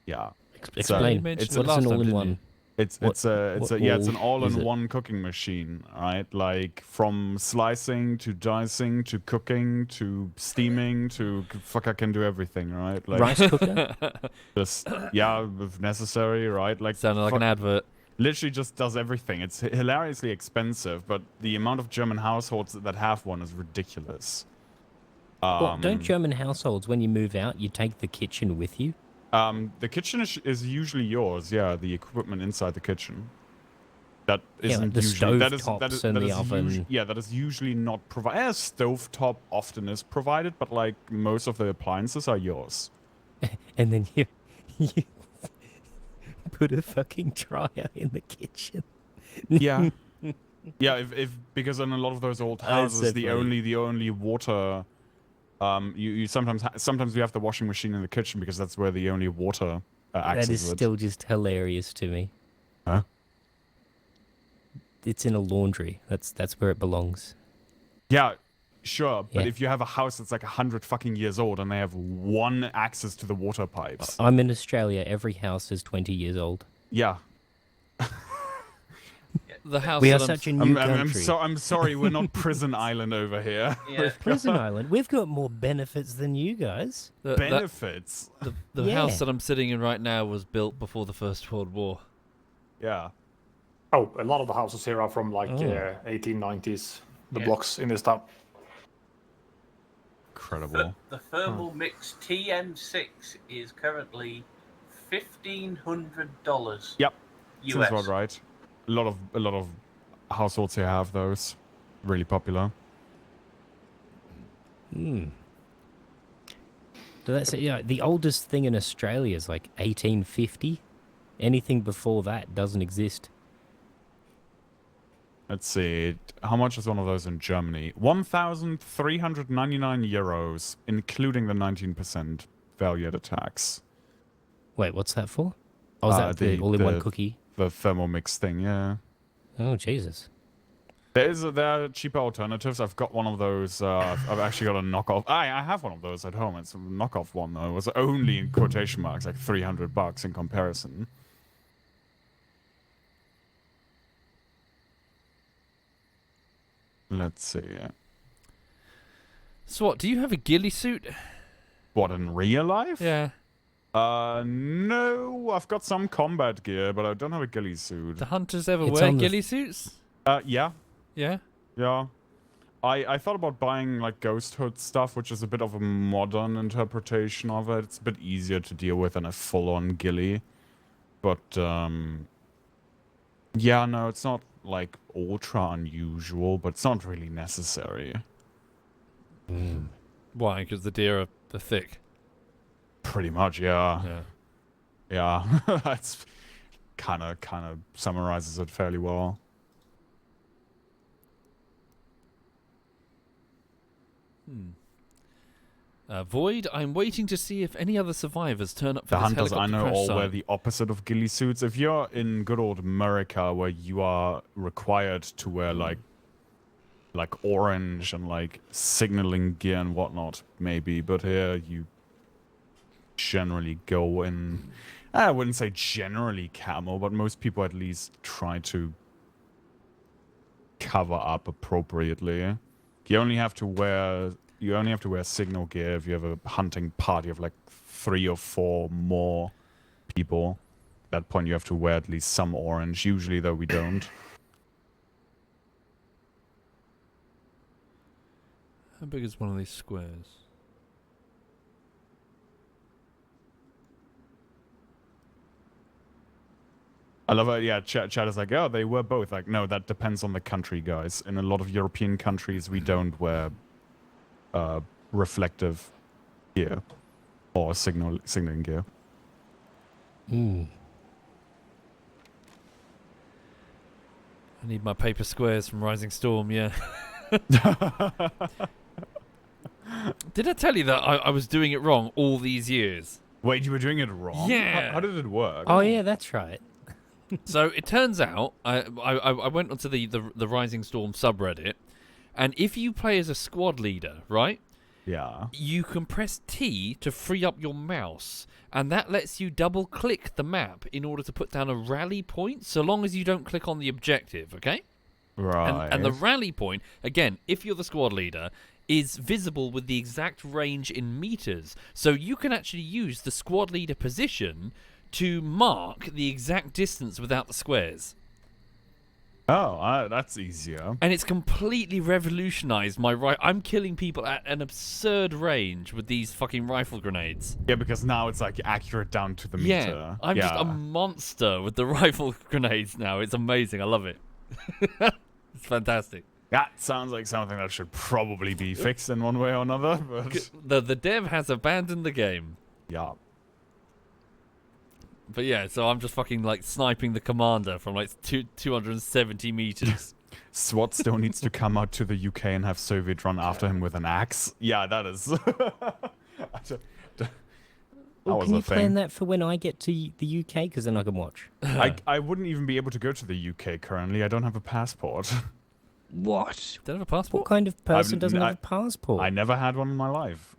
Yeah. Explain. You mentioned it What's last an time, didn't all-in-one? It's What an all is it? all-in-one cooking machine, right? Like from slicing to dicing to cooking to steaming to fuck, I can do everything, right? Like Rice cooker? just if necessary, right? Like Sounded like an advert. literally just does everything. It's hilariously expensive, but the amount of German households that have one is ridiculous. Well, don't German households, when you move out, you take the kitchen with you? The kitchen is usually yours. Yeah, the equipment inside the kitchen. That isn't the usually stovetops and the oven. that is usually not provided. A stovetop often is provided, but like most of the appliances are yours. And then you put a fucking dryer in the kitchen. Yeah, yeah. If because in a lot of those old houses, the definitely. only water. You sometimes you have the washing machine in the kitchen because that's where the only water access That is it. still just hilarious to me. Huh? It's in a laundry. That's where it belongs. Yeah, sure. But Yeah. if you have a house that's like 100 fucking years old and they have one access to the water pipes, I'm in Australia. Every house is 20 years old. yeah. The house. We are that I'm such a new I'm country. I'm sorry, we're not Prison Island over here. Yeah. Prison Island. We've got more benefits than you guys. The, Benefits. the Yeah. house that I'm sitting in right now was built before the First World War. Yeah. Oh, a lot of the houses here are from like Oh. 1890s. The Yeah. blocks in this town. Incredible. The thermal mix TM6 is currently $1,500. Yep. US. Seems about right. A lot of households here have those. Really popular. Hmm. So that's the oldest thing in Australia is like 1850. Anything before that doesn't exist. Let's see. How much is one of those in Germany? 1,399 euros, including the 19% value-added tax. Wait, what's that for? Oh, is that the all-in-one cookie? The Thermomix thing, yeah. Oh, Jesus. There are cheaper alternatives. I've got one of those. I've actually got a knockoff. I have one of those at home. It's a knockoff one though. It was only in quotation marks like $300 in comparison. Let's see. So what? Do you have a ghillie suit? What, in real life? Yeah. No. I've got some combat gear, but I don't have a ghillie suit. Do hunters ever It's wear on the- ghillie suits? Yeah. Yeah. Yeah. I thought about buying like ghost hood stuff, which is a bit of a modern interpretation of it. It's a bit easier to deal with than a full-on ghillie. But yeah, no, it's not like ultra unusual, but it's not really necessary. Why? Because the deer are thick. Pretty much, yeah. Yeah. Yeah. That's kind of summarizes it fairly well. Void, I'm waiting to see if any other survivors turn up for The this hunters I helicopter know crash all wear site. the opposite of ghillie suits. If you're in good old America, where you are required to wear like orange and like signaling gear and whatnot, maybe, but here you generally go in. I wouldn't say generally camo, but most people at least try to cover up appropriately. You only have to wear signal gear if you have a hunting party of like 3 or 4 more people. At that point you have to wear at least some orange. Usually though we don't. How big is one of these squares? I love it. Yeah, chat is like, oh, they were both. Like, no, that depends on the country, guys. In a lot of European countries, we don't wear reflective gear or signaling gear. Hmm. I need my paper squares from Rising Storm, yeah. Did I tell you that I was doing it wrong all these years? Wait, you were doing it wrong? Yeah. How did it work? Oh yeah, that's right. So it turns out, I went onto the Rising Storm subreddit, and if you play as a squad leader, right? Yeah. You can press T to free up your mouse, and that lets you double-click the map in order to put down a rally point, so long as you don't click on the objective, okay? Right. And the rally point, again, if you're the squad leader, is visible with the exact range in meters. So you can actually use the squad leader position to mark the exact distance without the squares. Oh, that's easier. And it's completely revolutionized my I'm killing people at an absurd range with these fucking rifle grenades. Yeah, because now it's like accurate down to the meter. Yeah, I'm just a monster with the rifle grenades now. It's amazing. I love it. It's fantastic. That sounds like something that should probably be fixed in one way or another. But The dev has abandoned the game. yeah. But yeah, so I'm just fucking like sniping the commander from like 270 meters. SWAT still needs to come out to the UK and have Soviet run after him with an axe. Yeah, that is. That Well, was can a you plan thing. that for when I get to the UK? Because then I can watch. I wouldn't even be able to go to the UK currently. I don't have a passport. What? Don't have a passport? What kind of person doesn't I- have a passport? I never had one in my life.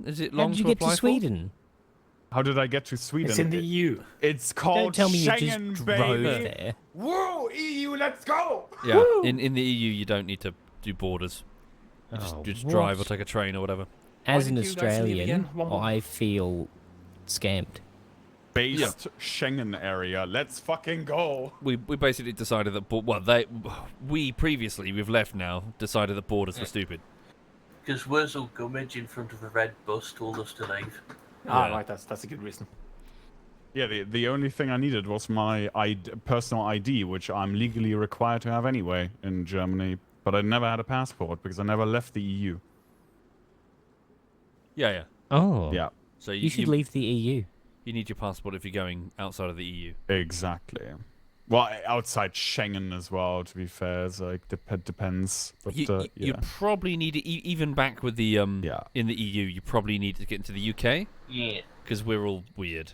Is it How long did you to get to apply for? Sweden? How did I get to Sweden? It's in the EU. It's Don't called tell me you Schengen, just baby. drove there. Woo, EU, let's go! Yeah, in the EU you don't need to do borders. You Oh, just drive or what? take a train or whatever. As Why an did you guys leave Australian, again? Womble? I feel scammed. Based Schengen area, let's fucking go. We basically decided that we've left now, decided that borders were stupid. Because Wurzel Gummidge in front of a red bus told us to leave. Ah, Yeah. right. That's a good reason. Yeah, the only thing I needed was my personal ID, which I'm legally required to have anyway in Germany. But I never had a passport because I never left the EU. Yeah. Oh. Yeah, So You should leave the E EU. You need your passport if you're going outside of the EU. exactly. Well, outside Schengen as well, to be fair. It's like, depends. But, You yeah. probably need it, even back with the Yeah. in the EU. You probably need to get into the UK Yeah. because we're all weird.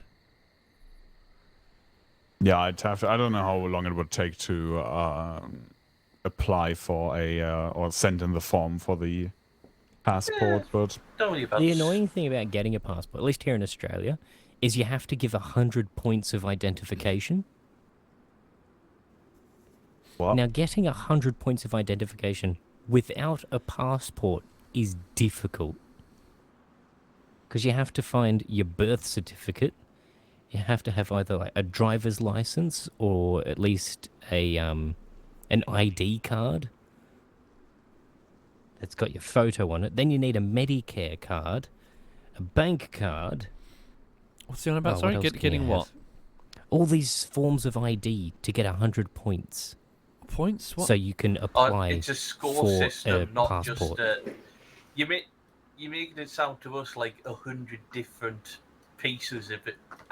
Yeah, I'd have to. I don't know how long it would take to apply for or send in the form for the passport, but Don't worry about The this. annoying thing about getting a passport, at least here in Australia, is you have to give 100 points of identification. what? Now, getting 100 points of identification without a passport is difficult. Because you have to find your birth certificate. You have to have either like a driver's license or at least a an ID card that's got your photo on it. Then you need a Medicare card, a bank card. What's the one about? Oh, Sorry, what else can getting you what have? All these forms of ID to get 100 points. points? What? So you can apply It's a score for system, a not passport. just. You're making it sound to us like 100 different pieces of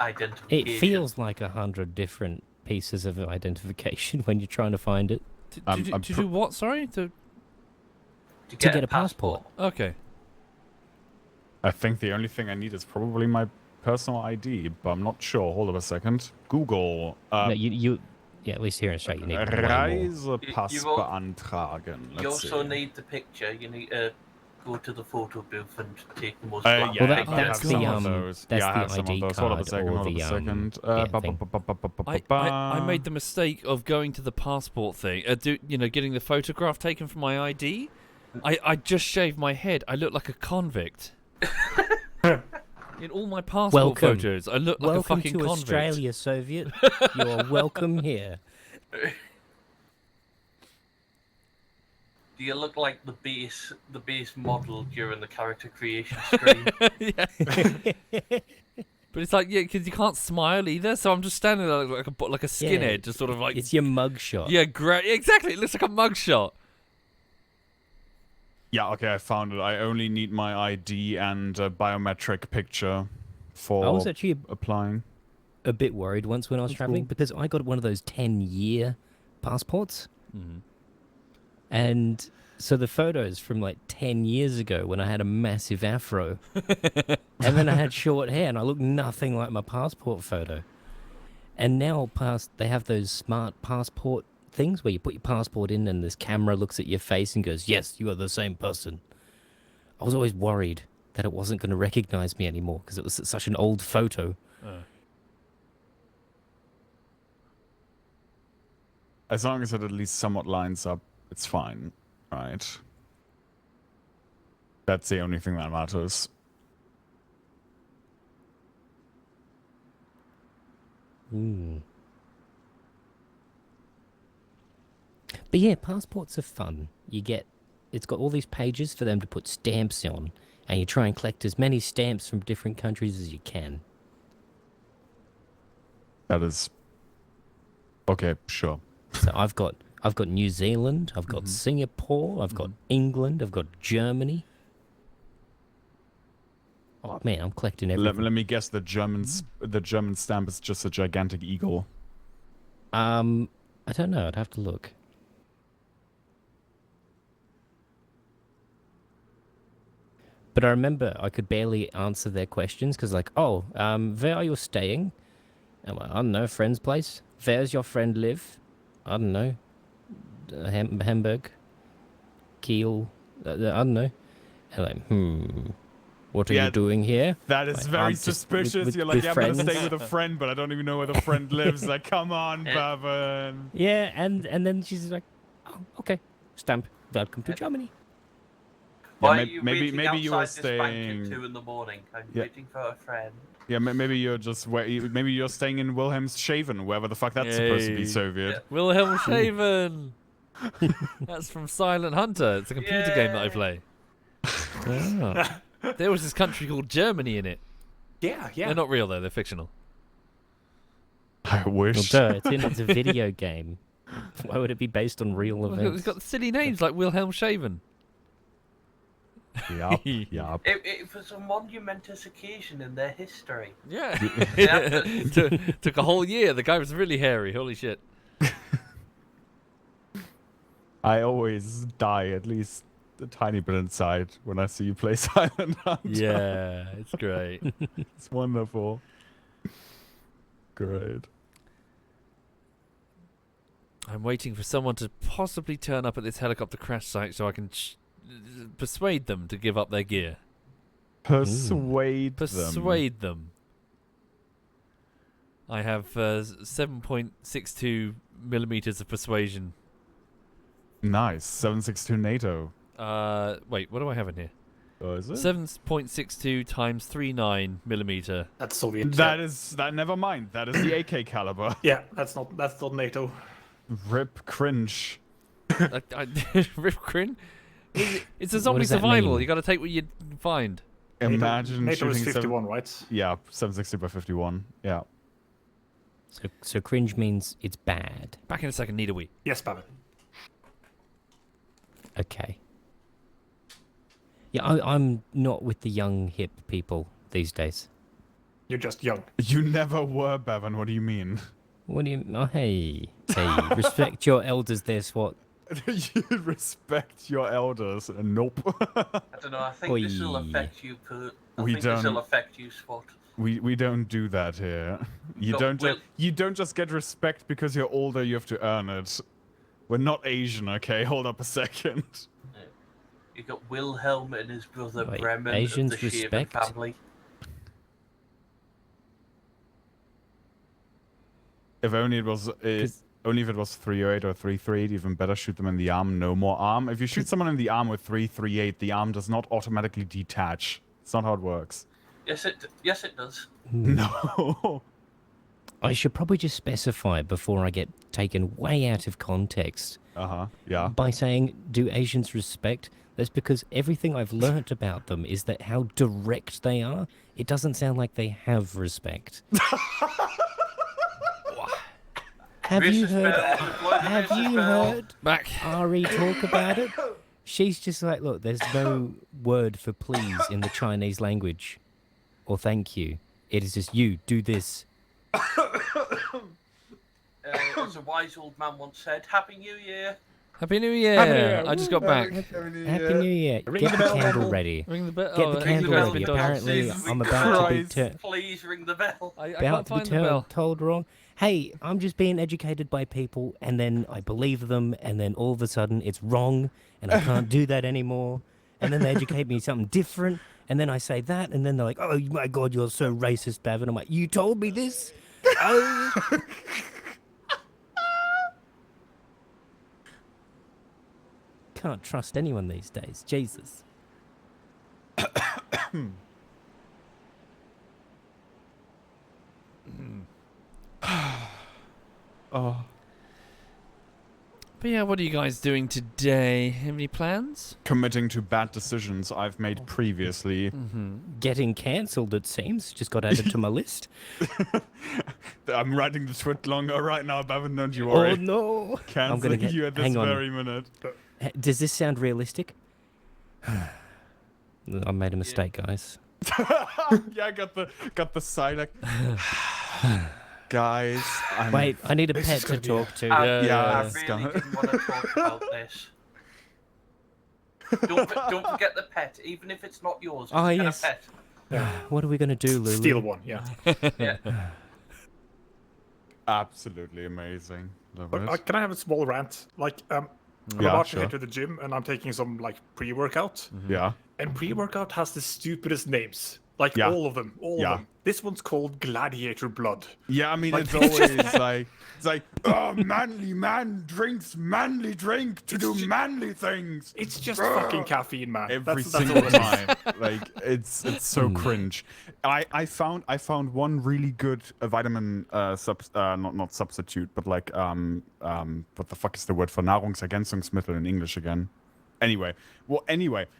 identification. It feels like 100 different pieces of identification when you're trying to find it. to do what? Sorry. to get a passport. Okay. I think the only thing I need is probably my personal ID, but I'm not sure. Hold on a second. Google. No, yeah, at least here in Australia, you need way more. Reisepass You- beantragen. You Let's also see. need the picture. You need to go to the photo booth and take the most. Yeah, Well, I that's have the, some of those. that's Yeah, I the have some ID of those. Hold on a card second. or Hold on the, a second. thing. I made the mistake of going to the passport thing. Getting the photograph taken from my ID. I just shaved my head. I look like a convict. In all my passport Welcome. photos, I look like a Welcome fucking to convict. Australia, Soviet. You are welcome here. Do you look like the base model during the character creation screen? But it's like, yeah, because you can't smile either. So I'm just standing there like a skinhead, just sort of like. It's your mugshot. Yeah, great. Exactly. It looks like a mugshot. Yeah, okay, I found it. I only need my ID and a biometric picture for I was actually applying. a bit worried once when I was traveling because I got one of those 10-year passports. Mm-hmm. And so the photos from like 10 years ago when I had a massive afro and then I had short hair and I looked nothing like my passport photo. And now they have those smart passport things where you put your passport in and this camera looks at your face and goes, yes, you are the same person. I was always worried that it wasn't going to recognize me anymore because it was such an old photo. As long as it at least somewhat lines up, it's fine, right? That's the only thing that matters. But yeah, passports are fun. It's got all these pages for them to put stamps on, and you try and collect as many stamps from different countries as you can. That is... Okay, sure. So I've got New Zealand, I've got Singapore, I've got England, I've got Germany. Oh man, I'm collecting everything. Let me guess, the German stamp is just a gigantic eagle. I don't know, I'd have to look. But I remember I could barely answer their questions because like, where are you staying? I'm like, I don't know, friend's place. Where's your friend live? I don't know. Hamburg? Kiel? I don't know. And like, what are you doing here? That is like, very suspicious. You're like, yeah, I'm going to stay with a friend, but I don't even know where the friend lives. Like, come on, Bevan. Yeah, and then she's like, oh, okay, stamp. Welcome to Germany. Why Yeah, are you maybe waiting you were outside this bank staying. at 2 in the morning? I'm Yeah. waiting for a friend. Yeah, maybe you're just maybe you're staying in Wilhelmshaven, wherever the fuck that's supposed to be Yay. Soviet. Yeah. Wilhelmshaven. That's from Silent Hunter. It's a computer game that I play. Ah. There was this country called Germany in it. Yeah. They're not real though. They're fictional. I wish. Well, it's a video game. Why would it be based on real Well, events? it's got silly names like Wilhelmshaven. Yup, yup. It was a monumentous occasion in their history. Yeah. Yeah. Took a whole year. The guy was really hairy. Holy shit. I always die at least a tiny bit inside when I see you play Silent Hunter. Yeah, it's great. It's wonderful. Great. I'm waiting for someone to possibly turn up at this helicopter crash site so I can persuade them to give up their gear. Persuade them. Persuade them. I have 7.62 millimeters of persuasion. Nice. 762 NATO. Wait, what do I have in here? Oh, is it? 7.62 times 39 millimeter. That's Soviet. That. Never mind. That is the AK caliber. Yeah, that's not NATO. Rip cringe. Rip Crin? It's a What zombie does that survival. mean? You got to take what you find. Imagine NATO is shooting 51, right? Yeah, 760 by 51. Yeah. So cringe means it's bad. Back in a second. Need a wee. Yes, Babin. Okay. Yeah, I'm not with the young hip people these days. You're just young. You never were, Bevan. What do you mean? What do you? Oh, hey, respect your elders. There, SWAT. You respect your elders. Nope. I don't know. I think this will Oi. affect you. We This will don't- affect you, Spot. We don't do that here. You No, don't just get respect because you're older. You have to earn it. We're not Asian, okay? Hold up a second. You got Wilhelm and his brother Wait, Bremen Asians of the Shaven respect? family. If only it was only if it was 308 or 338, even better. Shoot them in the arm. No more arm. If you shoot someone in the arm with 338, the arm does not automatically detach. It's not how it works. Yes, it does. No. I should probably just specify before I get taken way out of context Yeah. by saying, do Asians respect? That's because everything I've learnt about them is that how direct they are. It doesn't sound like they have respect. Have you heard Back. Ari talk about it? She's just like, look, there's no word for please in the Chinese language or thank you. It is just you, do this. As a wise old man once said, Happy New Year. Happy New Year. Happy New Year. I just got back. Happy New Year. Ring Get the the bell, candle Womble. ready. Ring the bell. Get the candle guys ready. been done. Apparently, Jesus I'm about to be Christ. Please ring the bell. I about can't to be find the bell. told wrong. Hey, I'm just being educated by people, and then I believe them, and then all of a sudden it's wrong, and I can't do that anymore. And then they educate me something different, and then I say that, and then they're like, "Oh my God, you're so racist, Bev." And I'm like, "You told me this." Oh. Can't trust anyone these days. Jesus. Oh. But yeah, what are you guys doing today? Have any plans? Committing to bad decisions I've made previously. Getting cancelled, it seems. Just got added to my list. I'm writing the tweet longer right now, Bevan, don't you worry. Oh no. I'm Canceling gonna get. you at this Hang on. very minute. Does this sound realistic? I made a mistake, guys. Yeah, I got the side like guys. Wait, I need a pet is to gonna be talk to. Yeah, I it's really gonna- didn't want to talk about this. Don't forget the pet, even if it's not yours. Oh, just get yes. a pet. What are we gonna do, Lulu? Steal one, yeah. Yeah. Absolutely amazing. Love But, it. can I have a small rant? Like, I'm Yeah, about to sure. head to the gym, and I'm taking some like pre-workout. Yeah. And pre-workout has the stupidest names. Like Yeah. all of them, all Yeah. of them. This one's called Gladiator Blood. Yeah, I mean Like- it's always like oh, manly man drinks manly drink to do manly things. It's just fucking caffeine, man. Every That's single all it is. time. Like it's so cringe. I found one really good vitamin not substitute, but like what the fuck is the word for Nahrungsergänzungsmittel in English again? Anyway,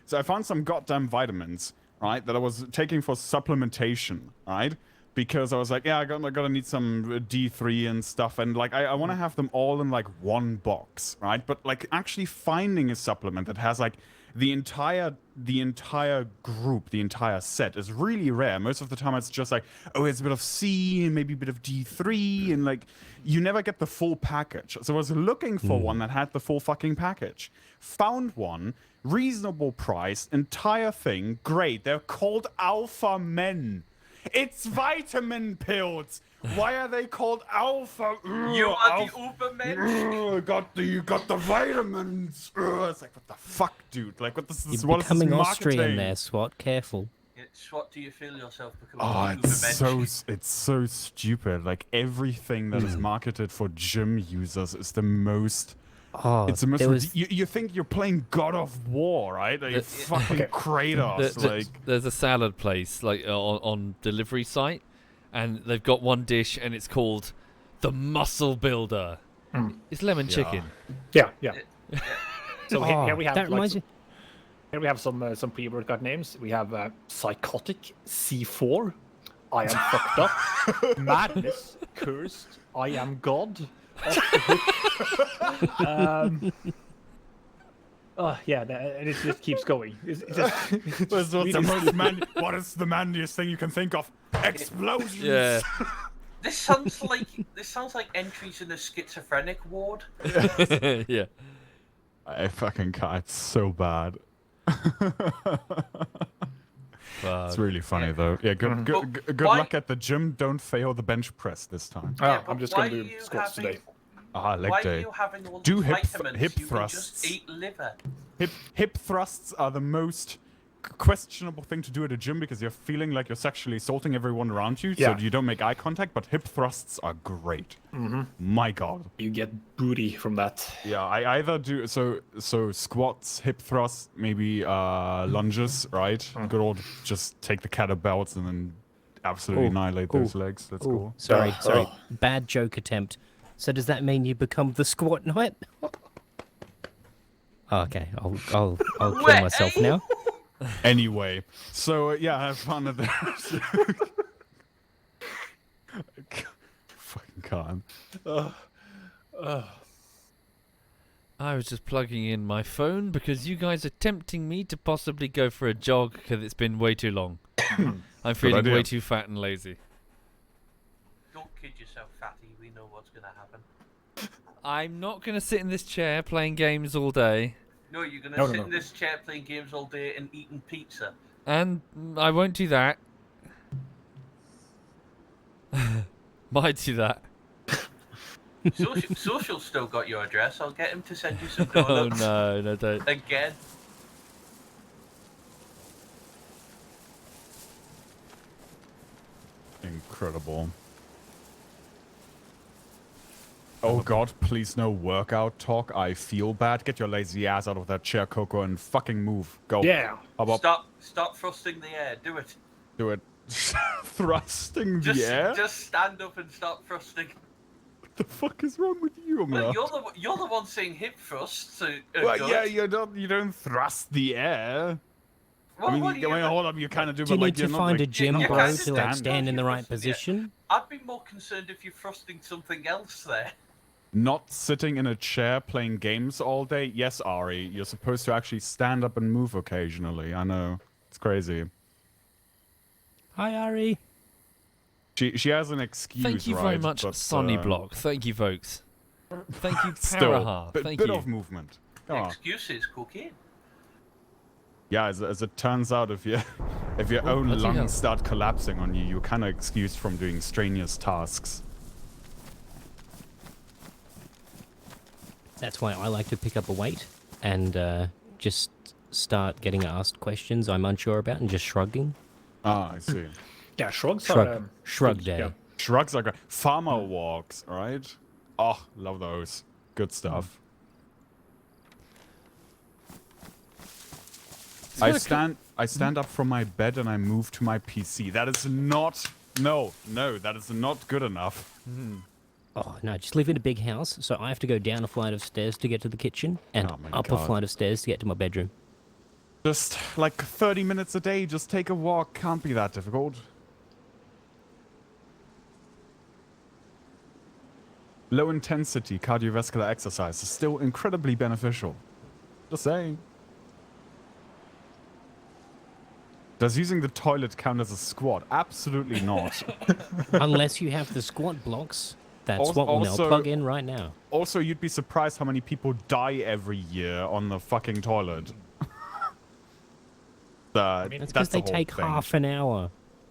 so I found some goddamn vitamins, right, that I was taking for supplementation, right? Because I was like, yeah, I gotta need some D3 and stuff, and like I want to have them all in like one box, right? But like actually finding a supplement that has like the entire group, the entire set is really rare. Most of the time it's just like, oh, it's a bit of C and maybe a bit of D3, and like you never get the full package. So I was looking for one that had the full fucking package. Found one, reasonable price, entire thing, great. They're called Alpha Men. It's vitamin pills. Why are they called Alpha? You are the Ubermensch. You got the vitamins. It's like, what the fuck, dude? Like, what this is? You're What is this becoming Austrian marketing? there, Swat. Careful. What do you feel yourself becoming Oh, an it's Ubermensch? so stupid. Like everything that is marketed for gym users is the most. Oh, It's the most. there was You think you're playing God of War, right? Like, fucking Kratos. Like There's a salad place like on delivery site, and they've got one dish, and it's called the Muscle Builder. It's lemon chicken. Yeah. So Oh, here we have that reminds me. here we have some pre-workout names. We have Psychotic C4. I am fucked up. Madness. Cursed. I am God. Off the hook. And it just keeps going. It's just, what's the most what is the manliest thing you can think of? Explosions. Yeah. This sounds like entries in a schizophrenic ward. Yeah. I fucking can't. It's so bad. It's really funny though. Yeah, good But good why- luck at the gym. Don't fail the bench press this time. Yeah, I'm but just why gonna are do you squats having- today. Leg Why day. are you having all Do these hip vitamins? hip You can thrusts. just eat liver. Hip thrusts are the most questionable thing to do at a gym because you're feeling like you're sexually assaulting everyone around you, Yeah. so you don't make eye contact. But hip thrusts are great. My God. You get booty from that. Yeah, I either do so squats, hip thrusts, maybe lunges, right? Good old just take the kettlebells and then absolutely Ooh, annihilate those legs. Let's go. Sorry. Bad joke attempt. So does that mean you become the squat knight? Okay, I'll kill myself now. Anyway, so yeah, I have fun at that. Fucking can't. I was just plugging in my phone because you guys are tempting me to possibly go for a jog because it's been way too long. I'm feeling idea. way too fat and lazy. Don't kid yourself, fatty. We know what's going to happen. I'm not going to sit in this chair playing games all day. No, you're going to No, sit no. in this chair playing games all day and eating pizza. And I won't do that. Might do that. Social's still got your address. I'll get him to send you some Oh donuts. no, don't. Again. Incredible. Oh god, please no workout talk. I feel bad. Get your lazy ass out of that chair, Coco, and fucking move. Go. Yeah. Up, up. Stop thrusting the air. Do it. Do it. Thrusting Just, the air? just stand up and stop thrusting. What the fuck is wrong with you, man? Well, you're the one saying hip thrusts. So, Well, good. yeah, you don't thrust the air. Well, I mean, what do you- hold up, you kind of do, Do you but need like, to you're find not, a like, gym, you bro, can't to like stand stand in the right thrusting the air. position? I'd be more concerned if you're thrusting something else there. Not sitting in a chair playing games all day? Yes, Ari, you're supposed to actually stand up and move occasionally. I know. It's crazy. Hi, Ari. She has an excuse, Thank you right? very much, but, Sonny Block. Thank you, folks. Thank you, Still, Paraha. Thank bit you. of movement. Come on. Excuses, cocaine. Yeah, as it turns out, if your own bloody lungs hell. start collapsing on you, you're kind of excused from doing strenuous tasks. That's why I like to pick up a weight and just start getting asked questions I'm unsure about and just shrugging. Ah, I see. Yeah, shrugs Shrug, are... shrug good, day. yeah. Shrugs are great. Farmer walks, right? Oh, love those. Good stuff. I stand up from my bed and I move to my PC. That is not... No, that is not good enough. Oh, no, just live in a big house, so I have to go down a flight of stairs to get to the kitchen and Oh my up a God. flight of stairs to get to my bedroom. Just like 30 minutes a day, just take a walk. Can't be that difficult. Low intensity cardiovascular exercise is still incredibly beneficial. Just saying. Does using the toilet count as a squat? Absolutely not. Unless you have the squat blocks. That's Also- what we'll now also- plug in right now. Also, you'd be surprised how many people die every year on the fucking toilet. That's because they the whole take thing. half an hour.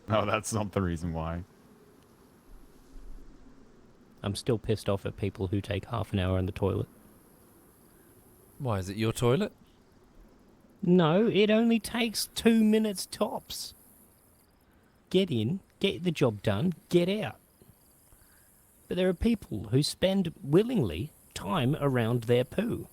No, that's not the reason why. I'm still pissed off at people who take half an hour in the toilet. Why, is it your toilet? No, it only takes 2 minutes tops. Get in, get the job done, get out. But there are people who spend willingly time around their poo.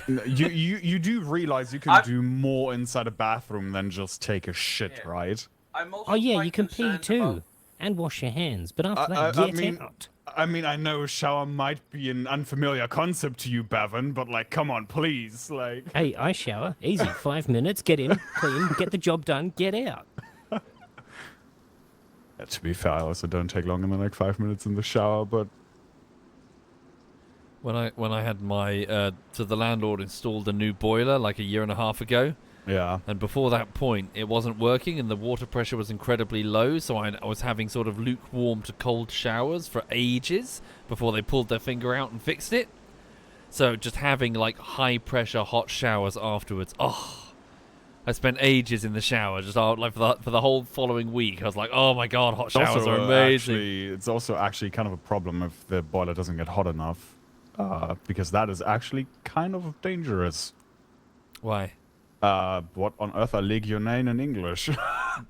No, you do realize you can do more inside a bathroom than just take a shit, Yeah. right? I'm also Oh yeah, quite you can pee concerned too. about- And wash your hands. But after I- that, I get mean- out. I mean, I know shower might be an unfamiliar concept to you, Bevan, but like, come on, please, like. Hey, I shower. Easy. 5 minutes. Get in, clean, get the job done, get out. Yeah, to be fair, I also don't take longer than like 5 minutes in the shower, but When I had my so the landlord installed a new boiler like a year and a half ago, yeah. and before that point it wasn't working and the water pressure was incredibly low, so I was having sort of lukewarm to cold showers for ages before they pulled their finger out and fixed it. So just having like high pressure hot showers afterwards. Oh, I spent ages in the shower just like for the whole following week. I was like, oh my god, hot showers Also, are amazing. it's also actually kind of a problem if the boiler doesn't get hot enough, because that is actually kind of dangerous. Why? What on earth are legionnaire in English?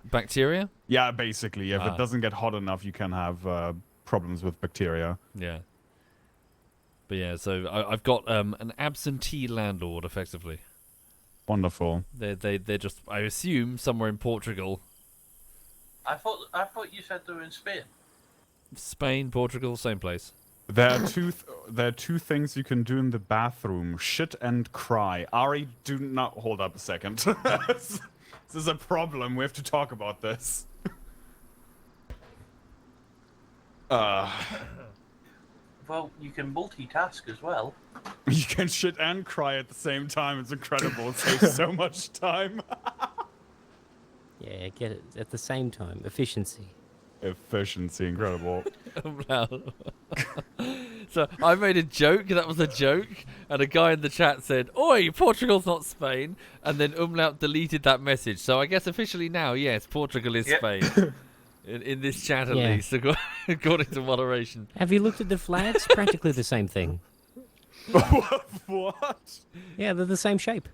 Bacteria? Yeah, basically, if Ah. it doesn't get hot enough, you can have problems with bacteria. Yeah. But yeah, so I've got an absentee landlord, effectively. Wonderful. They're just, I assume, somewhere in Portugal. I thought you said they were in Spain. Spain, Portugal, same place. There are two things you can do in the bathroom: shit and cry. Ari, do not hold up a second. This is a problem. We have to talk about this. Well, you can multitask as well. You can shit and cry at the same time. It's incredible. It saves so much time. Yeah, get it at the same time. Efficiency. Efficiency, incredible. So I made a joke, that was a joke, and a guy in the chat said, "Oi, Portugal's not Spain," and then Umlaut deleted that message. So I guess officially now, yes, Portugal is Spain. In this chat at least, according to moderation. Have you looked at the flags? Practically the same thing. What? Yeah, they're the same shape.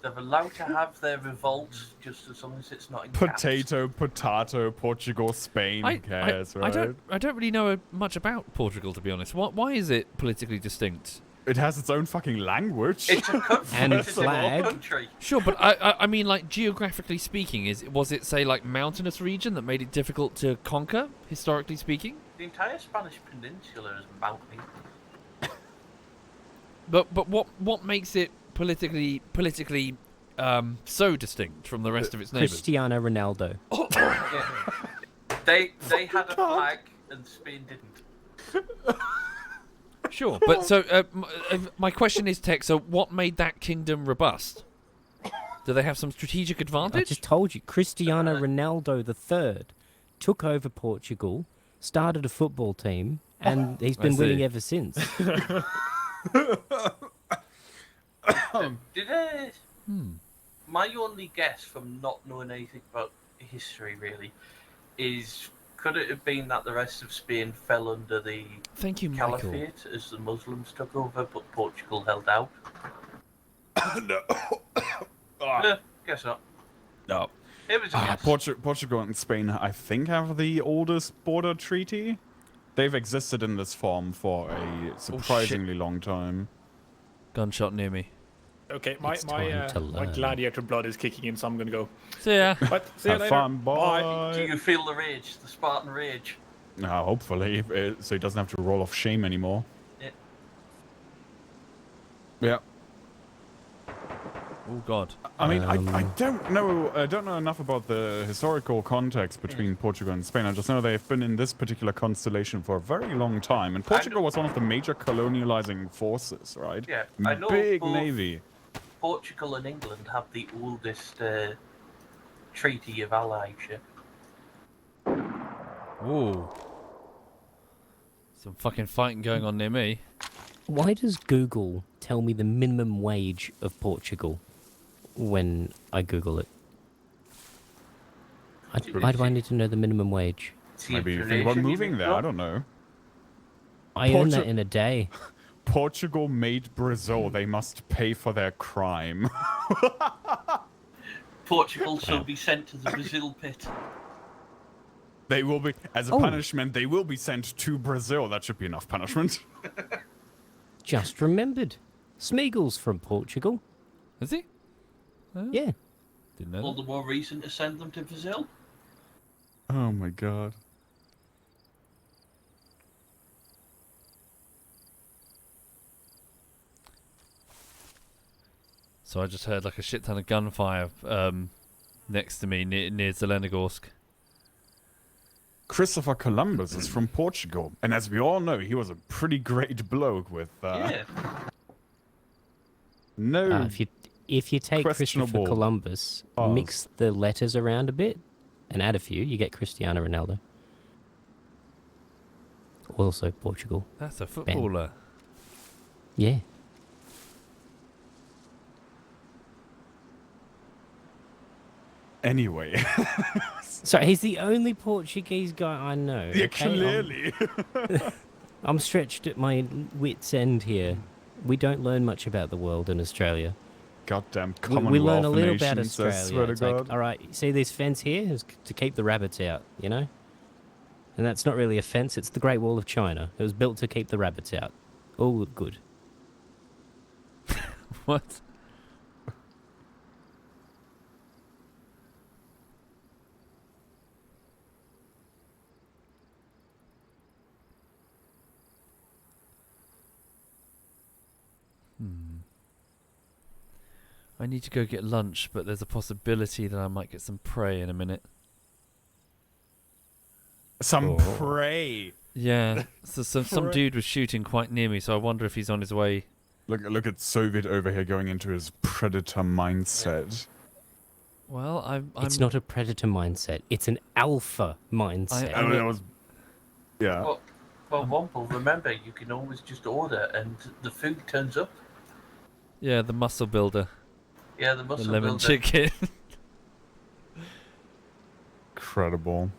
They're allowed to have their revolts just as long as it's not in Potato, Portugal, Spain. Who cares, right? I don't really know much about Portugal, to be honest. Why is it politically distinct? It has its own fucking language. It's a country. And it's flag. a country. Sure, but I mean, like, geographically speaking, was it, say, like, mountainous region that made it difficult to conquer, historically speaking? The entire Spanish peninsula is mountainy. But what makes it politically so distinct from the rest of its neighbours? Cristiano Ronaldo. Yeah. They had a flag and Spain didn't. Sure, but so my question is, Tech, so what made that kingdom robust? Do they have some strategic I advantage? just told you, Cristiano Ronaldo III took over Portugal, started a football team, and he's been winning ever since. My only guess from not knowing anything about history really is, could it have been that the rest of Spain fell under the Thank you, Michael. caliphate as the Muslims took over, but Portugal held out? No. Guess not. No. It was a guess. Portugal and Spain, I think, have the oldest border treaty. They've existed in this form for a surprisingly long time. Gunshot near me. Okay, my It's time to learn. gladiator blood is kicking in, so I'm gonna go. So yeah, But see you Have later. fun, Bye. boy. Do you feel the rage, the Spartan rage? No, hopefully, so he doesn't have to roll off shame anymore. Yeah. Yeah. oh god. I mean, I don't know enough about the historical context between Portugal and Spain. I just know they've been in this particular constellation for a very long time, and Portugal was one of the major colonializing forces, right? Yeah, I know Big both navy. Portugal and England have the oldest treaty of allyship. Ooh. Some fucking fighting going on near me. Why does Google tell me the minimum wage of Portugal when I Google it? Why do I need to know the minimum wage? Maybe you think about moving there. I don't know. I earn that in a day. Portugal made Brazil. They must pay for their crime. Portugal shall be sent to the Brazil pit. They will be, as a punishment, they will be sent to Brazil. That should be enough punishment. Just remembered. Smeagol's from Portugal. Is he? Yeah. Didn't know All that. the more reason to send them to Brazil. Oh my god. So I just heard like a shit ton of gunfire next to me near Zelenogorsk. Christopher Columbus is from Portugal, and as we all know, he was a pretty great bloke with Yeah. no. If you take Christopher questionable Columbus, pause. mix the letters around a bit, and add a few, you get Cristiano Ronaldo. Also Portugal. That's a footballer. Yeah. Anyway, So he's the only Portuguese guy I know. yeah, okay? clearly. I'm stretched at my wit's end here. We don't learn much about the world in Australia. Goddamn We Commonwealth learn a little about nations, I Australia. swear to It's like, God. all right, see this fence here is to keep the rabbits out, you know? And that's not really a fence, it's the Great Wall of China. It was built to keep the rabbits out. All good. What? I need to go get lunch, but there's a possibility that I might get some prey in a minute. Some prey. Yeah, so some dude was shooting quite near me, so I wonder if he's on his way. Look at Soviet over here going into his predator mindset. Well, I'm It's not a predator mindset. It's an alpha mindset. I mean, it was. Yeah. Well, Womble, remember, you can always just order and the food turns up. Yeah, the muscle builder. Yeah, the The muscle lemon builder. chicken. Incredible.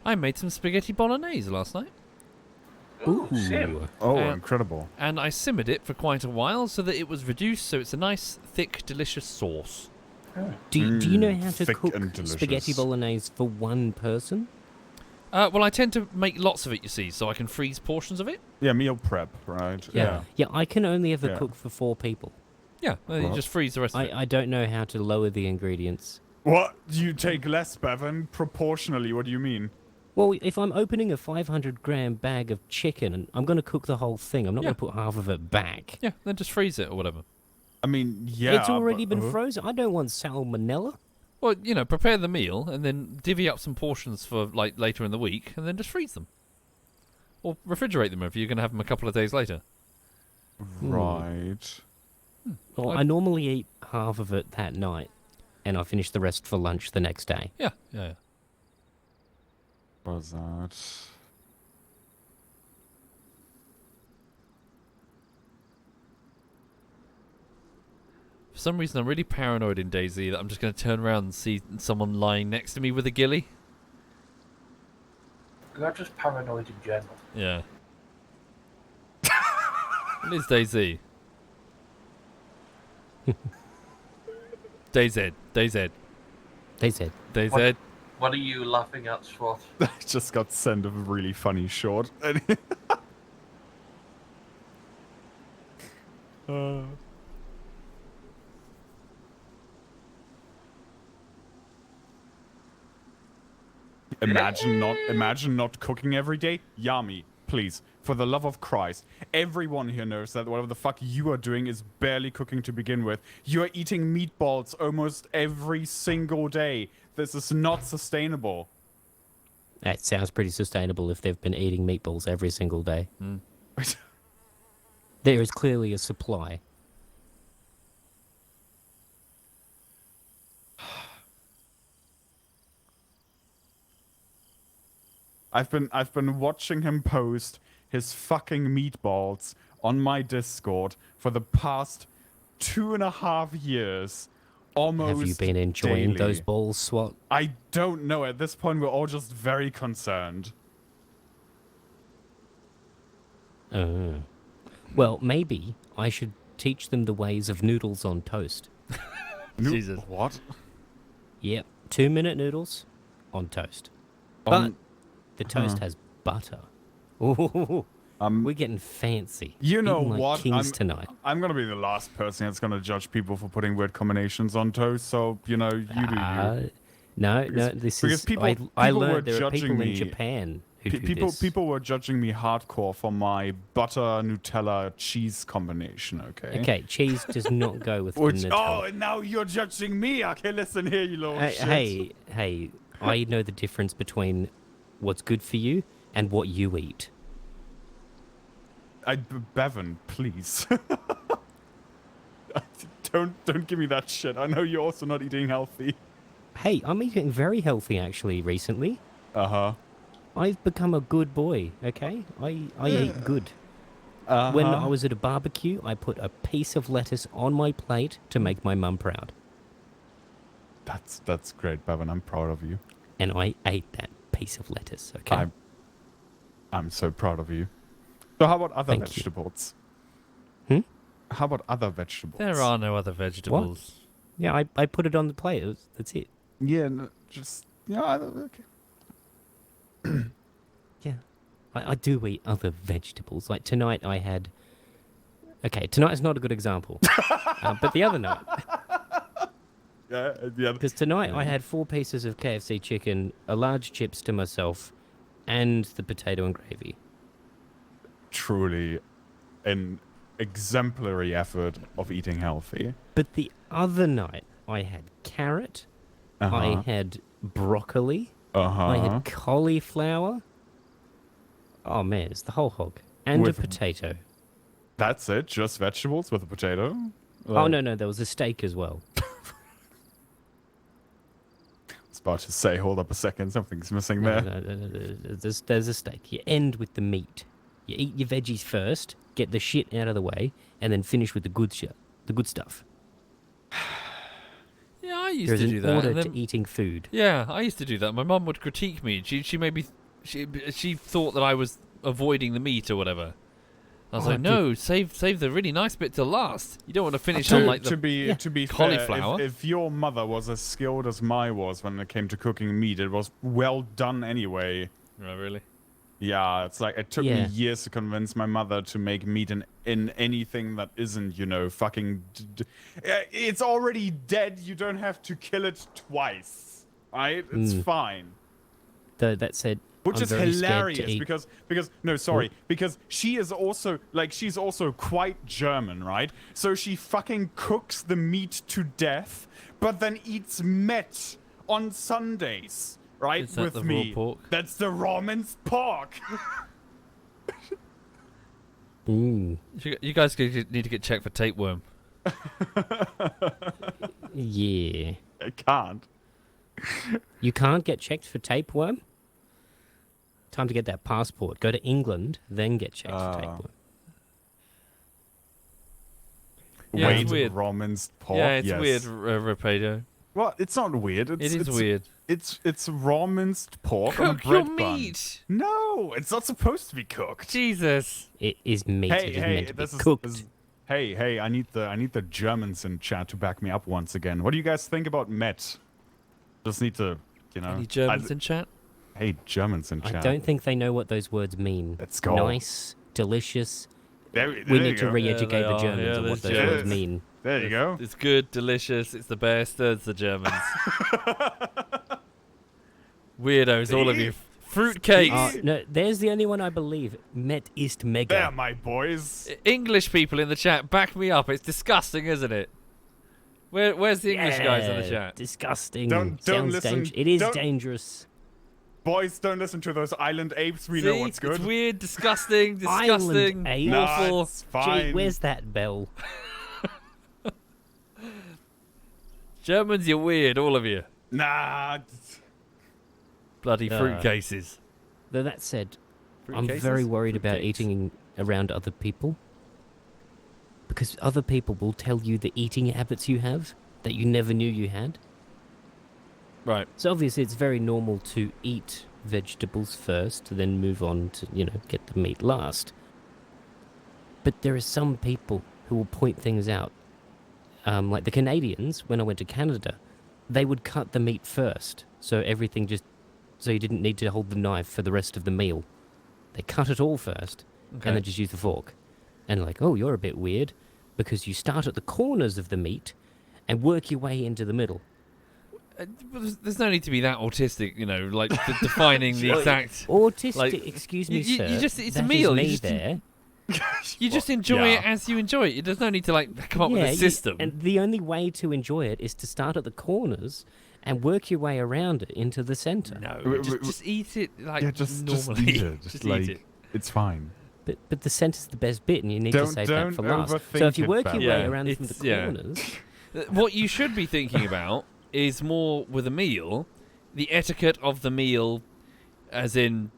I made some spaghetti bolognese last night. Ooh, Sim. Oh, Uh, incredible. And I simmered it for quite a while so that it was reduced, so it's a nice, thick, delicious sauce. Do you know how to thick cook and delicious. spaghetti bolognese for one person? Well, I tend to make lots of it, you see, so I can freeze portions of it. Yeah, meal prep, right? Yeah, I can only ever Yeah. cook for 4 people. Yeah, you What? just freeze the rest of it. I don't know how to lower the ingredients. What? You take less, Bevan? Proportionally, what do you mean? Well, if I'm opening a 500-gram bag of chicken, and I'm going to cook the whole thing, I'm not Yeah. going to put half of it back. Yeah, then just freeze it or whatever. I mean, yeah. It's already but, been frozen. I don't want salmonella. Well, prepare the meal and then divvy up some portions for like later in the week, and then just freeze them, or refrigerate them if you're going to have them a couple of days later. Right. Well, I normally eat half of it that night, and I finish the rest for lunch the next day. Yeah, yeah. What was that? For some reason, I'm really paranoid in DayZ that I'm just going to turn around and see someone lying next to me with a ghillie. You're just paranoid in general. Yeah. What is DayZ? DayZ. DayZ. They said. DayZ. What are you laughing at, Swat? I just got sent a really funny short. Imagine not cooking every day. Yami, please, for the love of Christ. Everyone here knows that whatever the fuck you are doing is barely cooking to begin with. You are eating meatballs almost every single day. This is not sustainable. That sounds pretty sustainable if they've been eating meatballs every single day. There is clearly a supply. I've been watching him post his fucking meatballs on my Discord for the past 2.5 years. Almost Have you been enjoying daily. those balls, Swat? I don't know. At this point, we're all just very concerned. Well, maybe I should teach them the ways of noodles on toast. Jesus. What? Yep, 2-minute noodles on toast. But the toast has butter. Ooh, we're getting fancy. You know Eating like what? kings tonight. I'm gonna be the last person that's gonna judge people for putting weird combinations on toast. So you know, you do you. No, Because- this because is. people- I people were learned there are judging people me. in Japan who do People this. people were judging me hardcore for my butter Nutella cheese combination. Okay. Okay, cheese does not go with the Which, Nutella. oh, and now you're judging me. Okay, listen here, you little shit. Hey, I know the difference between what's good for you and what you eat. Bevan, please. Don't give me that shit. I know you're also not eating healthy. Hey, I'm eating very healthy actually recently. Uh-huh. I've become a good boy, okay? I eat good. When I was at a barbecue, I put a piece of lettuce on my plate to make my mum proud. That's great, Bevan. I'm proud of you. And I ate that piece of lettuce, okay? I'm so proud of you. So how about other Thank you. vegetables? Hmm? How about other vegetables? There are no other vegetables. Yeah, I put it on the plate. That's it. Yeah, no, just okay. Yeah. I do eat other vegetables. Like tonight I had... Okay, tonight's not a good example. But the other night... Yeah. Because tonight I had 4 pieces of KFC chicken, a large chips to myself, and the potato and gravy. Truly, an exemplary effort of eating healthy. But the other night, I had carrot, I had broccoli, I had cauliflower. Oh man, it's the whole hog. And With- a potato. That's it? Just vegetables with a potato? Oh no, there was a steak as well. I was about to say, hold up a second, something's missing there. No, there's a steak. You end with the meat. You eat your veggies first, get the shit out of the way, and then finish with the good shit, the good stuff. Yeah, I used There's to an do that. order and to then- eating food. Yeah, I used to do that. My mum would critique me. She thought that I was avoiding the meat or whatever. I was like, no, save the really nice bit till last. You don't want to finish on like the to be cauliflower. fair, if your mother was as skilled as mine was when it came to cooking meat, it was well done anyway. Oh, really? Yeah, it's like it took me years to convince my mother to make meat in anything that isn't, fucking. It's already dead. You don't have to kill it twice, right? It's fine. Though that said, Which I'm is very scared to hilarious eat. because she is also she's also quite German, right? So she fucking cooks the meat to death, but then eats Met on Sundays, right? Is that with the me. raw pork? That's the raw minced pork. You guys need to get checked for tapeworm. Yeah. I can't. You can't get checked for tapeworm? Time to get that passport. Go to England, then get checked for tapeworm. Yeah, Wait, it's weird. raw minced pork. Yeah, it's yes. weird, Rapedo. Well, it's not weird. It's weird. It's raw minced pork on a Cook your bread bun. meat! No, it's not supposed to be cooked. Jesus. It is meat. It is meant to be cooked. Hey, I need the Germans in chat to back me up once again. What do you guys think about Met? Just need to, Any Germans in chat? Hey, Germans in chat. I don't think they know what those words mean. Let's go. Nice, delicious. There We you need to go. re-educate Yeah, they the are. Germans Yeah, on what those those words Germans. mean. There you go. It's good, delicious, it's the best. It's the Germans. Weirdos, all of you. Fruitcakes. No, there's the only one I believe. Met ist mega. There, my boys. English people in the chat, back me up. It's disgusting, isn't it? Where's the English guys in the Yeah, chat? Disgusting. Don't Sounds listen- dangerous. It is don't- dangerous. Boys, don't listen to those island apes. We See? know what's good. It's weird, disgusting, Island disgusting, ape? Nah, awful. it's fine. Gee, where's that bell? Germans, you're weird, all of you. Nah. Bloody Uh, fruit cases. Though that said, Fruit I'm cases? very worried about Fruitcakes. eating around other people. Because other people will tell you the eating habits you have that you never knew you had. Right. So obviously it's very normal to eat vegetables first, then move on to, get the meat last. But there are some people who will point things out. Like the Canadians, when I went to Canada, they would cut the meat first. So so you didn't need to hold the knife for the rest of the meal. They cut it all first, Okay. and then just use the fork. And like, oh, you're a bit weird, because you start at the corners of the meat and work your way into the middle. There's no need to be that autistic, like defining the exact. Autistic, Like, excuse me, you sir. just- it's a that is meal, you me just- there. You just enjoy yeah. it as you enjoy it. There's no need to come up with a system. And the only way to enjoy it is to start at the corners and work your way around it into the center. No, just eat it like Yeah, just normally. eat it. Just like, eat it. It's fine. But the center's the best bit, and you need to Don't- save that for don't last. So overthink if you it, work your Bella. way Yeah, around from the it's- yeah. corners, What you should be thinking about is more with a meal, the etiquette of the meal, as in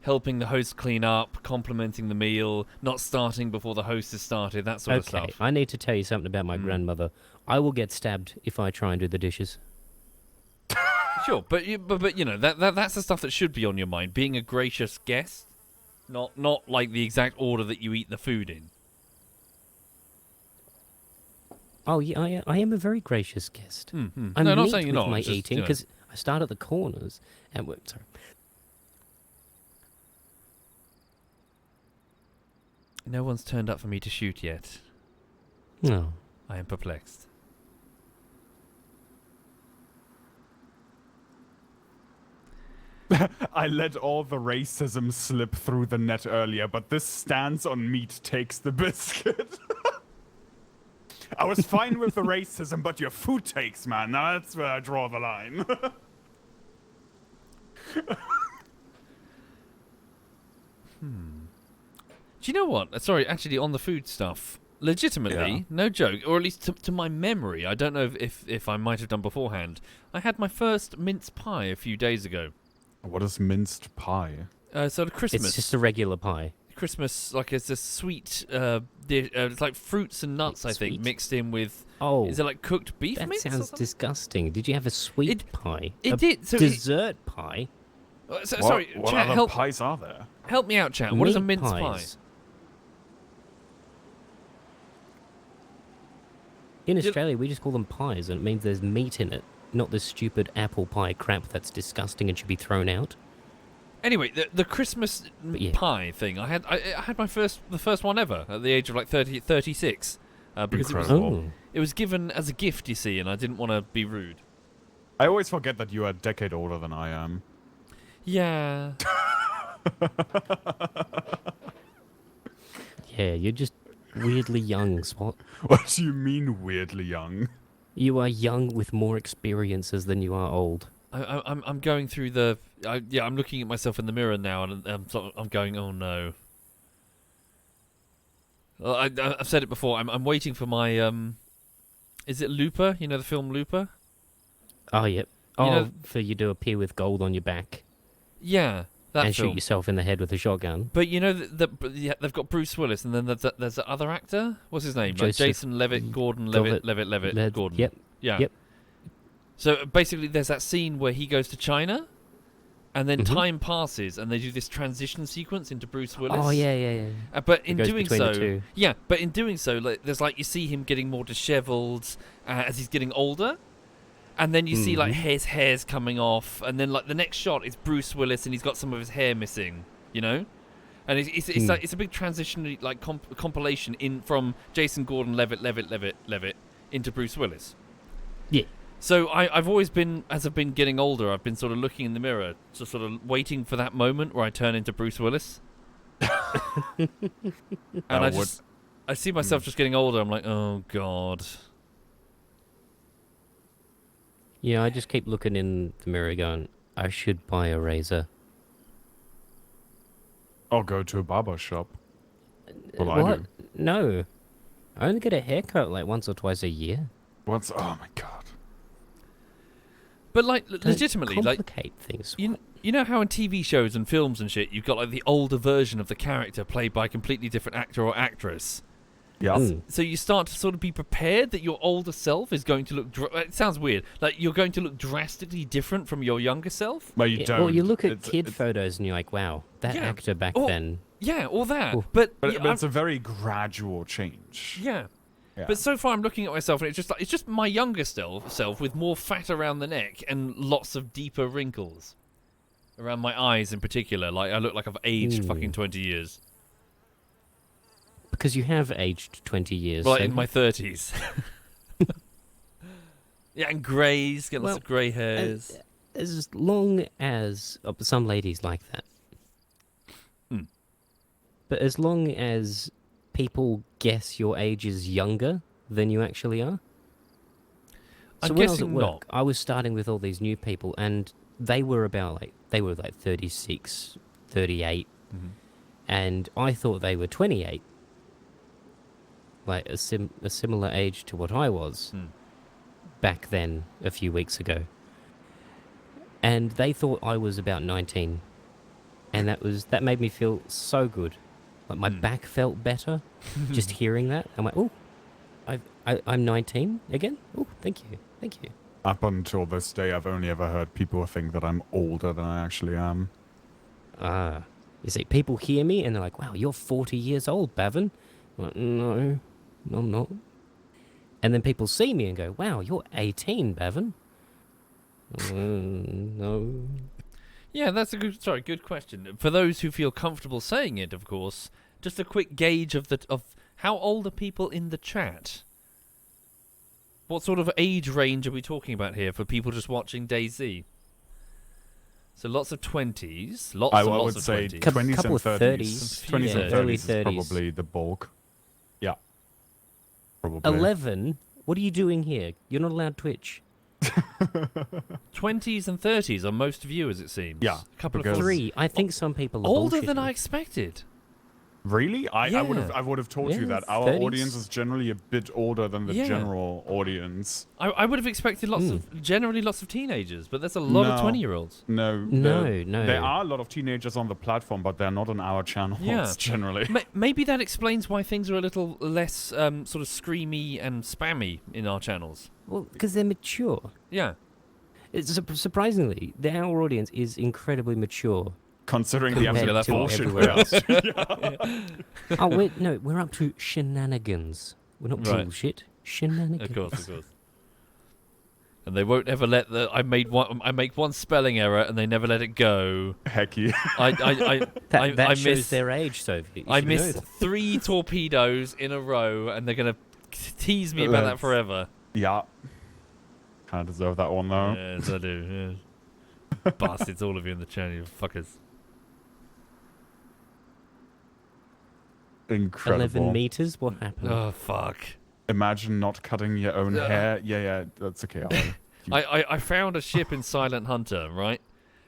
helping the host clean up, complimenting the meal, not starting before the host has started, that sort of okay, stuff. I need to tell you something about my grandmother. I will get stabbed if I try and do the dishes. Sure, but that's the stuff that should be on your mind. Being a gracious guest, not like the exact order that you eat the food in. Oh, yeah, I am a very gracious guest. Mm-hmm. I'm No, not neat saying you're with not. my it's just, eating because I start at the corners and sorry. No one's turned up for me to shoot yet. No. I am perplexed. I let all the racism slip through the net earlier, but this stance on meat takes the biscuit. I was fine with the racism, but your food takes, man. Now that's where I draw the line. Do you know what? Sorry, actually, on the food stuff, legitimately, no joke, or at least to my memory, I don't know if I might have done beforehand, I had my first mince pie a few days ago. What is minced pie? Sort of Christmas. It's just a regular pie. Christmas, like it's a sweet, it's like fruits and nuts, I think, Sweet? mixed in with. Oh, Is it like cooked beef that mince? or sounds something? disgusting. Did you have a sweet pie? it A did, so it- dessert pie? Sorry, What chat, other pies are there? help me out, chat. What is a Meat mince pies. pie? In Did- Australia, we just call them pies, and it means there's meat in it, not this stupid apple pie crap that's disgusting and should be thrown out. Anyway, the Christmas yeah. pie thing, I had the first one ever at the age of like 36, because Incredible. it was given as a gift, you see, and I didn't want to be rude. I always forget that you are a decade older than I am. Yeah. Yeah, you're just weirdly young, Spot. What do you mean weirdly young? You are young with more experiences than you are old. I'm going through the I'm looking at myself in the mirror now, and I'm going, oh no. Well, I've said it before. I'm waiting for my is it Looper? You know the film Looper? Oh, yep. Oh, know- for you to appear with gold on your back Yeah, that and film. shoot yourself in the head with a shotgun. But you know they've got Bruce Willis, and then there's the other actor. What's his name? Like Joseph Jason Levitt, Gordon Levitt, Gordon. Yep. Yeah. Yep. So basically, there's that scene where he goes to China, and then Mhm. time passes, and they do this transition sequence into Bruce Willis. Oh, yeah. But in goes doing between the so, two. yeah. But in doing so, like, there's like you see him getting more dishevelled as he's getting older, and then you see like Mhm. his hair's coming off, and then like the next shot is Bruce Willis, and he's got some of his hair missing. You know. And it's like it's a big transition, like compilation in from Jason Gordon Levitt into Bruce Willis. Yeah. So I've always been, as I've been getting older, I've been sort of looking in the mirror, just sort of waiting for that moment where I turn into Bruce Willis. And I see myself just getting older. I'm like, oh god. Yeah, I just keep looking in the mirror going, I should buy a razor. I'll go to a barber shop. Well, I What? do. No. I only get a haircut like once or twice a year. What's... Oh my god. But like, Don't legitimately, like, complicate things. you know how in TV shows and films and shit, you've got like the older version of the character played by a completely different actor or actress. Yeah. Mm. So you start to sort of be prepared that your older self is going to look. It sounds weird. Like you're going to look drastically different from your younger self. But you Yeah, don't. well, you look at It's- kid it's- photos and you're like, wow, that Yeah. actor back Or- then. Yeah, all that. Ooh. But, But, yeah, but I'm- it's a very gradual change. yeah. Yeah. But so far, I'm looking at myself, and it's just my younger self with more fat around the neck and lots of deeper wrinkles around my eyes, in particular. Like I look like I've aged fucking 20 years. Because you have aged 20 years. Well, so- in my 30s. Yeah, and greys, get lots Well, of grey hairs. as long as... some ladies like that. Hmm. But as long as people guess your age is younger than you actually are. I'm So when I was at guessing work, not. I was starting with all these new people, and they were about like 36, 38, and I thought they were 28, like a similar age to what I was back then a few weeks ago, and they thought I was about 19, and that made me feel so good, like my back felt better just hearing that. I'm like, oh, I'm 19 again. Oh, thank you. Up until this day, I've only ever heard people think that I'm older than I actually am. Ah, you see, people hear me and they're like, wow, you're 40 years old, Bavin. I'm like, no, I'm not. And then people see me and go, wow, you're 18, Bavin. No. Yeah, that's a good question. For those who feel comfortable saying it, of course, just a quick gauge of how old are people in the chat? What sort of age range are we talking about here for people just watching DayZ? So lots of 20s, lots I and would lots of say 20s. 20s couple and of 30s. 30s, 20s yeah, and 30s early is 30s. probably the bulk. Yeah. Probably. 11? What are you doing here? You're not allowed Twitch. 20s and 30s are most viewers, it seems. Yeah, A couple because- of 3. I think some people are older than bullshitting. I expected. Really? I Yeah. would have told you Yeah, that. Our 30s. audience is generally a bit older than the Yeah. general audience. I would have expected generally lots of teenagers, but there's a lot of No. 20-year-olds. No. No. There are a lot of teenagers on the platform, but they're not on our channels Yeah. generally. Maybe that explains why things are a little less sort of screamy and spammy in our channels. Well, because they're mature. Yeah. It's surprisingly, our audience is incredibly mature. Considering the Compared absolute to bullshit everywhere we are. Oh, we're up to shenanigans. We're not Right. bullshit. Shenanigans. Of course. And they won't ever let I make one spelling error and they never let it go. Hecky. That I shows miss their age, Sophie. I missed 3 torpedoes in a row, and they're gonna tease me about that forever. Yeah. Kind of deserve that one though. Yes, I do. Yeah. Bastards, all of you in the channel, you fuckers. Incredible. 11 meters? What happened? Oh fuck. Imagine not cutting your own hair. Yeah, that's okay. I found a ship in Silent Hunter, right?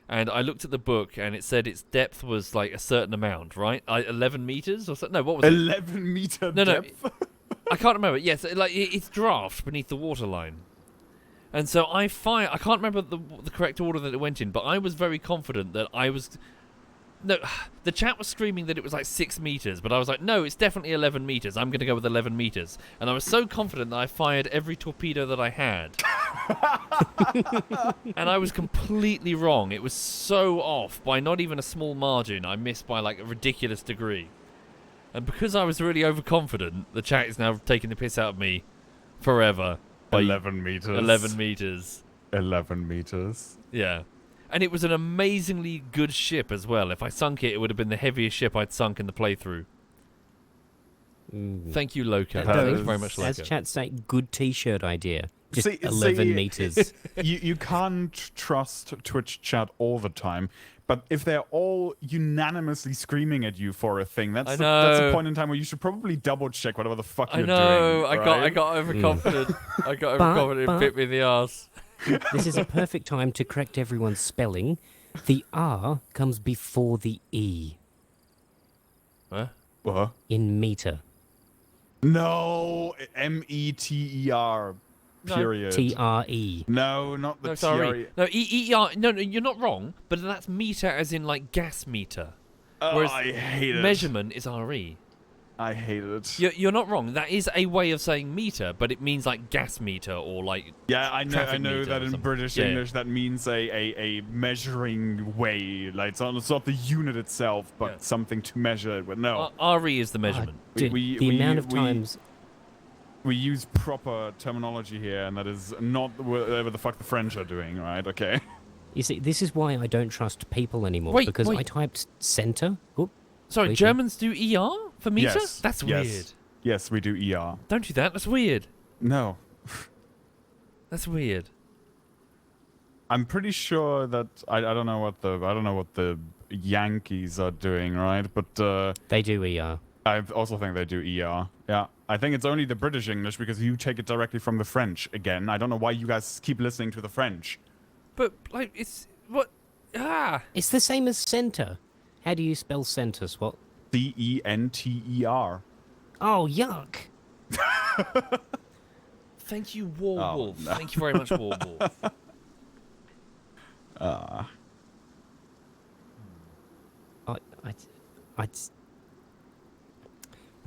And I looked at the book, and it said its depth was like a certain amount, right? 11 meters or something? No, what was it? 11 meter No, depth? I can't remember. Yes, it's draft beneath the waterline. And so I can't remember the correct order that it went in, but I was very confident that I was... No, the chat was screaming that it was like 6 meters, but I was like, no, it's definitely 11 meters. I'm going to go with 11 meters. And I was so confident that I fired every torpedo that I had. And I was completely wrong. It was so off by not even a small margin. I missed by like a ridiculous degree. And because I was really overconfident, the chat is now taking the piss out of me forever. By 11 meters. 11 meters. 11 meters. Yeah. And it was an amazingly good ship as well. If I sunk it, it would have been the heaviest ship I'd sunk in the playthrough. Thank you, Loco. Thank you very much, Loco. As chat say, good t-shirt idea. Just See- 11 meters. You can't trust Twitch chat all the time, but if they're all unanimously screaming at you for a thing, that's a point in time where you should probably double check whatever the fuck you're doing. I right? got overconfident. I got overconfident. It bit me in the arse. This is a perfect time to correct everyone's spelling. The R comes before the E Huh? What? in meter. No, METER. Period. T-R-E. No, not the No, sorry. TRE. No, E-E-R. No, you're not wrong. But that's meter as in like gas meter. Oh, Whereas I hate it. measurement is RE. I hate it. You're not wrong. That is a way of saying meter, but it means like gas meter or like... Yeah, I traffic know meter that or in something. British Yeah. English that means a measuring way. Like it's not the unit itself, but Yeah. something to measure it with. No, RE is the measurement. Dude, we- the we- amount of we- times... we use proper terminology here, and that is not whatever the fuck the French are doing, right? Okay. You see, this is why I don't trust people anymore. Wait, because I wait. typed center. Oop, Sorry, wait, Germans do ER for meter? Yes. That's yes. weird. Yes, we do ER. Don't do that. That's weird. No. That's weird. I'm pretty sure that I don't know what the Yankees are doing, right? But they do ER. I also think they do ER. Yeah. I think it's only the British English because you take it directly from the French. Again, I don't know why you guys keep listening to the French. But, like, it's... What? Ah! It's the same as center. How do you spell center, Swat? CENTER. Oh, yuck. Thank you, Warwolf. no. Thank you very much, Warwolf.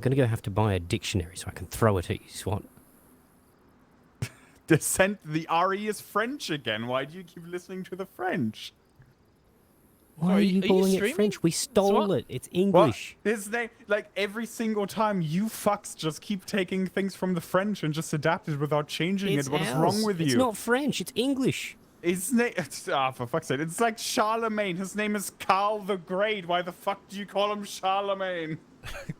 I'm gonna go have to buy a dictionary so I can throw it at you, Swat. The RE is French again. Why do you keep listening to the French? Why Are are you- you are you calling it streaming? French? We stole Swat? it. It's English. What? His name, like every single time, you fucks just keep taking things from the French and just adapt it without changing It's it. What is ours. wrong with It's you? not French. It's English. His name, for fuck's sake, it's like Charlemagne. His name is Carl the Great. Why the fuck do you call him Charlemagne?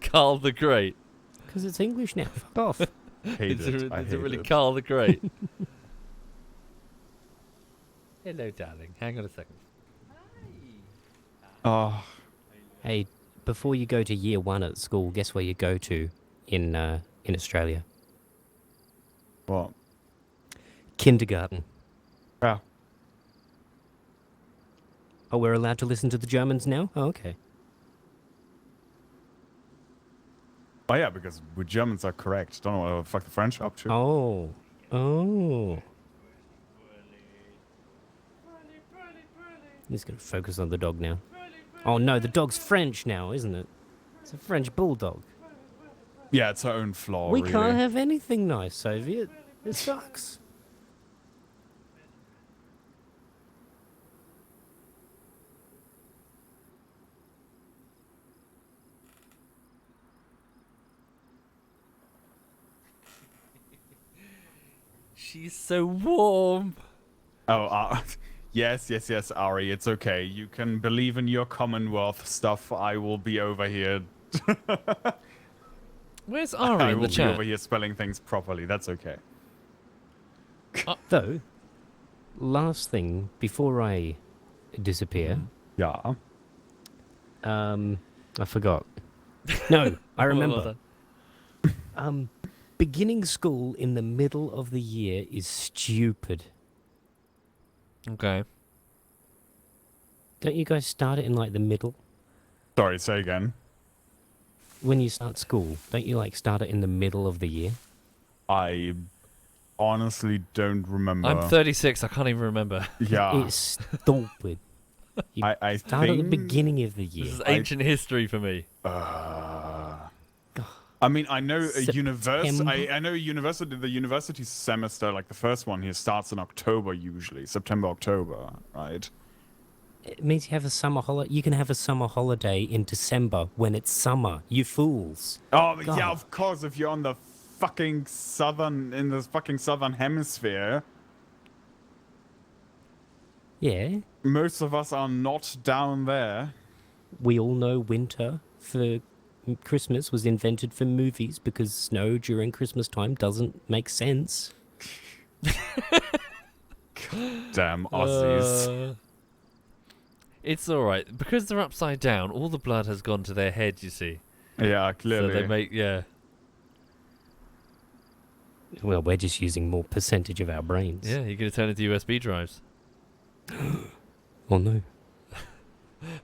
Carl the Great. Because it's English now. Fuck off. Hate Is it. it I hate really it. Carl the Great? Hello, darling. Hang on a second. Oh, Hey, before you go to year 1 at school, guess where you go to in Australia? well, Kindergarten. yeah. Oh, we're allowed to listen to the Germans now? Oh, okay. Oh yeah, because we Germans are correct. Don't know what the fuck the French are up to. Oh. Oh. He's going to focus on the dog now. Oh no, the dog's French now, isn't it? It's a French bulldog. Yeah, it's her own flaw. We really. can't have anything nice, Soviet. It sucks. She's so warm. Oh, yes, Ari, it's okay. You can believe in your Commonwealth stuff. I will be over here. Where's Ari I in will the be chat? over here spelling things properly. That's okay. Though, last thing before I disappear, Yeah. I forgot. No, I remember. Beginning school in the middle of the year is stupid. Okay. Don't you guys start it in like the middle? Sorry, say again. When you start school, don't you like start it in the middle of the year? I honestly don't remember. I'm 36. I can't even remember. Yeah. It's stupid. You I start at the think- beginning of the This year. is ancient history for me. I mean, I know a September? I know the university semester, like the first one here, starts in October usually, September, October, right? It means you have a summer holiday. You can have a summer holiday in December when it's summer. You fools. Oh, God. yeah, of course, if you're on the fucking in the fucking southern hemisphere, Yeah. most of us are not down there. We all know winter for Christmas was invented for movies because snow during Christmas time doesn't make sense. Damn Aussies. It's all right because they're upside down. All the blood has gone to their head. You see, Yeah, clearly. so they make Well, we're just using more percentage of our brains. yeah. You're gonna turn into USB drives Oh no.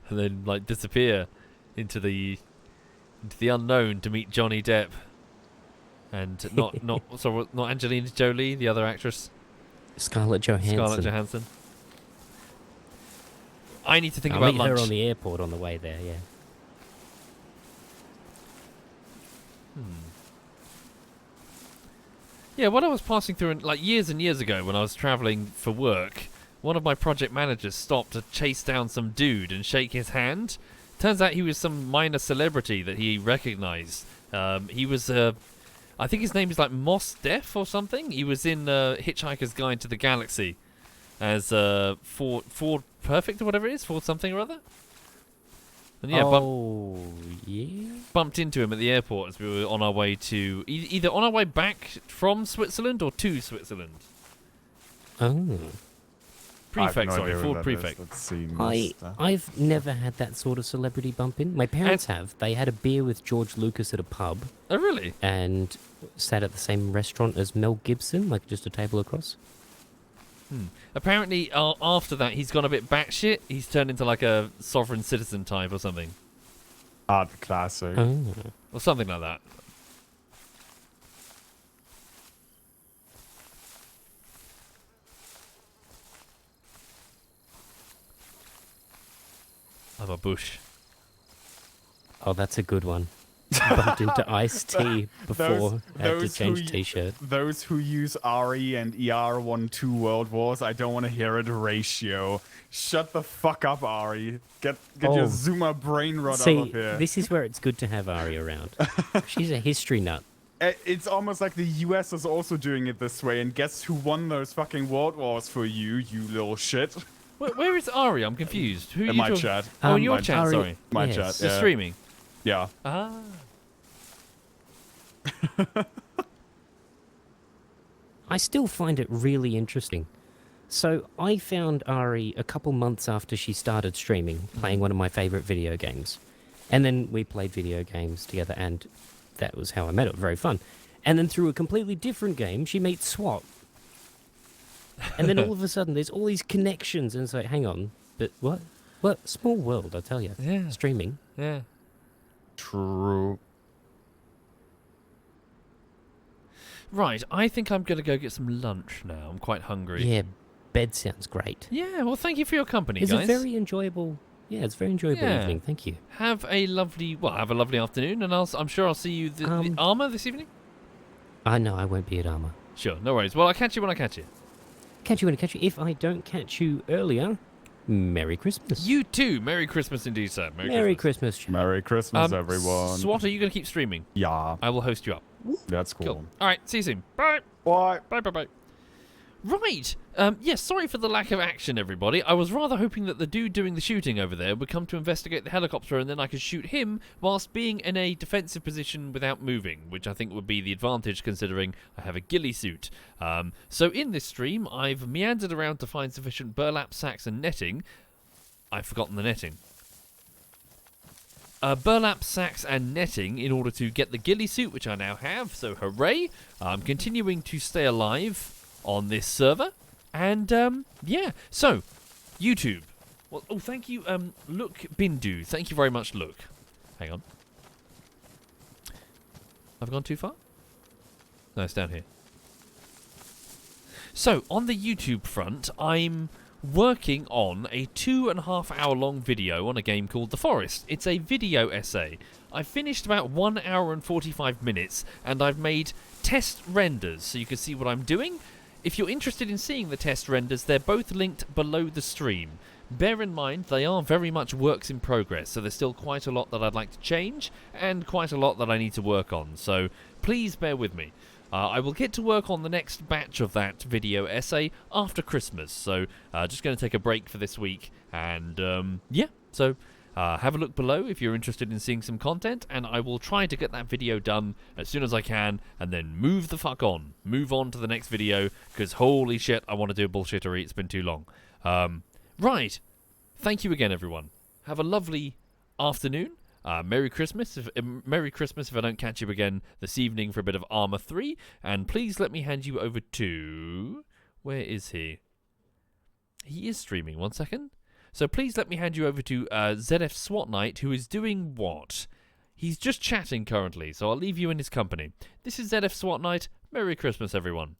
and then like disappear into the unknown to meet Johnny Depp and not Angelina Jolie, the other actress, Scarlett Johansson. Scarlett Johansson. I need to think I'll about meet lunch. her on the airport on the way there, yeah. Yeah, when I was passing through, like years and years ago, when I was traveling for work, one of my project managers stopped to chase down some dude and shake his hand. Turns out he was some minor celebrity that he recognized. He was, I think his name is like Mos Def or something. He was in Hitchhiker's Guide to the Galaxy as Ford Perfect or whatever it is, Ford something or other. And yeah, yeah. bumped into him at the airport as we were on our way to either on our way back from Switzerland or to Switzerland. Oh. Prefect, sorry, Ford Prefect. I've never had that sort of celebrity bump in. My parents have. They had a beer with George Lucas at a pub Oh, really? and sat at the same restaurant as Mel Gibson, like just a table across. Apparently, after that, he's gone a bit batshit. He's turned into like a sovereign citizen type or something. Ah, the classic. Oh. Or something like that. I'm a bush. Oh, that's a good one. Bumped into iced tea before I had to change t-shirt. Those who use RE and ER won 2 world wars. I don't want to hear it ratio. Shut the fuck up, Ari. Get your Zoomer brain rot out See, of here. this is where it's good to have Ari around. She's a history nut. It's almost like the US is also doing it this way, and guess who won those fucking world wars for you, you little shit? Where is Ari? I'm confused. Who are In you my talking- chat. Oh, in your My- chat, Ari- sorry. My Yes. chat, The yeah. streaming. Yeah. Ah. I still find it really interesting. So I found Ari a couple months after she started streaming, playing one of my favourite video games. And then we played video games together, and that was how I met her. Very fun. And then through a completely different game, she meets SWAT. And then all of a sudden, there's all these connections, and it's like, hang on, but what? What? Small world, I tell you. Yeah. Streaming. Yeah. True. Right, I think I'm going to go get some lunch now. I'm quite hungry. Yeah, bed sounds great. Yeah, well, thank you for your company, It's guys. a very enjoyable... Yeah, it's a very enjoyable Yeah. evening. Thank you. Have a lovely afternoon, and I'm sure I'll see you the Armour this evening. No, I won't be at Armour. Sure, no worries. Well, I'll catch you when I catch you. Catch you when I catch you. If I don't catch you earlier, Merry Christmas. You too. Merry Christmas indeed, sir. Merry Christmas. Merry Christmas, everyone. SWAT, are you going to keep streaming? Yeah, I will host you up. that's cool. Cool. All right, see you soon. Bye. Bye. Bye, bye, bye. Right. Yes, sorry for the lack of action, everybody. I was rather hoping that the dude doing the shooting over there would come to investigate the helicopter, and then I could shoot him whilst being in a defensive position without moving, which I think would be the advantage considering I have a ghillie suit. So in this stream, I've meandered around to find sufficient burlap sacks and netting. I've forgotten the netting. Burlap sacks and netting in order to get the ghillie suit, which I now have, so hooray. I'm continuing to stay alive on this server, and yeah, so YouTube. Well, oh, thank you, Look Bindu. Thank you very much, Look. Hang on. Have I gone too far? No, it's down here. So, on the YouTube front, I'm working on a 2.5 hour long video on a game called The Forest. It's a video essay. I've finished about 1 hour and 45 minutes, and I've made test renders so you can see what I'm doing. If you're interested in seeing the test renders, they're both linked below the stream. Bear in mind, they are very much works in progress, so there's still quite a lot that I'd like to change, and quite a lot that I need to work on, so please bear with me. I will get to work on the next batch of that video essay after Christmas, so just going to take a break for this week, and yeah, so have a look below if you're interested in seeing some content, and I will try to get that video done as soon as I can, and then move the fuck on. Move on to the next video, because holy shit, I want to do a bullshittery. It's been too long. Right. Thank you again, everyone. Have a lovely afternoon. Merry Christmas. Merry Christmas if I don't catch you again this evening for a bit of Armour 3. And please let me hand you over to... Where is he? He is streaming. 1 second. So please let me hand you over to ZF SWAT Knight, who is doing what? He's just chatting currently, so I'll leave you in his company. This is ZF SWAT Knight. Merry Christmas, everyone.